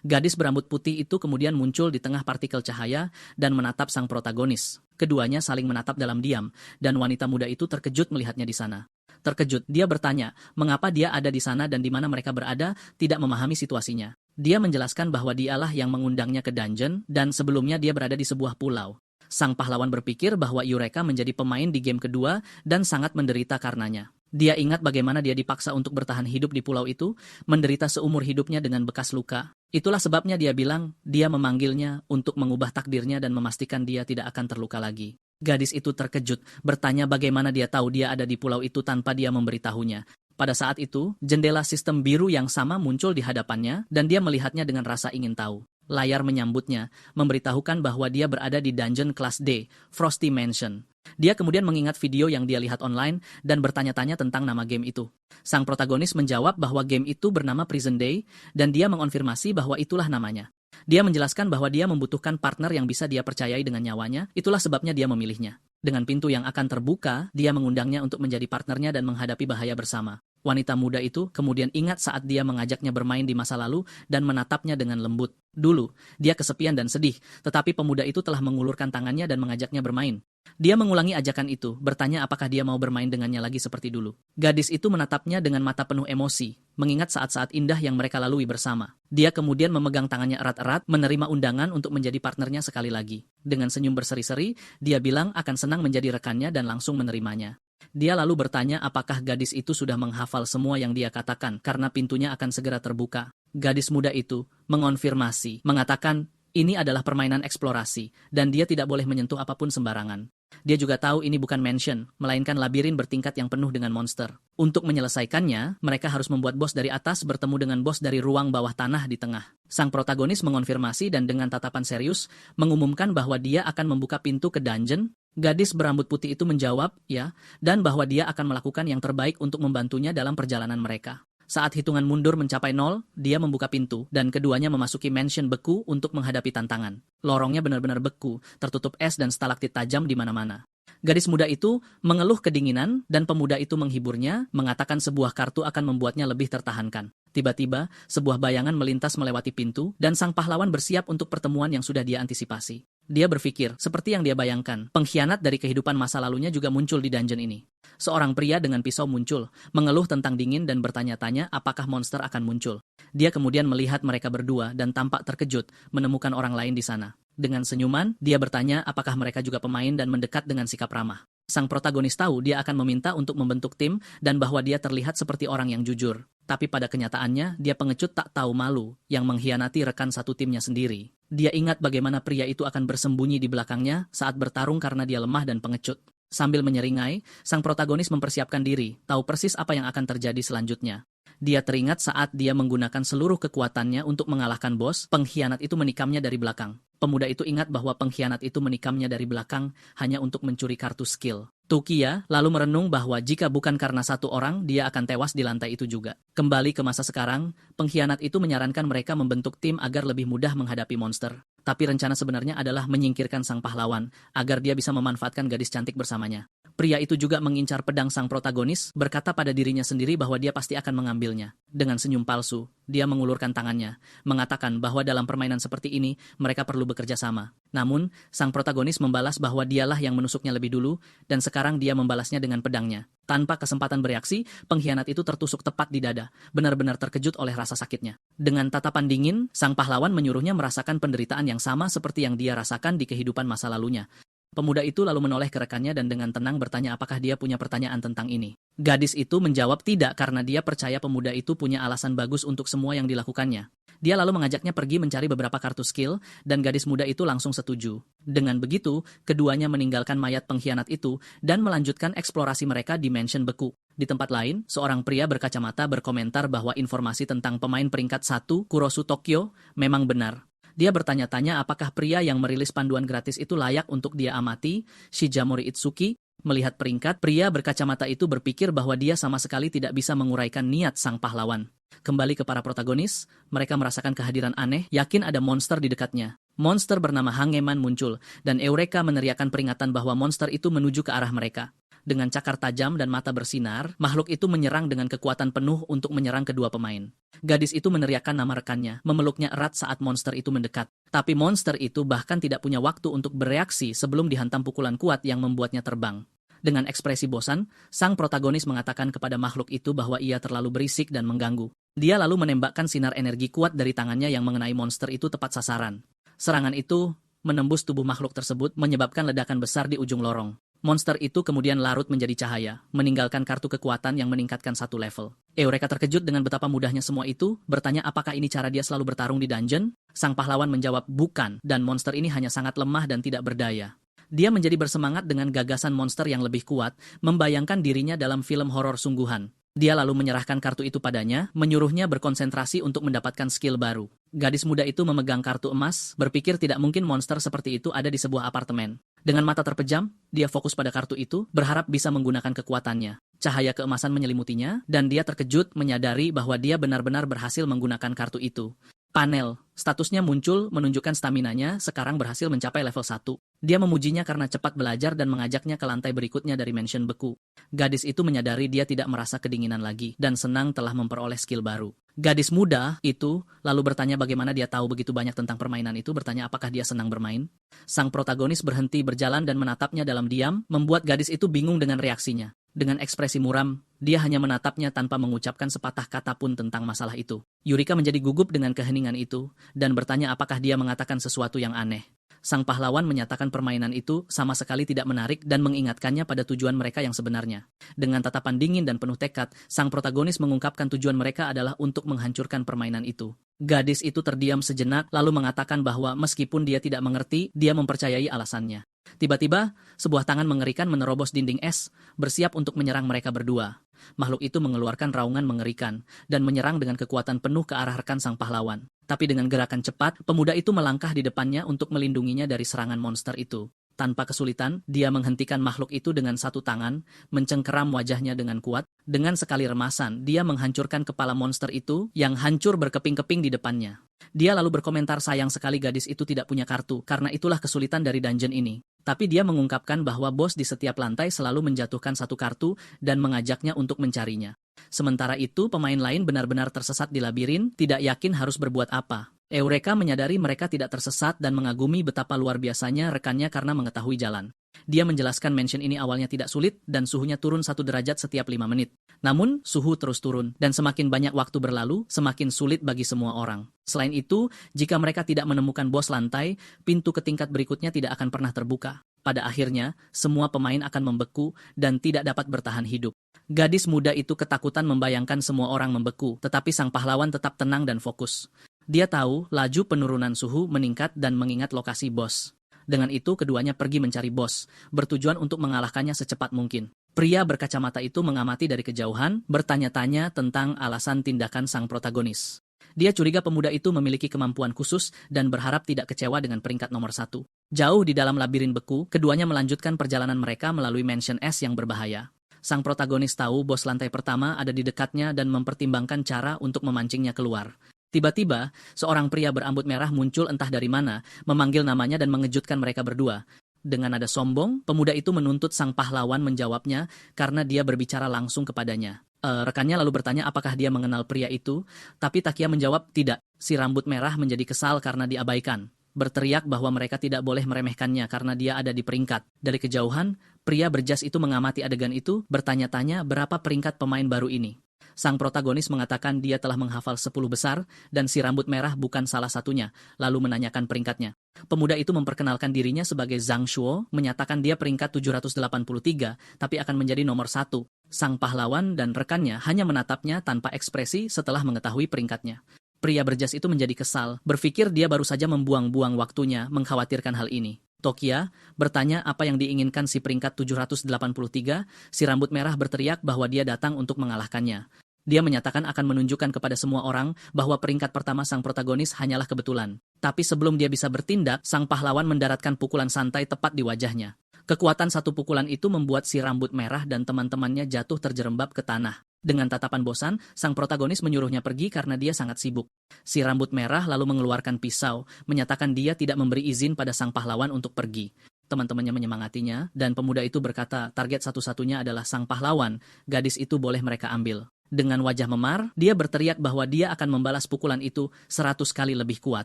Gadis berambut putih itu kemudian muncul di tengah partikel cahaya dan menatap sang protagonis. Keduanya saling menatap dalam diam, dan wanita muda itu terkejut melihatnya di sana. Terkejut, dia bertanya, mengapa dia ada di sana dan di mana mereka berada, tidak memahami situasinya. Dia menjelaskan bahwa dialah yang mengundangnya ke dungeon, dan sebelumnya dia berada di sebuah pulau. Sang pahlawan berpikir bahwa Eureka menjadi pemain di game kedua dan sangat menderita karenanya. Dia ingat bagaimana dia dipaksa untuk bertahan hidup di pulau itu, menderita seumur hidupnya dengan bekas luka. Itulah sebabnya dia bilang, dia memanggilnya untuk mengubah takdirnya dan memastikan dia tidak akan terluka lagi. Gadis itu terkejut, bertanya bagaimana dia tahu dia ada di pulau itu tanpa dia memberitahunya. Pada saat itu, jendela sistem biru yang sama muncul di hadapannya, dan dia melihatnya dengan rasa ingin tahu. Layar menyambutnya, memberitahukan bahwa dia berada di dungeon kelas D, Frosty Mansion. Dia kemudian mengingat video yang dia lihat online dan bertanya-tanya tentang nama game itu. Sang protagonis menjawab bahwa game itu bernama Prison Day, dan dia mengonfirmasi bahwa itulah namanya. Dia menjelaskan bahwa dia membutuhkan partner yang bisa dia percayai dengan nyawanya, itulah sebabnya dia memilihnya. Dengan pintu yang akan terbuka, dia mengundangnya untuk menjadi partnernya dan menghadapi bahaya bersama. Wanita muda itu kemudian ingat saat dia mengajaknya bermain di masa lalu dan menatapnya dengan lembut. Dulu, dia kesepian dan sedih, tetapi pemuda itu telah mengulurkan tangannya dan mengajaknya bermain. Dia mengulangi ajakan itu, bertanya apakah dia mau bermain dengannya lagi seperti dulu. Gadis itu menatapnya dengan mata penuh emosi, mengingat saat-saat indah yang mereka lalui bersama. Dia kemudian memegang tangannya erat-erat, menerima undangan untuk menjadi partnernya sekali lagi. Dengan senyum berseri-seri, dia bilang akan senang menjadi rekannya dan langsung menerimanya. Dia lalu bertanya apakah gadis itu sudah menghafal semua yang dia katakan karena pintunya akan segera terbuka. Gadis muda itu mengonfirmasi, mengatakan ini adalah permainan eksplorasi dan dia tidak boleh menyentuh apapun sembarangan. Dia juga tahu ini bukan mansion, melainkan labirin bertingkat yang penuh dengan monster. Untuk menyelesaikannya, mereka harus membuat bos dari atas bertemu dengan bos dari ruang bawah tanah di tengah. Sang protagonis mengonfirmasi dan dengan tatapan serius mengumumkan bahwa dia akan membuka pintu ke dungeon. Gadis berambut putih itu menjawab, ya, dan bahwa dia akan melakukan yang terbaik untuk membantunya dalam perjalanan mereka. Saat hitungan mundur mencapai 0, dia membuka pintu, dan keduanya memasuki mansion beku untuk menghadapi tantangan. Lorongnya benar-benar beku, tertutup es dan stalaktit tajam di mana-mana. Gadis muda itu mengeluh kedinginan, dan pemuda itu menghiburnya, mengatakan sebuah kartu akan membuatnya lebih tertahankan. Tiba-tiba, sebuah bayangan melintas melewati pintu, dan sang pahlawan bersiap untuk pertemuan yang sudah dia antisipasi. Dia berpikir, seperti yang dia bayangkan, pengkhianat dari kehidupan masa lalunya juga muncul di dungeon ini. Seorang pria dengan pisau muncul, mengeluh tentang dingin dan bertanya-tanya apakah monster akan muncul. Dia kemudian melihat mereka berdua dan tampak terkejut menemukan orang lain di sana. Dengan senyuman, dia bertanya apakah mereka juga pemain dan mendekat dengan sikap ramah. Sang protagonis tahu dia akan meminta untuk membentuk tim dan bahwa dia terlihat seperti orang yang jujur. Tapi pada kenyataannya, dia pengecut tak tahu malu yang mengkhianati rekan satu timnya sendiri. Dia ingat bagaimana pria itu akan bersembunyi di belakangnya saat bertarung karena dia lemah dan pengecut. Sambil menyeringai, sang protagonis mempersiapkan diri, tahu persis apa yang akan terjadi selanjutnya. Dia teringat saat dia menggunakan seluruh kekuatannya untuk mengalahkan bos, pengkhianat itu menikamnya dari belakang. Pemuda itu ingat bahwa pengkhianat itu menikamnya dari belakang hanya untuk mencuri kartu skill. Tukia lalu merenung bahwa jika bukan karena satu orang, dia akan tewas di lantai itu juga. Kembali ke masa sekarang, pengkhianat itu menyarankan mereka membentuk tim agar lebih mudah menghadapi monster. Tapi rencana sebenarnya adalah menyingkirkan sang pahlawan, agar dia bisa memanfaatkan gadis cantik bersamanya. Pria itu juga mengincar pedang sang protagonis, berkata pada dirinya sendiri bahwa dia pasti akan mengambilnya. Dengan senyum palsu, dia mengulurkan tangannya, mengatakan bahwa dalam permainan seperti ini, mereka perlu bekerja sama. Namun, sang protagonis membalas bahwa dialah yang menusuknya lebih dulu, dan sekarang dia membalasnya dengan pedangnya. Tanpa kesempatan bereaksi, pengkhianat itu tertusuk tepat di dada, benar-benar terkejut oleh rasa sakitnya. Dengan tatapan dingin, sang pahlawan menyuruhnya merasakan penderitaan yang sama seperti yang dia rasakan di kehidupan masa lalunya. Pemuda itu lalu menoleh ke rekannya dan dengan tenang bertanya apakah dia punya pertanyaan tentang ini. Gadis itu menjawab tidak karena dia percaya pemuda itu punya alasan bagus untuk semua yang dilakukannya. Dia lalu mengajaknya pergi mencari beberapa kartu skill, dan gadis muda itu langsung setuju. Dengan begitu, keduanya meninggalkan mayat pengkhianat itu dan melanjutkan eksplorasi mereka di mansion beku. Di tempat lain, seorang pria berkacamata berkomentar bahwa informasi tentang pemain peringkat 1 Kurosu Tokyo memang benar. Dia bertanya-tanya apakah pria yang merilis panduan gratis itu layak untuk dia amati. Shijamori Itsuki melihat peringkat, pria berkacamata itu berpikir bahwa dia sama sekali tidak bisa menguraikan niat sang pahlawan. Kembali ke para protagonis, mereka merasakan kehadiran aneh, yakin ada monster di dekatnya. Monster bernama Hangeman muncul, dan Eureka meneriakkan peringatan bahwa monster itu menuju ke arah mereka. Dengan cakar tajam dan mata bersinar, makhluk itu menyerang dengan kekuatan penuh untuk menyerang kedua pemain. Gadis itu meneriakkan nama rekannya, memeluknya erat saat monster itu mendekat. Tapi monster itu bahkan tidak punya waktu untuk bereaksi sebelum dihantam pukulan kuat yang membuatnya terbang. Dengan ekspresi bosan, sang protagonis mengatakan kepada makhluk itu bahwa ia terlalu berisik dan mengganggu. Dia lalu menembakkan sinar energi kuat dari tangannya yang mengenai monster itu tepat sasaran. Serangan itu menembus tubuh makhluk tersebut, menyebabkan ledakan besar di ujung lorong. Monster itu kemudian larut menjadi cahaya, meninggalkan kartu kekuatan yang meningkatkan 1 level. Eureka terkejut dengan betapa mudahnya semua itu, bertanya apakah ini cara dia selalu bertarung di dungeon? Sang pahlawan menjawab bukan, dan monster ini hanya sangat lemah dan tidak berdaya. Dia menjadi bersemangat dengan gagasan monster yang lebih kuat, membayangkan dirinya dalam film horor sungguhan. Dia lalu menyerahkan kartu itu padanya, menyuruhnya berkonsentrasi untuk mendapatkan skill baru. Gadis muda itu memegang kartu emas, berpikir tidak mungkin monster seperti itu ada di sebuah apartemen. Dengan mata terpejam, dia fokus pada kartu itu, berharap bisa menggunakan kekuatannya. Cahaya keemasan menyelimutinya, dan dia terkejut menyadari bahwa dia benar-benar berhasil menggunakan kartu itu. Panel, statusnya muncul menunjukkan staminanya sekarang berhasil mencapai level 1. Dia memujinya karena cepat belajar dan mengajaknya ke lantai berikutnya dari mansion beku. Gadis itu menyadari dia tidak merasa kedinginan lagi dan senang telah memperoleh skill baru. Gadis muda itu lalu bertanya bagaimana dia tahu begitu banyak tentang permainan itu, bertanya apakah dia senang bermain. Sang protagonis berhenti berjalan dan menatapnya dalam diam, membuat gadis itu bingung dengan reaksinya. Dengan ekspresi muram, dia hanya menatapnya tanpa mengucapkan sepatah kata pun tentang masalah itu. Yurika menjadi gugup dengan keheningan itu, dan bertanya apakah dia mengatakan sesuatu yang aneh. Sang pahlawan menyatakan permainan itu sama sekali tidak menarik dan mengingatkannya pada tujuan mereka yang sebenarnya. Dengan tatapan dingin dan penuh tekad, sang protagonis mengungkapkan tujuan mereka adalah untuk menghancurkan permainan itu. Gadis itu terdiam sejenak lalu mengatakan bahwa meskipun dia tidak mengerti, dia mempercayai alasannya. Tiba-tiba, sebuah tangan mengerikan menerobos dinding es, bersiap untuk menyerang mereka berdua. Makhluk itu mengeluarkan raungan mengerikan, dan menyerang dengan kekuatan penuh ke arah rekan sang pahlawan. Tapi dengan gerakan cepat, pemuda itu melangkah di depannya untuk melindunginya dari serangan monster itu. Tanpa kesulitan, dia menghentikan makhluk itu dengan satu tangan, mencengkeram wajahnya dengan kuat. Dengan sekali remasan, dia menghancurkan kepala monster itu yang hancur berkeping-keping di depannya. Dia lalu berkomentar sayang sekali gadis itu tidak punya kartu, karena itulah kesulitan dari dungeon ini. Tapi dia mengungkapkan bahwa bos di setiap lantai selalu menjatuhkan satu kartu dan mengajaknya untuk mencarinya. Sementara itu, pemain lain benar-benar tersesat di labirin, tidak yakin harus berbuat apa. Eureka menyadari mereka tidak tersesat dan mengagumi betapa luar biasanya rekannya karena mengetahui jalan. Dia menjelaskan mansion ini awalnya tidak sulit dan suhunya turun 1 derajat setiap 5 menit. Namun, suhu terus turun dan semakin banyak waktu berlalu, semakin sulit bagi semua orang. Selain itu, jika mereka tidak menemukan bos lantai, pintu ke tingkat berikutnya tidak akan pernah terbuka. Pada akhirnya, semua pemain akan membeku dan tidak dapat bertahan hidup. Gadis muda itu ketakutan membayangkan semua orang membeku, tetapi sang pahlawan tetap tenang dan fokus. Dia tahu laju penurunan suhu meningkat dan mengingat lokasi bos. Dengan itu, keduanya pergi mencari bos, bertujuan untuk mengalahkannya secepat mungkin. Pria berkacamata itu mengamati dari kejauhan, bertanya-tanya tentang alasan tindakan sang protagonis. Dia curiga pemuda itu memiliki kemampuan khusus dan berharap tidak kecewa dengan peringkat nomor 1. Jauh di dalam labirin beku, keduanya melanjutkan perjalanan mereka melalui mansion es yang berbahaya. Sang protagonis tahu bos lantai pertama ada di dekatnya dan mempertimbangkan cara untuk memancingnya keluar. Tiba-tiba, seorang pria berambut merah muncul entah dari mana, memanggil namanya dan mengejutkan mereka berdua. Dengan nada sombong, pemuda itu menuntut sang pahlawan menjawabnya karena dia berbicara langsung kepadanya. Rekannya lalu bertanya apakah dia mengenal pria itu, tapi Takia menjawab tidak. Si rambut merah menjadi kesal karena diabaikan. Berteriak bahwa mereka tidak boleh meremehkannya karena dia ada di peringkat. Dari kejauhan, pria berjas itu mengamati adegan itu, bertanya-tanya berapa peringkat pemain baru ini. Sang protagonis mengatakan dia telah menghafal 10 besar, dan si rambut merah bukan salah satunya, lalu menanyakan peringkatnya. Pemuda itu memperkenalkan dirinya sebagai Zhang Shuo, menyatakan dia peringkat 783, tapi akan menjadi nomor 1. Sang pahlawan dan rekannya hanya menatapnya tanpa ekspresi setelah mengetahui peringkatnya. Pria berjas itu menjadi kesal, berpikir dia baru saja membuang-buang waktunya mengkhawatirkan hal ini. Tokia bertanya apa yang diinginkan si peringkat 783, si rambut merah berteriak bahwa dia datang untuk mengalahkannya. Dia menyatakan akan menunjukkan kepada semua orang bahwa peringkat pertama sang protagonis hanyalah kebetulan. Tapi sebelum dia bisa bertindak, sang pahlawan mendaratkan pukulan santai tepat di wajahnya. Kekuatan satu pukulan itu membuat si rambut merah dan teman-temannya jatuh terjerembab ke tanah. Dengan tatapan bosan, sang protagonis menyuruhnya pergi karena dia sangat sibuk. Si rambut merah lalu mengeluarkan pisau, menyatakan dia tidak memberi izin pada sang pahlawan untuk pergi. Teman-temannya menyemangatinya, dan pemuda itu berkata target satu-satunya adalah sang pahlawan, gadis itu boleh mereka ambil. Dengan wajah memar, dia berteriak bahwa dia akan membalas pukulan itu 100 kali lebih kuat.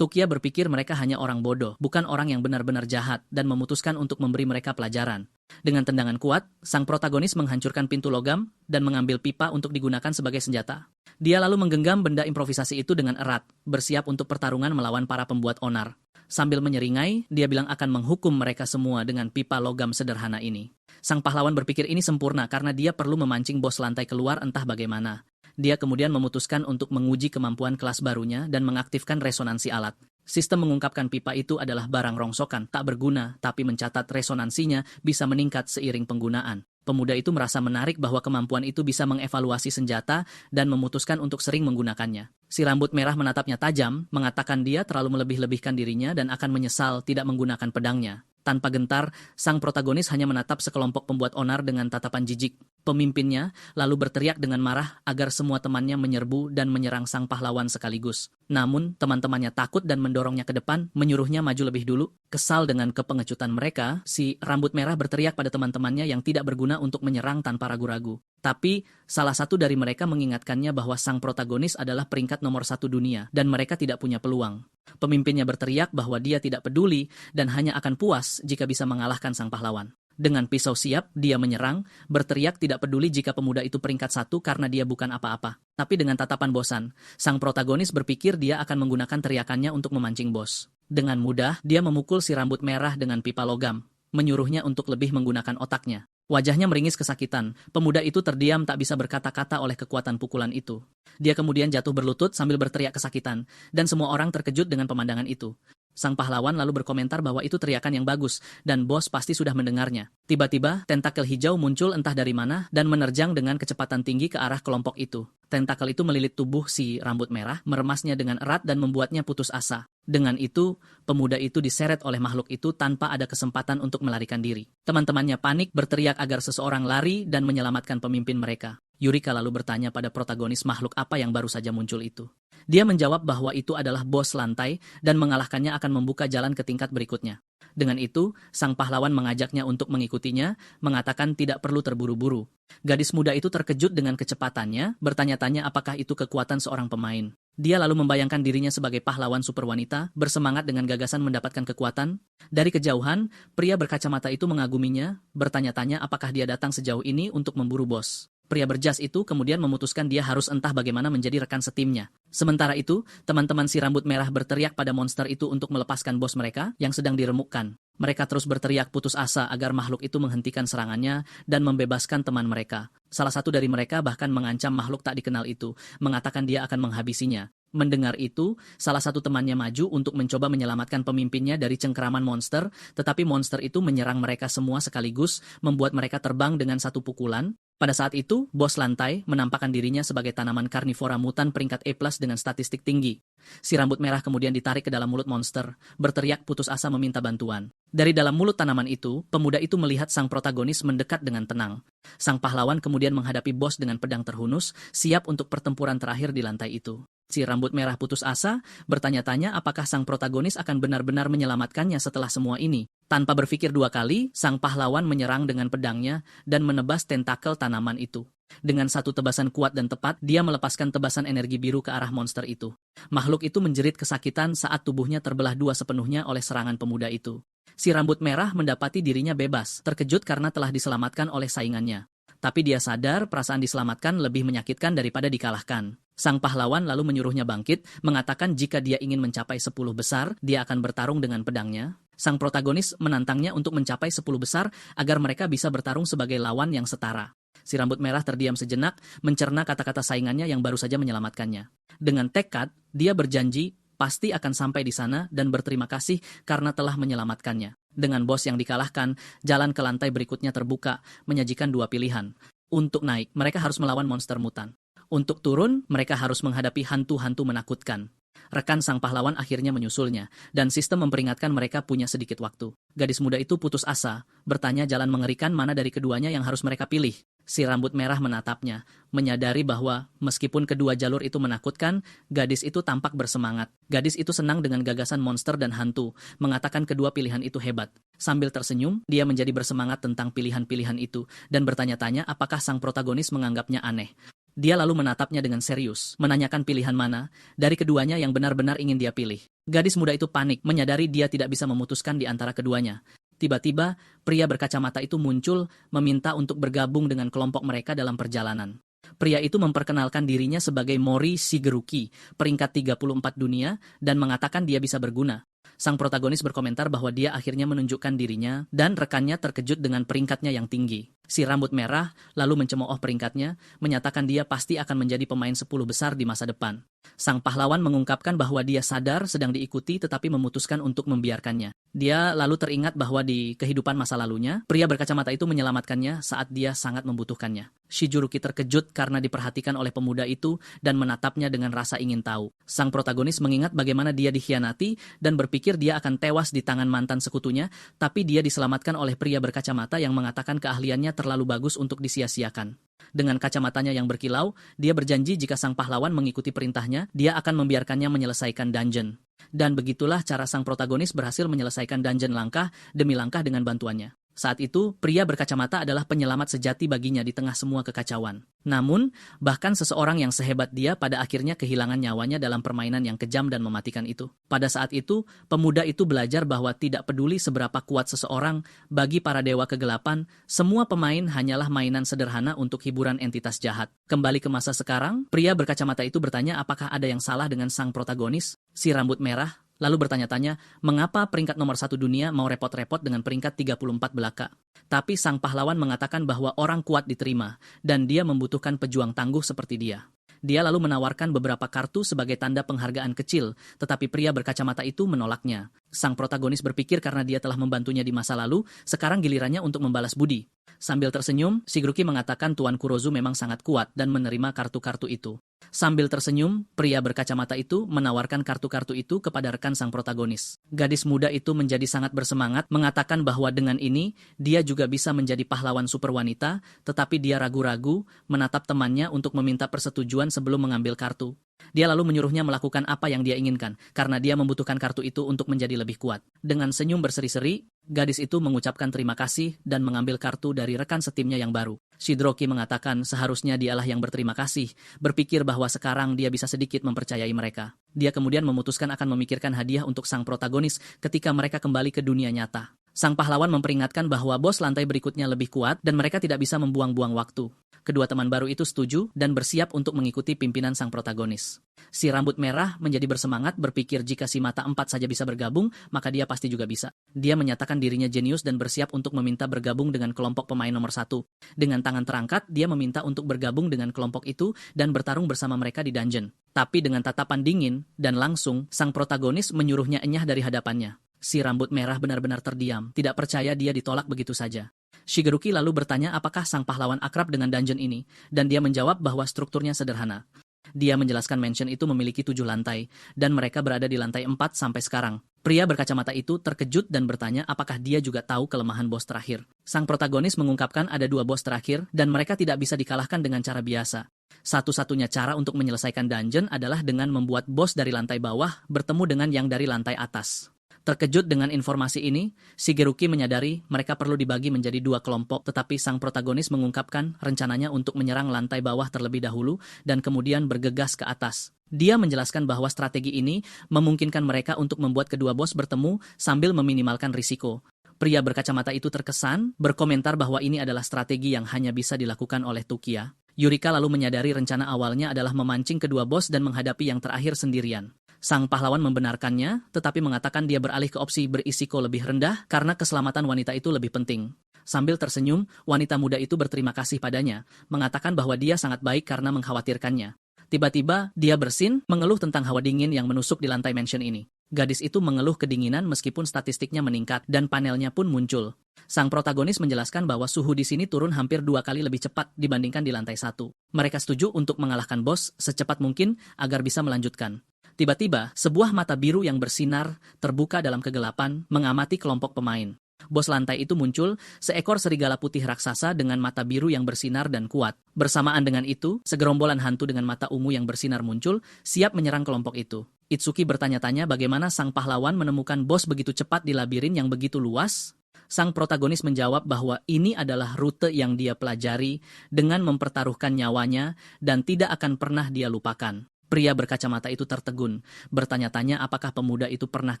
Tokia berpikir mereka hanya orang bodoh, bukan orang yang benar-benar jahat, dan memutuskan untuk memberi mereka pelajaran. Dengan tendangan kuat, sang protagonis menghancurkan pintu logam dan mengambil pipa untuk digunakan sebagai senjata. Dia lalu menggenggam benda improvisasi itu dengan erat, bersiap untuk pertarungan melawan para pembuat onar. Sambil menyeringai, dia bilang akan menghukum mereka semua dengan pipa logam sederhana ini. Sang pahlawan berpikir ini sempurna karena dia perlu memancing bos lantai keluar entah bagaimana. Dia kemudian memutuskan untuk menguji kemampuan kelas barunya dan mengaktifkan resonansi alat. Sistem mengungkapkan pipa itu adalah barang rongsokan, tak berguna, tapi mencatat resonansinya bisa meningkat seiring penggunaan. Pemuda itu merasa menarik bahwa kemampuan itu bisa mengevaluasi senjata dan memutuskan untuk sering menggunakannya. Si rambut merah menatapnya tajam, mengatakan dia terlalu melebih-lebihkan dirinya dan akan menyesal tidak menggunakan pedangnya. Tanpa gentar, sang protagonis hanya menatap sekelompok pembuat onar dengan tatapan jijik. Pemimpinnya lalu berteriak dengan marah agar semua temannya menyerbu dan menyerang sang pahlawan sekaligus. Namun, teman-temannya takut dan mendorongnya ke depan, menyuruhnya maju lebih dulu. Kesal dengan kepengecutan mereka, si rambut merah berteriak pada teman-temannya yang tidak berguna untuk menyerang tanpa ragu-ragu. Tapi, salah satu dari mereka mengingatkannya bahwa sang protagonis adalah peringkat nomor 1 dunia, dan mereka tidak punya peluang. Pemimpinnya berteriak bahwa dia tidak peduli dan hanya akan puas jika bisa mengalahkan sang pahlawan. Dengan pisau siap, dia menyerang, berteriak tidak peduli jika pemuda itu peringkat 1 karena dia bukan apa-apa. Tapi dengan tatapan bosan, sang protagonis berpikir dia akan menggunakan teriakannya untuk memancing bos. Dengan mudah, dia memukul si rambut merah dengan pipa logam, menyuruhnya untuk lebih menggunakan otaknya. Wajahnya meringis kesakitan, pemuda itu terdiam tak bisa berkata-kata oleh kekuatan pukulan itu. Dia kemudian jatuh berlutut sambil berteriak kesakitan, dan semua orang terkejut dengan pemandangan itu. Sang pahlawan lalu berkomentar bahwa itu teriakan yang bagus, dan bos pasti sudah mendengarnya. Tiba-tiba, tentakel hijau muncul entah dari mana dan menerjang dengan kecepatan tinggi ke arah kelompok itu. Tentakel itu melilit tubuh si rambut merah, meremasnya dengan erat dan membuatnya putus asa. Dengan itu, pemuda itu diseret oleh makhluk itu tanpa ada kesempatan untuk melarikan diri. Teman-temannya panik, berteriak agar seseorang lari dan menyelamatkan pemimpin mereka. Yurika lalu bertanya pada protagonis makhluk apa yang baru saja muncul itu. Dia menjawab bahwa itu adalah bos lantai dan mengalahkannya akan membuka jalan ke tingkat berikutnya. Dengan itu, sang pahlawan mengajaknya untuk mengikutinya, mengatakan tidak perlu terburu-buru. Gadis muda itu terkejut dengan kecepatannya, bertanya-tanya apakah itu kekuatan seorang pemain. Dia lalu membayangkan dirinya sebagai pahlawan super wanita, bersemangat dengan gagasan mendapatkan kekuatan. Dari kejauhan, pria berkacamata itu mengaguminya, bertanya-tanya apakah dia datang sejauh ini untuk memburu bos. Pria berjas itu kemudian memutuskan dia harus entah bagaimana menjadi rekan setimnya. Sementara itu, teman-teman si rambut merah berteriak pada monster itu untuk melepaskan bos mereka yang sedang diremukkan. Mereka terus berteriak putus asa agar makhluk itu menghentikan serangannya dan membebaskan teman mereka. Salah satu dari mereka bahkan mengancam makhluk tak dikenal itu, mengatakan dia akan menghabisinya. Mendengar itu, salah satu temannya maju untuk mencoba menyelamatkan pemimpinnya dari cengkeraman monster, tetapi monster itu menyerang mereka semua sekaligus, membuat mereka terbang dengan satu pukulan. Pada saat itu, bos lantai menampakkan dirinya sebagai tanaman karnivora mutan peringkat E+ dengan statistik tinggi. Si rambut merah kemudian ditarik ke dalam mulut monster, berteriak putus asa meminta bantuan. Dari dalam mulut tanaman itu, pemuda itu melihat sang protagonis mendekat dengan tenang. Sang pahlawan kemudian menghadapi bos dengan pedang terhunus, siap untuk pertempuran terakhir di lantai itu. Si rambut merah putus asa, bertanya-tanya apakah sang protagonis akan benar-benar menyelamatkannya setelah semua ini. Tanpa berpikir dua kali, sang pahlawan menyerang dengan pedangnya dan menebas tentakel tanaman itu. Dengan satu tebasan kuat dan tepat, dia melepaskan tebasan energi biru ke arah monster itu. Makhluk itu menjerit kesakitan saat tubuhnya terbelah dua sepenuhnya oleh serangan pemuda itu. Si rambut merah mendapati dirinya bebas, terkejut karena telah diselamatkan oleh saingannya. Tapi dia sadar perasaan diselamatkan lebih menyakitkan daripada dikalahkan. Sang pahlawan lalu menyuruhnya bangkit, mengatakan jika dia ingin mencapai 10 besar, dia akan bertarung dengan pedangnya. Sang protagonis menantangnya untuk mencapai 10 besar agar mereka bisa bertarung sebagai lawan yang setara. Si rambut merah terdiam sejenak, mencerna kata-kata saingannya yang baru saja menyelamatkannya. Dengan tekad, dia berjanji pasti akan sampai di sana dan berterima kasih karena telah menyelamatkannya. Dengan bos yang dikalahkan, jalan ke lantai berikutnya terbuka, menyajikan dua pilihan. Untuk naik, mereka harus melawan monster mutan. Untuk turun, mereka harus menghadapi hantu-hantu menakutkan. Rekan sang pahlawan akhirnya menyusulnya, dan sistem memperingatkan mereka punya sedikit waktu. Gadis muda itu putus asa, bertanya jalan mengerikan mana dari keduanya yang harus mereka pilih. Si rambut merah menatapnya, menyadari bahwa meskipun kedua jalur itu menakutkan, gadis itu tampak bersemangat. Gadis itu senang dengan gagasan monster dan hantu, mengatakan kedua pilihan itu hebat. Sambil tersenyum, dia menjadi bersemangat tentang pilihan-pilihan itu, dan bertanya-tanya apakah sang protagonis menganggapnya aneh. Dia lalu menatapnya dengan serius, menanyakan pilihan mana dari keduanya yang benar-benar ingin dia pilih. Gadis muda itu panik, menyadari dia tidak bisa memutuskan di antara keduanya. Tiba-tiba, pria berkacamata itu muncul, meminta untuk bergabung dengan kelompok mereka dalam perjalanan. Pria itu memperkenalkan dirinya sebagai Mori Shigeruki, peringkat 34 dunia, dan mengatakan dia bisa berguna. Sang protagonis berkomentar bahwa dia akhirnya menunjukkan dirinya, dan rekannya terkejut dengan peringkatnya yang tinggi. Si rambut merah lalu mencemooh peringkatnya, menyatakan dia pasti akan menjadi pemain 10 besar di masa depan. Sang pahlawan mengungkapkan bahwa dia sadar sedang diikuti tetapi memutuskan untuk membiarkannya. Dia lalu teringat bahwa di kehidupan masa lalunya, pria berkacamata itu menyelamatkannya saat dia sangat membutuhkannya. Shigeruki terkejut karena diperhatikan oleh pemuda itu dan menatapnya dengan rasa ingin tahu. Sang protagonis mengingat bagaimana dia dikhianati dan berpikir dia akan tewas di tangan mantan sekutunya, tapi dia diselamatkan oleh pria berkacamata yang mengatakan keahliannya terlalu bagus untuk disia-siakan. Dengan kacamatanya yang berkilau, dia berjanji jika sang pahlawan mengikuti perintahnya, dia akan membiarkannya menyelesaikan dungeon. Dan begitulah cara sang protagonis berhasil menyelesaikan dungeon langkah demi langkah dengan bantuannya. Saat itu, pria berkacamata adalah penyelamat sejati baginya di tengah semua kekacauan. Namun, bahkan seseorang yang sehebat dia pada akhirnya kehilangan nyawanya dalam permainan yang kejam dan mematikan itu. Pada saat itu, pemuda itu belajar bahwa tidak peduli seberapa kuat seseorang, bagi para dewa kegelapan, semua pemain hanyalah mainan sederhana untuk hiburan entitas jahat. Kembali ke masa sekarang, pria berkacamata itu bertanya apakah ada yang salah dengan sang protagonis, si rambut merah, lalu bertanya-tanya mengapa peringkat nomor 1 dunia mau repot-repot dengan peringkat 34 belaka. Tapi sang pahlawan mengatakan bahwa orang kuat diterima, dan dia membutuhkan pejuang tangguh seperti dia. Dia lalu menawarkan beberapa kartu sebagai tanda penghargaan kecil, tetapi pria berkacamata itu menolaknya. Sang protagonis berpikir karena dia telah membantunya di masa lalu, sekarang gilirannya untuk membalas budi. Sambil tersenyum, Shigeruki mengatakan Tuan Kurozu memang sangat kuat dan menerima kartu-kartu itu. Sambil tersenyum, pria berkacamata itu menawarkan kartu-kartu itu kepada rekan sang protagonis. Gadis muda itu menjadi sangat bersemangat, mengatakan bahwa dengan ini, dia juga bisa menjadi pahlawan super wanita, tetapi dia ragu-ragu menatap temannya untuk meminta persetujuan sebelum mengambil kartu. Dia lalu menyuruhnya melakukan apa yang dia inginkan, karena dia membutuhkan kartu itu untuk menjadi lebih kuat. Dengan senyum berseri-seri, gadis itu mengucapkan terima kasih dan mengambil kartu dari rekan setimnya yang baru. Shigeruki mengatakan seharusnya dialah yang berterima kasih, berpikir bahwa sekarang dia bisa sedikit mempercayai mereka. Dia kemudian memutuskan akan memikirkan hadiah untuk sang protagonis ketika mereka kembali ke dunia nyata. Sang pahlawan memperingatkan bahwa bos lantai berikutnya lebih kuat dan mereka tidak bisa membuang-buang waktu. Kedua teman baru itu setuju dan bersiap untuk mengikuti pimpinan sang protagonis. Si rambut merah menjadi bersemangat berpikir jika si mata 4 saja bisa bergabung, maka dia pasti juga bisa. Dia menyatakan dirinya jenius dan bersiap untuk meminta bergabung dengan kelompok pemain nomor 1. Dengan tangan terangkat, dia meminta untuk bergabung dengan kelompok itu dan bertarung bersama mereka di dungeon. Tapi dengan tatapan dingin dan langsung, sang protagonis menyuruhnya enyah dari hadapannya. Si rambut merah benar-benar terdiam, tidak percaya dia ditolak begitu saja. Shigeruki lalu bertanya apakah sang pahlawan akrab dengan dungeon ini, dan dia menjawab bahwa strukturnya sederhana. Dia menjelaskan mansion itu memiliki 7 lantai, dan mereka berada di lantai 4 sampai sekarang. Pria berkacamata itu terkejut dan bertanya apakah dia juga tahu kelemahan bos terakhir. Sang protagonis mengungkapkan ada 2 bos terakhir, dan mereka tidak bisa dikalahkan dengan cara biasa. Satu-satunya cara untuk menyelesaikan dungeon adalah dengan membuat bos dari lantai bawah bertemu dengan yang dari lantai atas. Terkejut dengan informasi ini, Shigeruki menyadari mereka perlu dibagi menjadi 2 kelompok, tetapi sang protagonis mengungkapkan rencananya untuk menyerang lantai bawah terlebih dahulu dan kemudian bergegas ke atas. Dia menjelaskan bahwa strategi ini memungkinkan mereka untuk membuat kedua bos bertemu sambil meminimalkan risiko. Pria berkacamata itu terkesan, berkomentar bahwa ini adalah strategi yang hanya bisa dilakukan oleh Tukia. Yurika lalu menyadari rencana awalnya adalah memancing kedua bos dan menghadapi yang terakhir sendirian. Sang pahlawan membenarkannya, tetapi mengatakan dia beralih ke opsi berisiko lebih rendah karena keselamatan wanita itu lebih penting. Sambil tersenyum, wanita muda itu berterima kasih padanya, mengatakan bahwa dia sangat baik karena mengkhawatirkannya. Tiba-tiba, dia bersin, mengeluh tentang hawa dingin yang menusuk di lantai mansion ini. Gadis itu mengeluh kedinginan meskipun statistiknya meningkat dan panelnya pun muncul. Sang protagonis menjelaskan bahwa suhu di sini turun hampir 2 kali lebih cepat dibandingkan di lantai 1. Mereka setuju untuk mengalahkan bos secepat mungkin agar bisa melanjutkan. Tiba-tiba, sebuah mata biru yang bersinar terbuka dalam kegelapan mengamati kelompok pemain. Bos lantai itu muncul, seekor serigala putih raksasa dengan mata biru yang bersinar dan kuat. Bersamaan dengan itu, segerombolan hantu dengan mata ungu yang bersinar muncul, siap menyerang kelompok itu. Itsuki bertanya-tanya bagaimana sang pahlawan menemukan bos begitu cepat di labirin yang begitu luas. Sang protagonis menjawab bahwa ini adalah rute yang dia pelajari dengan mempertaruhkan nyawanya dan tidak akan pernah dia lupakan. Pria berkacamata itu tertegun, bertanya-tanya apakah pemuda itu pernah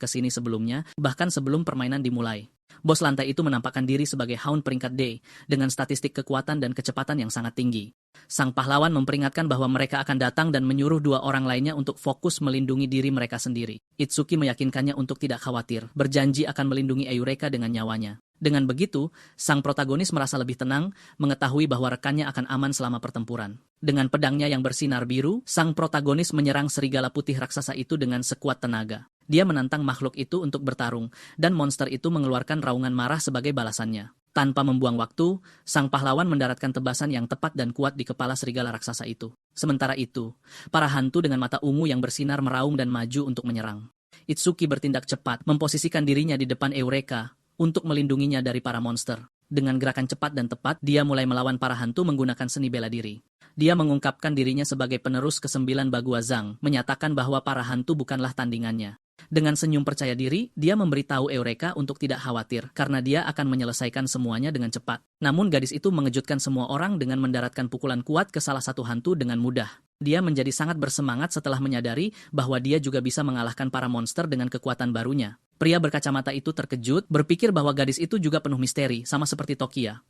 ke sini sebelumnya, bahkan sebelum permainan dimulai. Bos lantai itu menampakkan diri sebagai Hound peringkat D, dengan statistik kekuatan dan kecepatan yang sangat tinggi. Sang pahlawan memperingatkan bahwa mereka akan datang dan menyuruh 2 orang lainnya untuk fokus melindungi diri mereka sendiri. Itsuki meyakinkannya untuk tidak khawatir, berjanji akan melindungi Eureka dengan nyawanya. Dengan begitu, sang protagonis merasa lebih tenang, mengetahui bahwa rekannya akan aman selama pertempuran. Dengan pedangnya yang bersinar biru, sang protagonis menyerang serigala putih raksasa itu dengan sekuat tenaga. Dia menantang makhluk itu untuk bertarung, dan monster itu mengeluarkan raungan marah sebagai balasannya. Tanpa membuang waktu, sang pahlawan mendaratkan tebasan yang tepat dan kuat di kepala serigala raksasa itu. Sementara itu, para hantu dengan mata ungu yang bersinar meraung dan maju untuk menyerang. Itsuki bertindak cepat, memposisikan dirinya di depan Eureka untuk melindunginya dari para monster. Dengan gerakan cepat dan tepat, dia mulai melawan para hantu menggunakan seni bela diri. Dia mengungkapkan dirinya sebagai penerus ke-9 Baguazhang, menyatakan bahwa para hantu bukanlah tandingannya. Dengan senyum percaya diri, dia memberitahu Eureka untuk tidak khawatir, karena dia akan menyelesaikan semuanya dengan cepat. Namun gadis itu mengejutkan semua orang dengan mendaratkan pukulan kuat ke salah satu hantu dengan mudah. Dia menjadi sangat bersemangat setelah menyadari bahwa dia juga bisa mengalahkan para monster dengan kekuatan barunya. Pria berkacamata itu terkejut, berpikir bahwa gadis itu juga penuh misteri, sama seperti Tokia.